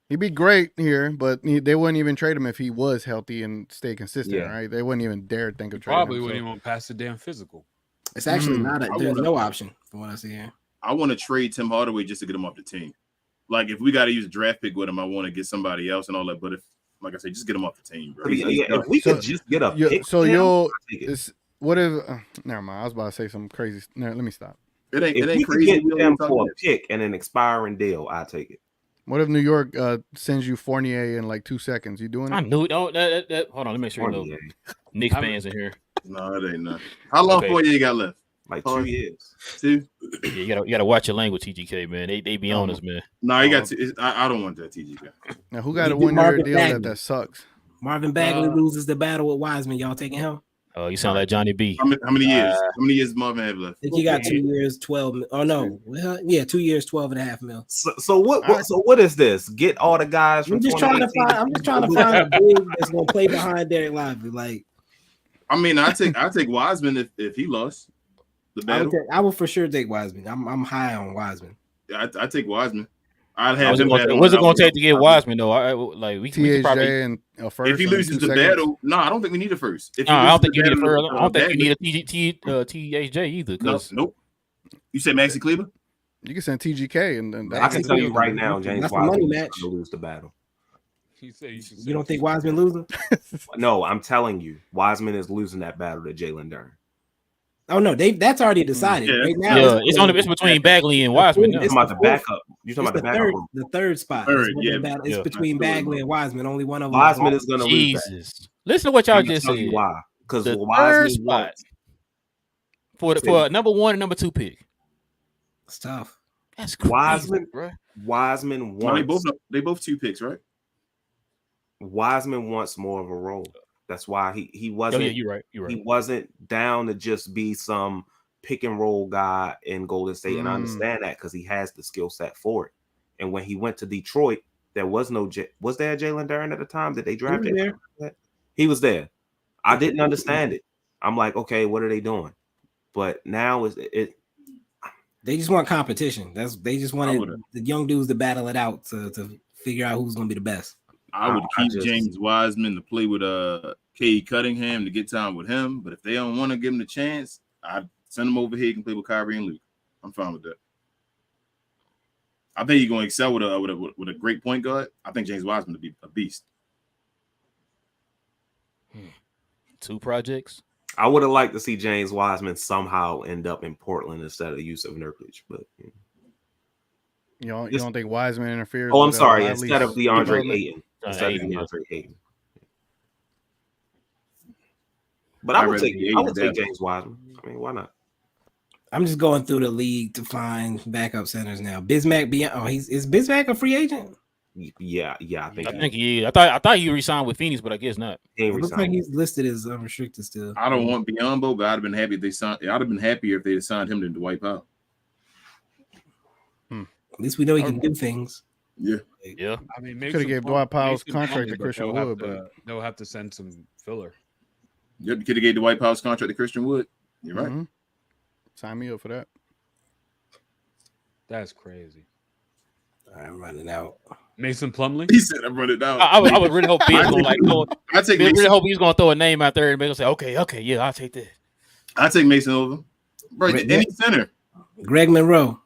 D: He'd be great here, but they wouldn't even trade him if he was healthy and stay consistent, right? They wouldn't even dare think of trading him.
C: Probably wouldn't even pass the damn physical.
E: It's actually there's no option from what I see here.
H: I want to trade Tim Hardaway just to get him off the team. Like if we got to use a draft pick with him, I want to get somebody else and all that. But if, like I said, just get him off the team, bro.
G: If we could just get a pick.
D: So you'll. What if? Never mind. I was about to say something crazy. No, let me stop.
H: It ain't
G: If we
H: crazy.
G: could get them for a pick and an expiring deal, I take it.
D: What if New York sends you Fournier in like 2 seconds? You doing it?
B: I knew it. Oh, hold on. Let me make sure you know. Knicks fans in here.
H: No, it ain't nothing. How long Fournier you got left?
G: Like 2 years.
H: 2?
B: Yeah, you gotta watch your language, T.G.K. man. They be on us, man.
H: No, you got to. I don't want that, T.G.K.
D: Now, who got a 1 year deal that sucks?
E: Marvin Bagley loses the battle with Wiseman. Y'all taking him?
B: Oh, you sound like Johnny B.
H: How many years? How many years does Marvin have left?
E: I think he got 2 years, 12. Oh no, well, yeah, 2 years, 12.5 mil.
G: So what is this? Get all the guys from.
E: I'm just trying to find a big that's gonna play behind Derek Lively. Like,
H: I mean, I take Wiseman if he lost the battle.
E: I would for sure take Wiseman. I'm high on Wiseman.
H: Yeah, I take Wiseman. I'd have.
B: What's it going to take to get Wiseman though? We could probably.
D: And a first
H: if he loses the battle, no, I don't think we need a first.
B: I don't think you need a first. I don't think you need a THJ either.
H: Nope. You said Maxi Kleber?
D: You can send TGK and
G: I can tell you right now, James Wiseman is going to lose the battle.
E: You don't think Wiseman losing?
G: No, I'm telling you, Wiseman is losing that battle to Jalen Duren.
E: Oh no, that's already decided.
B: Yeah.
E: Right now,
B: it's between Bagley and Wiseman.
G: It's about the backup. You're talking about the backup.
E: The third spot. It's between Bagley and Wiseman. Only one of them.
G: Wiseman is going to lose.
B: Jesus, listen to what y'all just said.
G: Why? Because
B: the
G: Wiseman
B: third spot for number 1 and number 2 pick.
E: It's tough.
B: That's crazy,
G: Wiseman wants.
H: They both 2 picks, right?
G: Wiseman wants more of a role. That's why he wasn't.
B: Oh, yeah, you're right.
G: He wasn't down to just be some pick and roll guy in Golden State, and I understand that because he has the skill set for it. And when he went to Detroit, there was no. Was there a Jalen Duren at the time that they drafted? He was there. I didn't understand it. I'm like, okay, what are they doing? But now it.
E: They just want competition. They just wanted the young dudes to battle it out to figure out who's going to be the best.
H: I would keep James Wiseman to play with Cade Cunningham to get time with him. But if they don't want to give him the chance, I'd send him over here and play with Kyrie and Luke. I'm fine with that. I think he's going to excel with a great point guard. I think James Wiseman to be a beast.
B: 2 projects.
G: I would have liked to see James Wiseman somehow end up in Portland instead of Yusuf Nurkic, but.
D: You don't think Wiseman interferes?
G: Oh, I'm sorry. Instead of DeAndre Ayton. But I would take James Wiseman. I mean, why not?
E: I'm just going through the league to find backup centers now. Bismack is Bismack a free agent?
G: Yeah, I
B: think he is. I thought he re-signed with Phoenix, but I guess not.
E: It looks like he's listed as unrestricted still.
H: I don't want Biyombo, but I'd have been happy if they signed. I'd have been happier if they had signed him than Dwight Powell.
E: At least we know he can do things.
H: Yeah.
I: I mean,
D: could have gave Dwight Powell's contract to Christian Wood, but
I: they'll have to send some filler.
H: Yep, you could have gave Dwight Powell's contract to Christian Wood. You're right.
D: Mm-hmm. Sign me up for that.
I: That's crazy.
E: I'm running out.
I: Mason Plumlee.
H: He said I'm running out.
B: I would really hope he's going
H: really
B: hope he's going to throw a name out there and make him say, okay, yeah, I'll take that.
H: I take Mason over. Bro, any center.
E: Greg Monroe.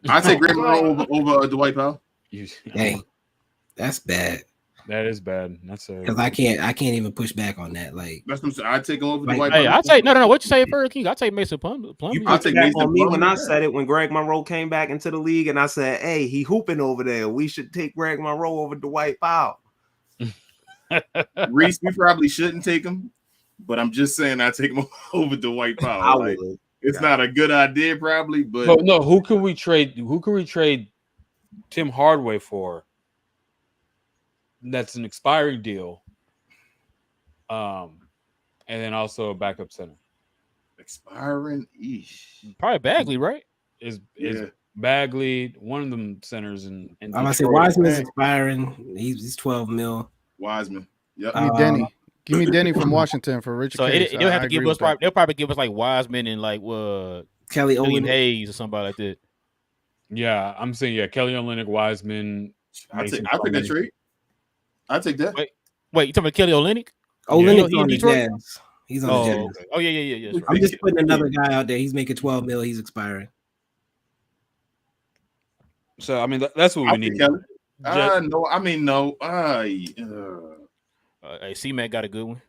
H: I take Greg Monroe over Dwight Powell.
E: Hey, that's bad.
I: That is bad. That's
E: because I can't even push back on that. Like
H: that's what I'm saying. I take him over Dwight.
B: Hey, I take no. What you say first, King? I take Mason Plumlee.
G: You I take Mason on me when I said it when Greg Monroe came back into the league, and I said, "Hey, he hooping over there. We should take Greg Monroe over Dwight Powell."
H: Reese, we probably shouldn't take him, but I'm just saying I take him over Dwight Powell. It's not a good idea, probably, but
I: no. Who can we trade? Who can we trade Tim Hardaway for? That's an expiring deal. And then also a backup center.
H: Expiring,
B: probably Bagley, right?
I: Is Bagley one of them centers? And
E: I'm gonna say Wiseman's expiring. He's 12 mil.
H: Wiseman, yep.
D: Give me Denny from Washington for Richard.
B: So they'll have to give us. They'll probably give us like Wiseman and like
E: Kelly Olynyk
B: Hayes or somebody like that.
I: Yeah, I'm saying Kelly Olynyk, Wiseman.
H: I take that trade. I take that.
B: Wait, you talking about Kelly Olynyk?
E: Olynyk's on the Jazz. He's on the Jazz.
B: Okay. Oh yeah.
E: I'm just putting another guy out there. He's making 12 mil. He's expiring.
I: So I mean, that's what we need.
H: No, I mean no.
B: Hey, C-Mac got a good one.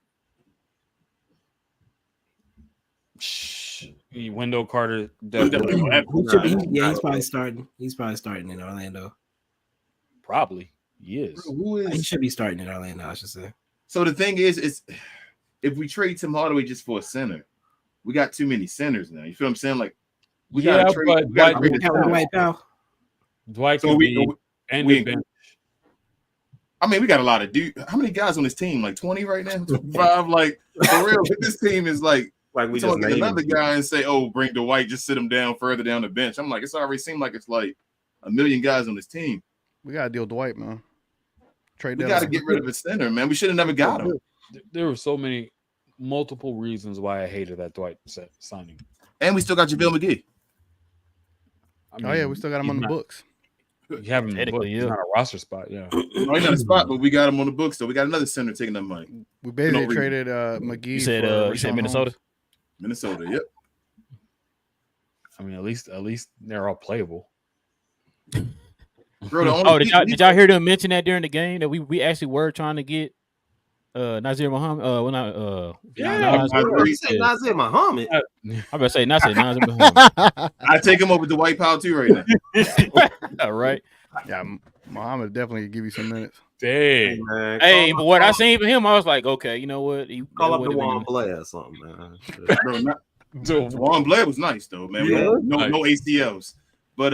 I: Wendell Carter.
E: He's probably starting. He's probably starting in Orlando.
I: Probably. He is.
H: Who is?
E: He should be starting in Orlando, I should say.
H: So the thing is if we trade Tim Hardaway just for a center, we got too many centers now. You feel what I'm saying? Like we gotta trade.
E: Dwight Powell.
I: Dwight could be and we bench.
H: I mean, we got a lot of dudes. How many guys on this team? Like 20 right now? 25? Like for real, this team is like
G: we just
H: get another guy and say, "Oh, bring Dwight, just sit him down further down the bench." I'm like, it's already seemed like it's like a million guys on this team.
D: We gotta deal Dwight, man.
H: We got to get rid of his center, man. We should have never got him.
I: There were so many multiple reasons why I hated that Dwight signing.
H: And we still got JaVale McGee.
I: I mean,
D: oh yeah, we still got him on the books.
I: You have him in the book. He's not a roster spot, yeah.
H: No, he's not a spot, but we got him on the books, so we got another center taking that money.
D: We basically traded McGee.
B: You said Minnesota?
H: Holmes. Minnesota, yep.
I: I mean, at least they're all playable.
H: Bro,
B: did y'all hear them mention that during the game that we actually were trying to get Nazir Muhammad?
G: Nazir Muhammad.
B: I'm about to say Nazir Muhammad.
H: I take him over to Dwight Powell too right now.
B: All right.
D: Yeah, Muhammad definitely give you some minutes.
I: Dang.
B: Hey, but what I seen from him, I was like, okay, you know what?
G: Call up DeJuan Blair or something, man.
H: Bro, DeJuan Blair was nice though, man.
G: Yeah.
H: No ACLs, but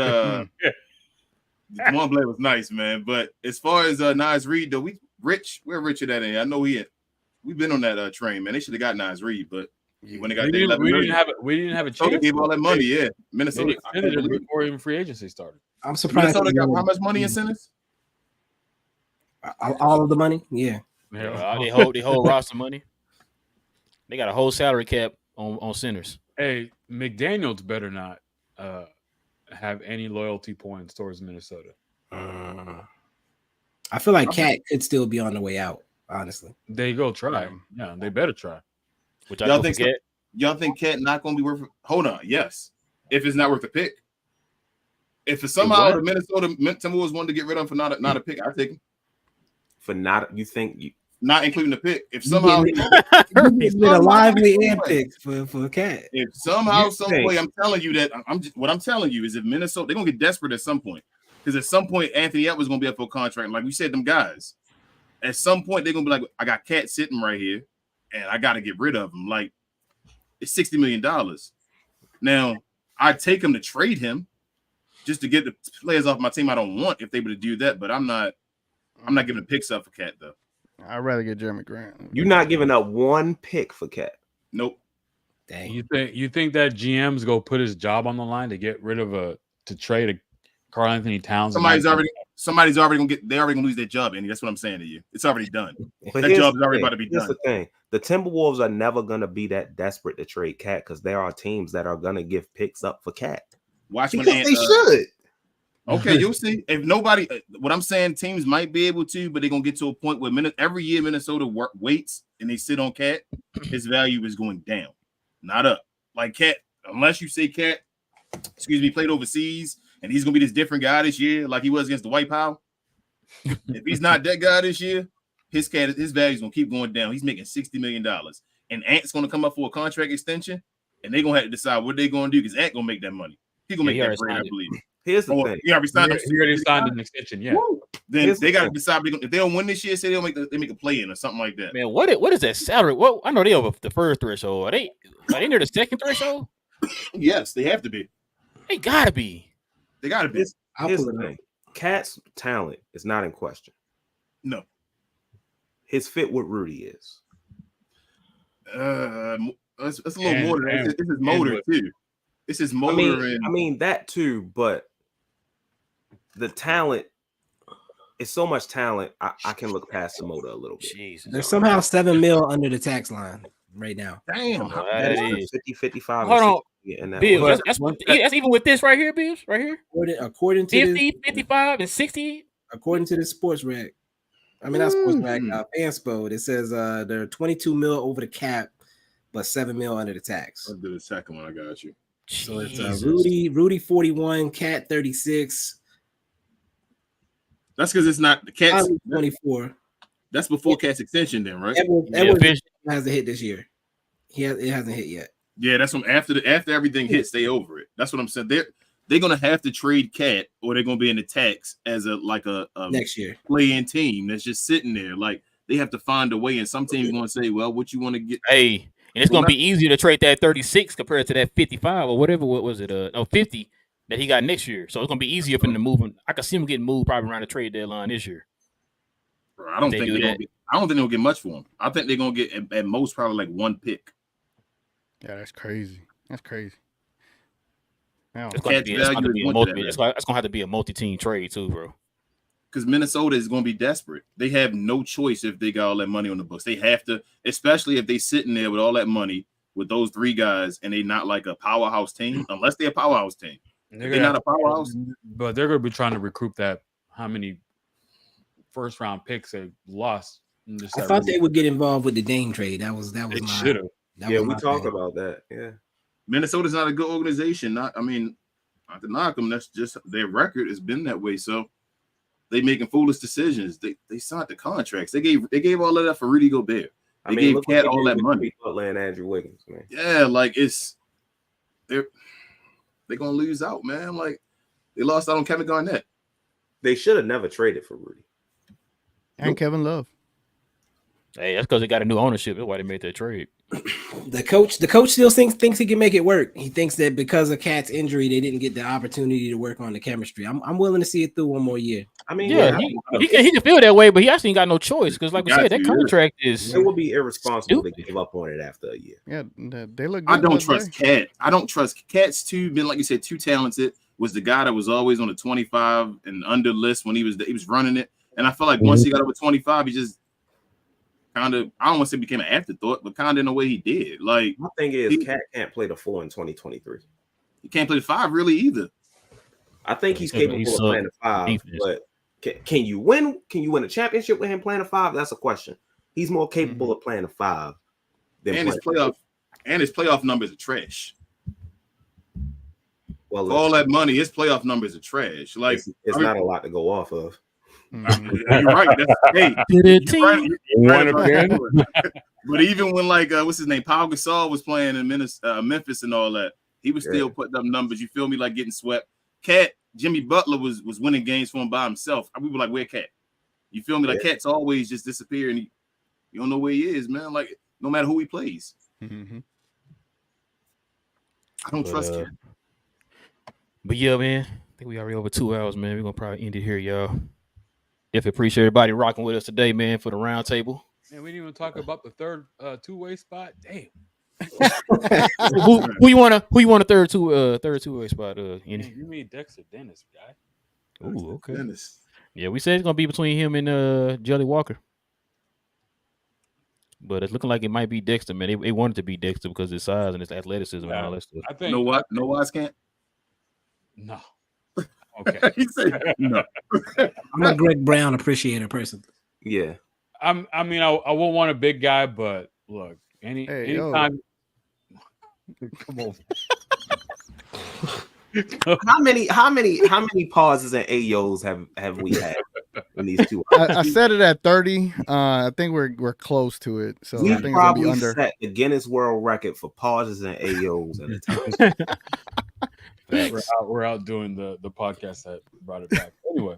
H: DeJuan Blair was nice, man. But as far as Naz Reid, though, we're Richard at it. I know we've been on that train, man. They should have got Naz Reid, but when they got
I: we didn't have a chance.
H: They gave all that money, yeah. Minnesota
I: before even free agency started.
E: I'm surprised.
H: Minnesota got how much money in incentives?
E: All of the money, yeah.
B: They hold roster money. They got a whole salary cap on centers.
I: Hey, McDaniels better not have any loyalty points towards Minnesota.
E: I feel like Cat could still be on the way out. Honestly,
I: they go try. Yeah, they better try.
B: Which
H: y'all think Cat not going to be worth? Hold on, yes. If it's not worth a pick, if it's somehow the Minnesota Timberwolves wanted to get rid of him for not a pick, I take him.
G: For not, you think
H: not including the pick? If somehow
E: he's been a lively and pick for Cat.
H: If somehow, some way, I'm telling you that what I'm telling you is if Minnesota, they're gonna get desperate at some point. Because at some point, Anthony Edwards gonna be up for a contract. Like we said, them guys. At some point, they're gonna be like, I got Cat sitting right here, and I got to get rid of him. Like it's $60 million. Now I take him to trade him just to get the players off my team I don't want if they were to do that. But I'm not giving the picks up for Cat though.
D: I'd rather get Jeremy Grant.
G: You're not giving up one pick for Cat.
H: Nope.
E: Dang.
I: You think that GM's go put his job on the line to get rid of to trade a Karl Anthony Towns?
H: Somebody's already gonna lose their job, Andy. That's what I'm saying to you. It's already done.
G: But
H: that job is already about to be done.
G: Here's the thing: the Timberwolves are never gonna be that desperate to trade Cat because there are teams that are gonna give picks up for Cat.
H: Watch when
G: they should.
H: Okay, you'll see. If nobody, what I'm saying, teams might be able to, but they're gonna get to a point where every year Minnesota waits and they sit on Cat, his value is going down, not up. Like Cat, unless you say Cat, played overseas and he's gonna be this different guy this year, like he was against Dwight Powell. If he's not that guy this year, his value is gonna keep going down. He's making $60 million, and Ant's gonna come up for a contract extension, and they're gonna have to decide what they're gonna do because Ant gonna make that money. He's gonna make that bread, I believe.
G: Here's the thing.
H: He already
I: signed an extension. Yeah.
H: Then they got to decide if they don't win this year. Say they make a play in or something like that.
B: Man, what is that salary? What I know they over the first threshold. Are they near the second threshold?
H: Yes, they have to be.
B: They gotta be.
H: They gotta be.
G: Here's the thing. Cat's talent is not in question.
H: No.
G: His fit with Rudy is.
H: It's a little more than that. It's his motor too. It's his motor.
G: I mean that too, but the talent is so much talent. I can look past the motor a little bit.
B: Jesus.
E: They're somehow $7 million under the tax line right now.
H: Damn,
B: that is
G: 50, 55.
B: Hold on.
E: Bibs,
B: that's even with this right here, Bibs, right here.
E: According to
B: 50, 55, and 60.
E: According to the sports rag, not sports rag, Fanspo, it says they're 22 mil over the cap, but 7 mil under the tax.
H: I'll do the second one. I got you.
E: So it's Rudy 41, Cat 36,
H: That's because it's not the Cats.
E: 24.
H: That's before Cat's extension, then, right?
E: Edwards hasn't hit this year. It hasn't hit yet.
H: Yeah, that's from after everything hits, they over it. That's what I'm saying. They're gonna have to trade Cat, or they're gonna be in the tax as a
E: next year
H: play-in team that's just sitting there. Like they have to find a way, and some teams gonna say, "Well, what you want to get?"
B: Hey, and it's gonna be easier to trade that 36 compared to that 55 or whatever. What was it? 50 that he got next year. So it's gonna be easier for him to move him. I can see him getting moved probably around the trade deadline this year.
H: Bro, I don't think they'll get much for him. I think they're gonna get at most probably like one pick.
D: Yeah, that's crazy. That's crazy.
B: It's gonna have to be a multi-team trade too, bro.
H: Because Minnesota is going to be desperate. They have no choice if they got all that money on the books. They have to, especially if they sitting there with all that money with those three guys, and they not like a powerhouse team, unless they're a powerhouse team. They're not a powerhouse,
I: but they're going to be trying to recoup that. How many first-round picks they lost?
E: I thought they would get involved with the Dame trade. That was
G: we talk about that. Yeah.
H: Minnesota's not a good organization. Not to knock them. That's just their record has been that way. So they making foolish decisions. They signed the contracts. They gave all of that for Rudy Gobert. They gave Cat all that money.
G: Butler and Andrew Wiggins, man.
H: Yeah, like they're gonna lose out, man. Like they lost out on Kevin Garnett.
G: They should have never traded for Rudy
D: and Kevin Love.
B: Hey, that's because they got a new ownership. That's why they made that trade.
E: The coach still thinks he can make it work. He thinks that because of Cat's injury, they didn't get the opportunity to work on the chemistry. I'm willing to see it through one more year.
B: I mean, yeah, he can feel that way, but he actually ain't got no choice because, like we said, that contract is.
G: It would be irresponsible to give up on it after a year.
D: Yeah, they look good.
H: I don't trust Cat. I don't trust Cat's been, like you said, too talented. Was the guy that was always on the 25 and under list when he was running it, and I feel like once he got over 25, he just kind of, I don't want to say became an afterthought, but kind of in a way he did. Like
G: my thing is, Cat can't play the 4 in 2023.
H: He can't play the 5 really either.
G: I think he's capable of playing the 5, defense. But can you win? Can you win a championship with him playing a 5? That's a question. He's more capable of playing a 5 than
H: his playoff numbers are trash.
G: Well,
H: for all that money, his playoff numbers are trash. Like
G: it's not a lot to go off of.
H: You're right. But even when what's his name, Powell Gasol was playing in Memphis and all that, he was still putting up numbers. You feel me? Like getting swept. Cat, Jimmy Butler was winning games for him by himself. We were like, where Cat? You feel me? Like Cat's always just disappear and you don't know where he is, man. Like no matter who he plays.
D: Mm-hmm.
H: I don't trust Cat.
B: But yeah, man, I think we already over 2 hours, man. We're gonna probably end it here, y'all. Definitely appreciate everybody rocking with us today, man, for the round table.
I: Man, we didn't even talk about the third two-way spot. Damn.
B: who you want a third two-way spot?
I: Man, you mean Dexter Dennis, guy?
B: Ooh, okay.
H: Dennis.
B: Yeah, we said it's gonna be between him and Jelly Walker. But it's looking like it might be Dexter, man. They wanted to be Dexter because of his size and his athleticism and all that stuff.
H: I think no wise can't.
I: No. Okay.
H: He said no.
E: I'm a Greg Brown appreciator person.
G: Yeah.
I: I won't want a big guy, but look, anytime. Come on.
G: How many pauses and AOs have we had in these 2 hours?
D: I said it at 30. I think we're close to it. So
G: we
D: I think
G: probably
D: it'll be under.
G: set the Guinness World Record for pauses and AOs at a time.
I: We're out doing the podcast that brought it back. Anyway,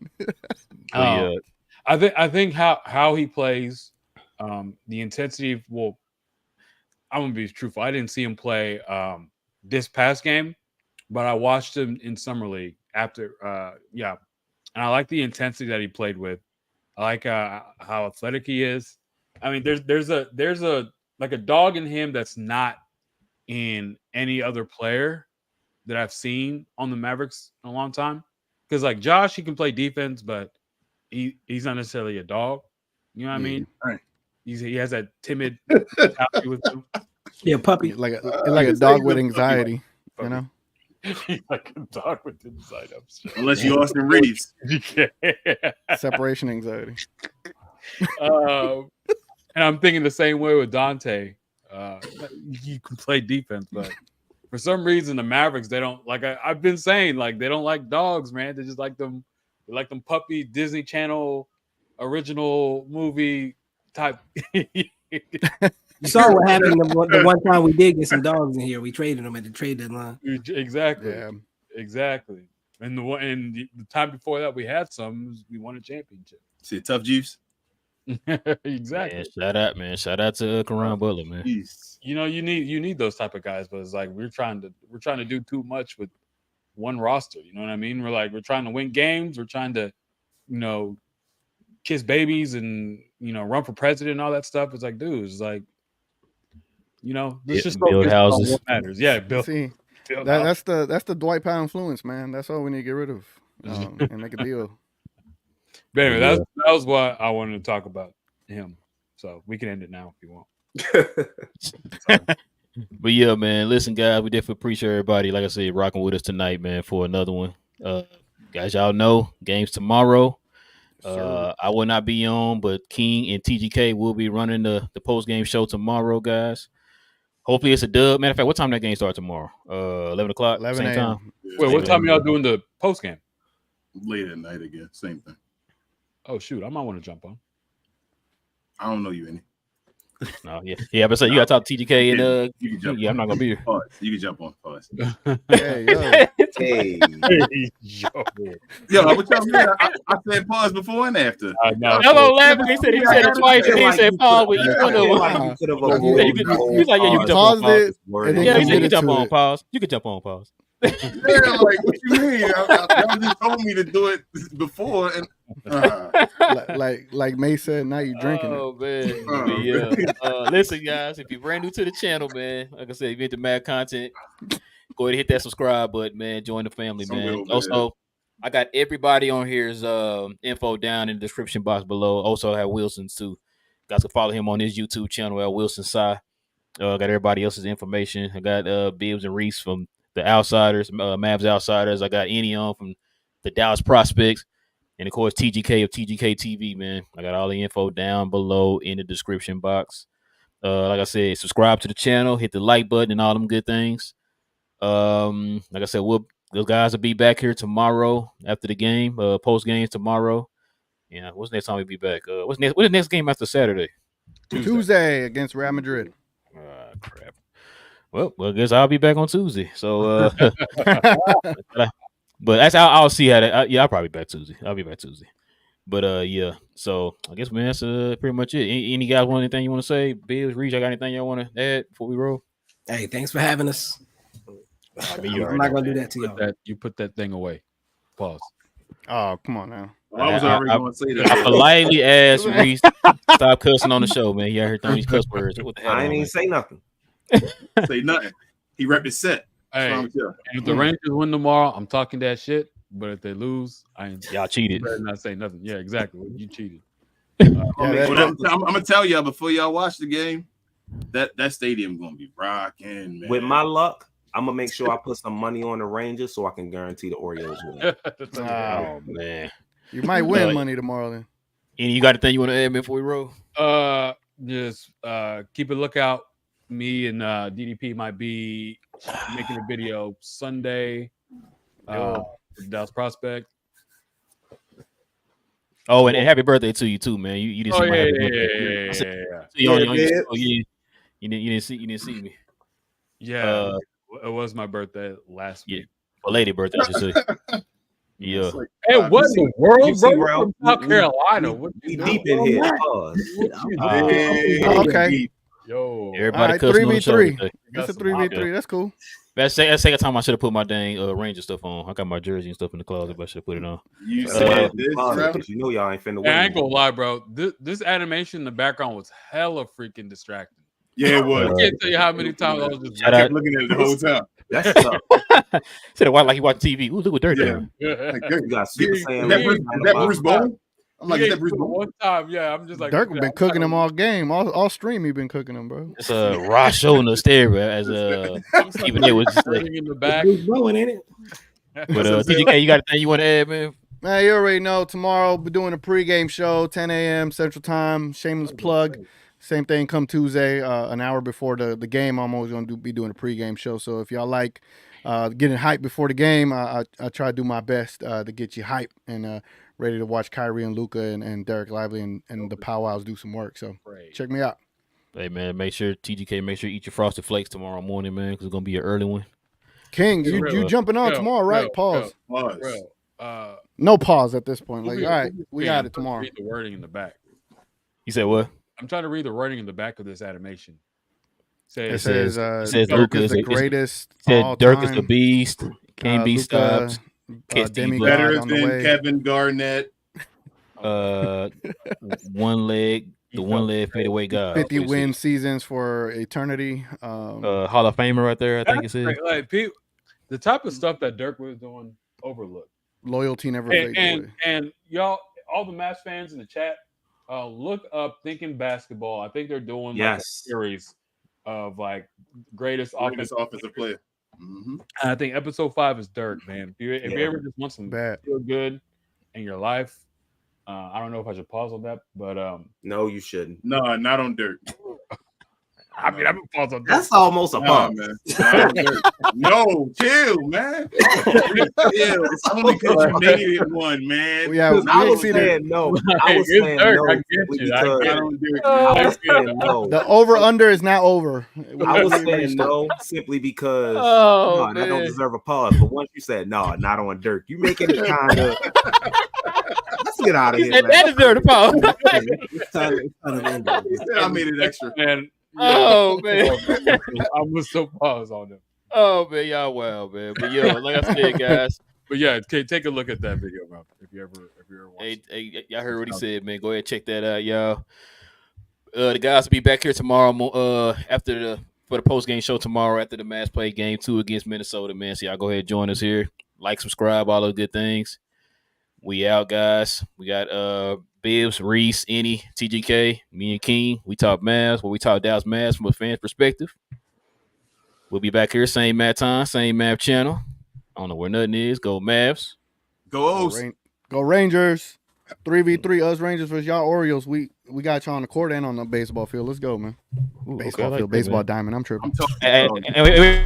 I: I think how he plays, the intensity. Well, I'm gonna be truthful. I didn't see him play this past game, but I watched him in summer league after. And I like the intensity that he played with. I like how athletic he is. I mean, there's a like a dog in him that's not in any other player that I've seen on the Mavericks in a long time. Because like Josh, he can play defense, but he's not necessarily a dog. You know what I mean?
H: Right.
I: He has that timid mentality with him.
E: Yeah, puppy.
D: Like a dog with anxiety, you know?
I: Like a dog with inside up.
H: Unless you Austin Reeves.
D: Separation anxiety.
I: And I'm thinking the same way with Dante. You can play defense, but for some reason the Mavericks, they don't like. I've been saying like they don't like dogs, man. They just like them like them puppy Disney Channel original movie type.
E: You saw what happened the one time we did get some dogs in here. We traded them at the trade deadline.
I: Exactly.
D: Yeah.
I: Exactly. And the time before that we had some. We won a championship.
H: See, tough juice.
I: Exactly.
B: Man, shout out to Karan Butler, man.
H: Jeez.
I: You know, you need those type of guys, but it's like we're trying to do too much with one roster. You know what I mean? We're trying to win games. We're trying to, kiss babies and run for president and all that stuff. It's like, dude, it's like, let's just
B: build houses.
I: What matters. Yeah, build.
D: See, that's the Dwight Powell influence, man. That's all we need to get rid of and make a deal.
I: But anyway, that was what I wanted to talk about him. So we can end it now if you want.
B: But yeah, man. Listen, guys, we definitely appreciate everybody. Like I said, rocking with us tonight, man, for another one. Guys, y'all know games tomorrow. I will not be on, but King and T.G.K will be running the post game show tomorrow, guys. Hopefully it's a dub. Matter of fact, what time that game start tomorrow? 11 o'clock.
D: 11
B: same time.
I: Wait, what time y'all doing the post game?
H: Late at night again. Same thing.
I: Oh shoot, I might want to jump on.
H: I don't know you any.
B: No, yeah. But so you got to talk to TGK and
H: you can jump on.
B: I'm not gonna be here.
H: Pause. You can jump on. Pause.
G: Hey,
H: yo, what y'all mean? I said pause before and after.
B: Hello, laughing. He said it twice. He said pause with each one of them. He's like, yeah, you can jump on pause. Yeah, he said you can jump on pause. You can jump on pause.
H: Yeah, like what you mean? Y'all just told me to do it before, and
D: like May said, now you drinking
B: it. Man. Yeah. Listen, guys, if you're brand new to the channel, man, like I said, if you're into mad content, go ahead and hit that subscribe button, man. Join the family, man. Also, I got everybody on here's info down in the description box below. Also, I have Wilson's too. Guys can follow him on his YouTube channel at Wilson Sai. Got everybody else's information. I got Bibs and Reese from the Outsiders, Mavs Outsiders. I got Enyi on from the Dallas Prospects. And, of course, T.G.K of T.G.K TV, man. I got all the info down below in the description box. Like I said, subscribe to the channel, hit the like button and all them good things. Like I said, those guys will be back here tomorrow after the game, post games tomorrow. Yeah, what's the next time we be back? What's the next game after Saturday?
D: Tuesday against Real Madrid.
B: Crap. Well, I guess I'll be back on Tuesday. So, but that's I'll see how that. I'll probably be back Tuesday. I'll be back Tuesday. But yeah, so I guess man, that's pretty much it. Any guys want anything you want to say? Bibs, Reese, I got anything y'all want to add before we roll?
E: Hey, thanks for having us. I'm not gonna do that to y'all.
I: You put that thing away. Pause.
D: Oh, come on now.
H: I was already going to say that.
B: I politely asked Reese stop cussing on the show, man. He out here throwing these cuss words. What the hell?
G: I ain't even say nothing.
H: Say nothing. He repped his set.
I: Hey, if the Rangers win tomorrow, I'm talking that shit. But if they lose,
B: y'all cheated.
I: Better not say nothing. Yeah, exactly. You cheated.
H: I'm gonna tell y'all before y'all watch the game, that stadium gonna be rocking, man.
G: With my luck, I'm gonna make sure I put some money on the Rangers so I can guarantee the Orioles win.
B: Oh man,
D: you might win money tomorrow then.
B: And you got anything you want to add before we roll?
I: Just keep a lookout. Me and DDP might be making a video Sunday. Dallas Prospect.
B: Oh, and happy birthday to you too, man. You didn't see my happy birthday. You didn't see me.
I: Yeah, it was my birthday last week.
B: Well, lady birthday, I should say. Yeah.
I: Hey, what in the world, bro? From South Carolina.
G: We deep in here.
D: Okay.
I: Yo,
B: everybody
D: right, 3v3. That's a 3v3. That's cool.
B: That's the second time I should have put my dang Ranger stuff on. I got my jersey and stuff in the closet, but I should have put it on.
G: You said this, you know y'all ain't finna win.
I: I ain't gonna lie, bro. This animation in the background was hella freaking distracting.
H: Yeah, it was.
I: I can't tell you how many times I was just
H: kept looking at it the whole time.
G: That's tough.
B: Said it like he watched TV. Ooh, look what dirt there.
G: You got Super Saiyan.
H: That Bruce Bowen? I'm like, is that Bruce Bowen?
I: One time, yeah. I'm just like
D: Dirk been cooking him all game, all stream. He been cooking him, bro.
B: It's raw showing the stereo as even it was just like,
I: in the back.
E: Bruce Bowen, ain't it?
B: But TGK, you got anything you want to add, man?
D: Man, you already know. Tomorrow we're doing a pregame show, 10 a.m. Central Time. Shameless plug. Same thing come Tuesday, an hour before the game. I'm always going to be doing a pregame show. So if y'all like getting hyped before the game. I try to do my best to get you hyped and ready to watch Kyrie and Luka and Derek Lively and the Powwows do some work. So check me out.
B: Hey man, make sure T.G.K. make sure you eat your Frosted Flakes tomorrow morning, man, because it's gonna be an early one.
D: King, you jumping on tomorrow, right? Pause. No pause at this point. Like, all right, we got it tomorrow.
I: Read the wording in the back.
B: You said what?
I: I'm trying to read the wording in the back of this animation.
D: It says
B: Dirk
D: is the greatest.
B: Dirk is the beast. Can't be stopped.
H: Better than Kevin Garnett.
B: One leg fadeaway guy.
D: 50 win seasons for eternity.
B: Hall of Famer right there. I think it says.
I: Like people, the type of stuff that Dirk was doing overlooked.
D: Loyalty never fades away.
I: And y'all, all the Mavs fans in the chat, look up Thinking Basketball. I think they're doing like a series of like greatest offensive
H: player.
I: Mm-hmm. I think episode 5 is Dirk, man. If you ever just want some feel good in your life, I don't know if I should pause on that, but
G: no, you shouldn't.
H: No, not on Dirk.
I: I mean, I've been paused on Dirk.
G: That's almost a pause,
H: man. No, chill, man. Chill. It's only because you made it one, man.
D: Yeah,
G: I was saying no. I was saying no. I was saying no.
D: The over/under is now over.
G: I was saying no simply because I don't deserve a pause. But once you said no, not on Dirk, you making it kind of. Let's get out of here.
B: That deserved a pause.
H: I made it extra,
I: man.
B: Oh man,
I: I was so paused on them.
B: Oh man, y'all wow, man. But yo, like I said, guys.
I: But yeah, take a look at that video, man. If you ever watch.
B: Hey, y'all heard what he said, man. Go ahead, check that out, y'all. The guys will be back here tomorrow. For the post game show tomorrow after the Mavs play game 2 against Minnesota, man. So y'all go ahead and join us here. Like, subscribe, all those good things. We out, guys. We got Bibs, Reese, Enyi, T.G.K, me and King. We talk Mavs, we talk Dallas Mavs from a fan's perspective. We'll be back here, same Mav time, same Mav channel. I don't know where nothing is. Go Mavs.
H: Go O's.
D: Go Rangers. 3v3 us Rangers versus y'all Orioles. We got y'all on the court and on the baseball field. Let's go, man.
B: Ooh,
D: baseball
B: okay,
D: field, baseball diamond. I'm tripping.
B: Wait.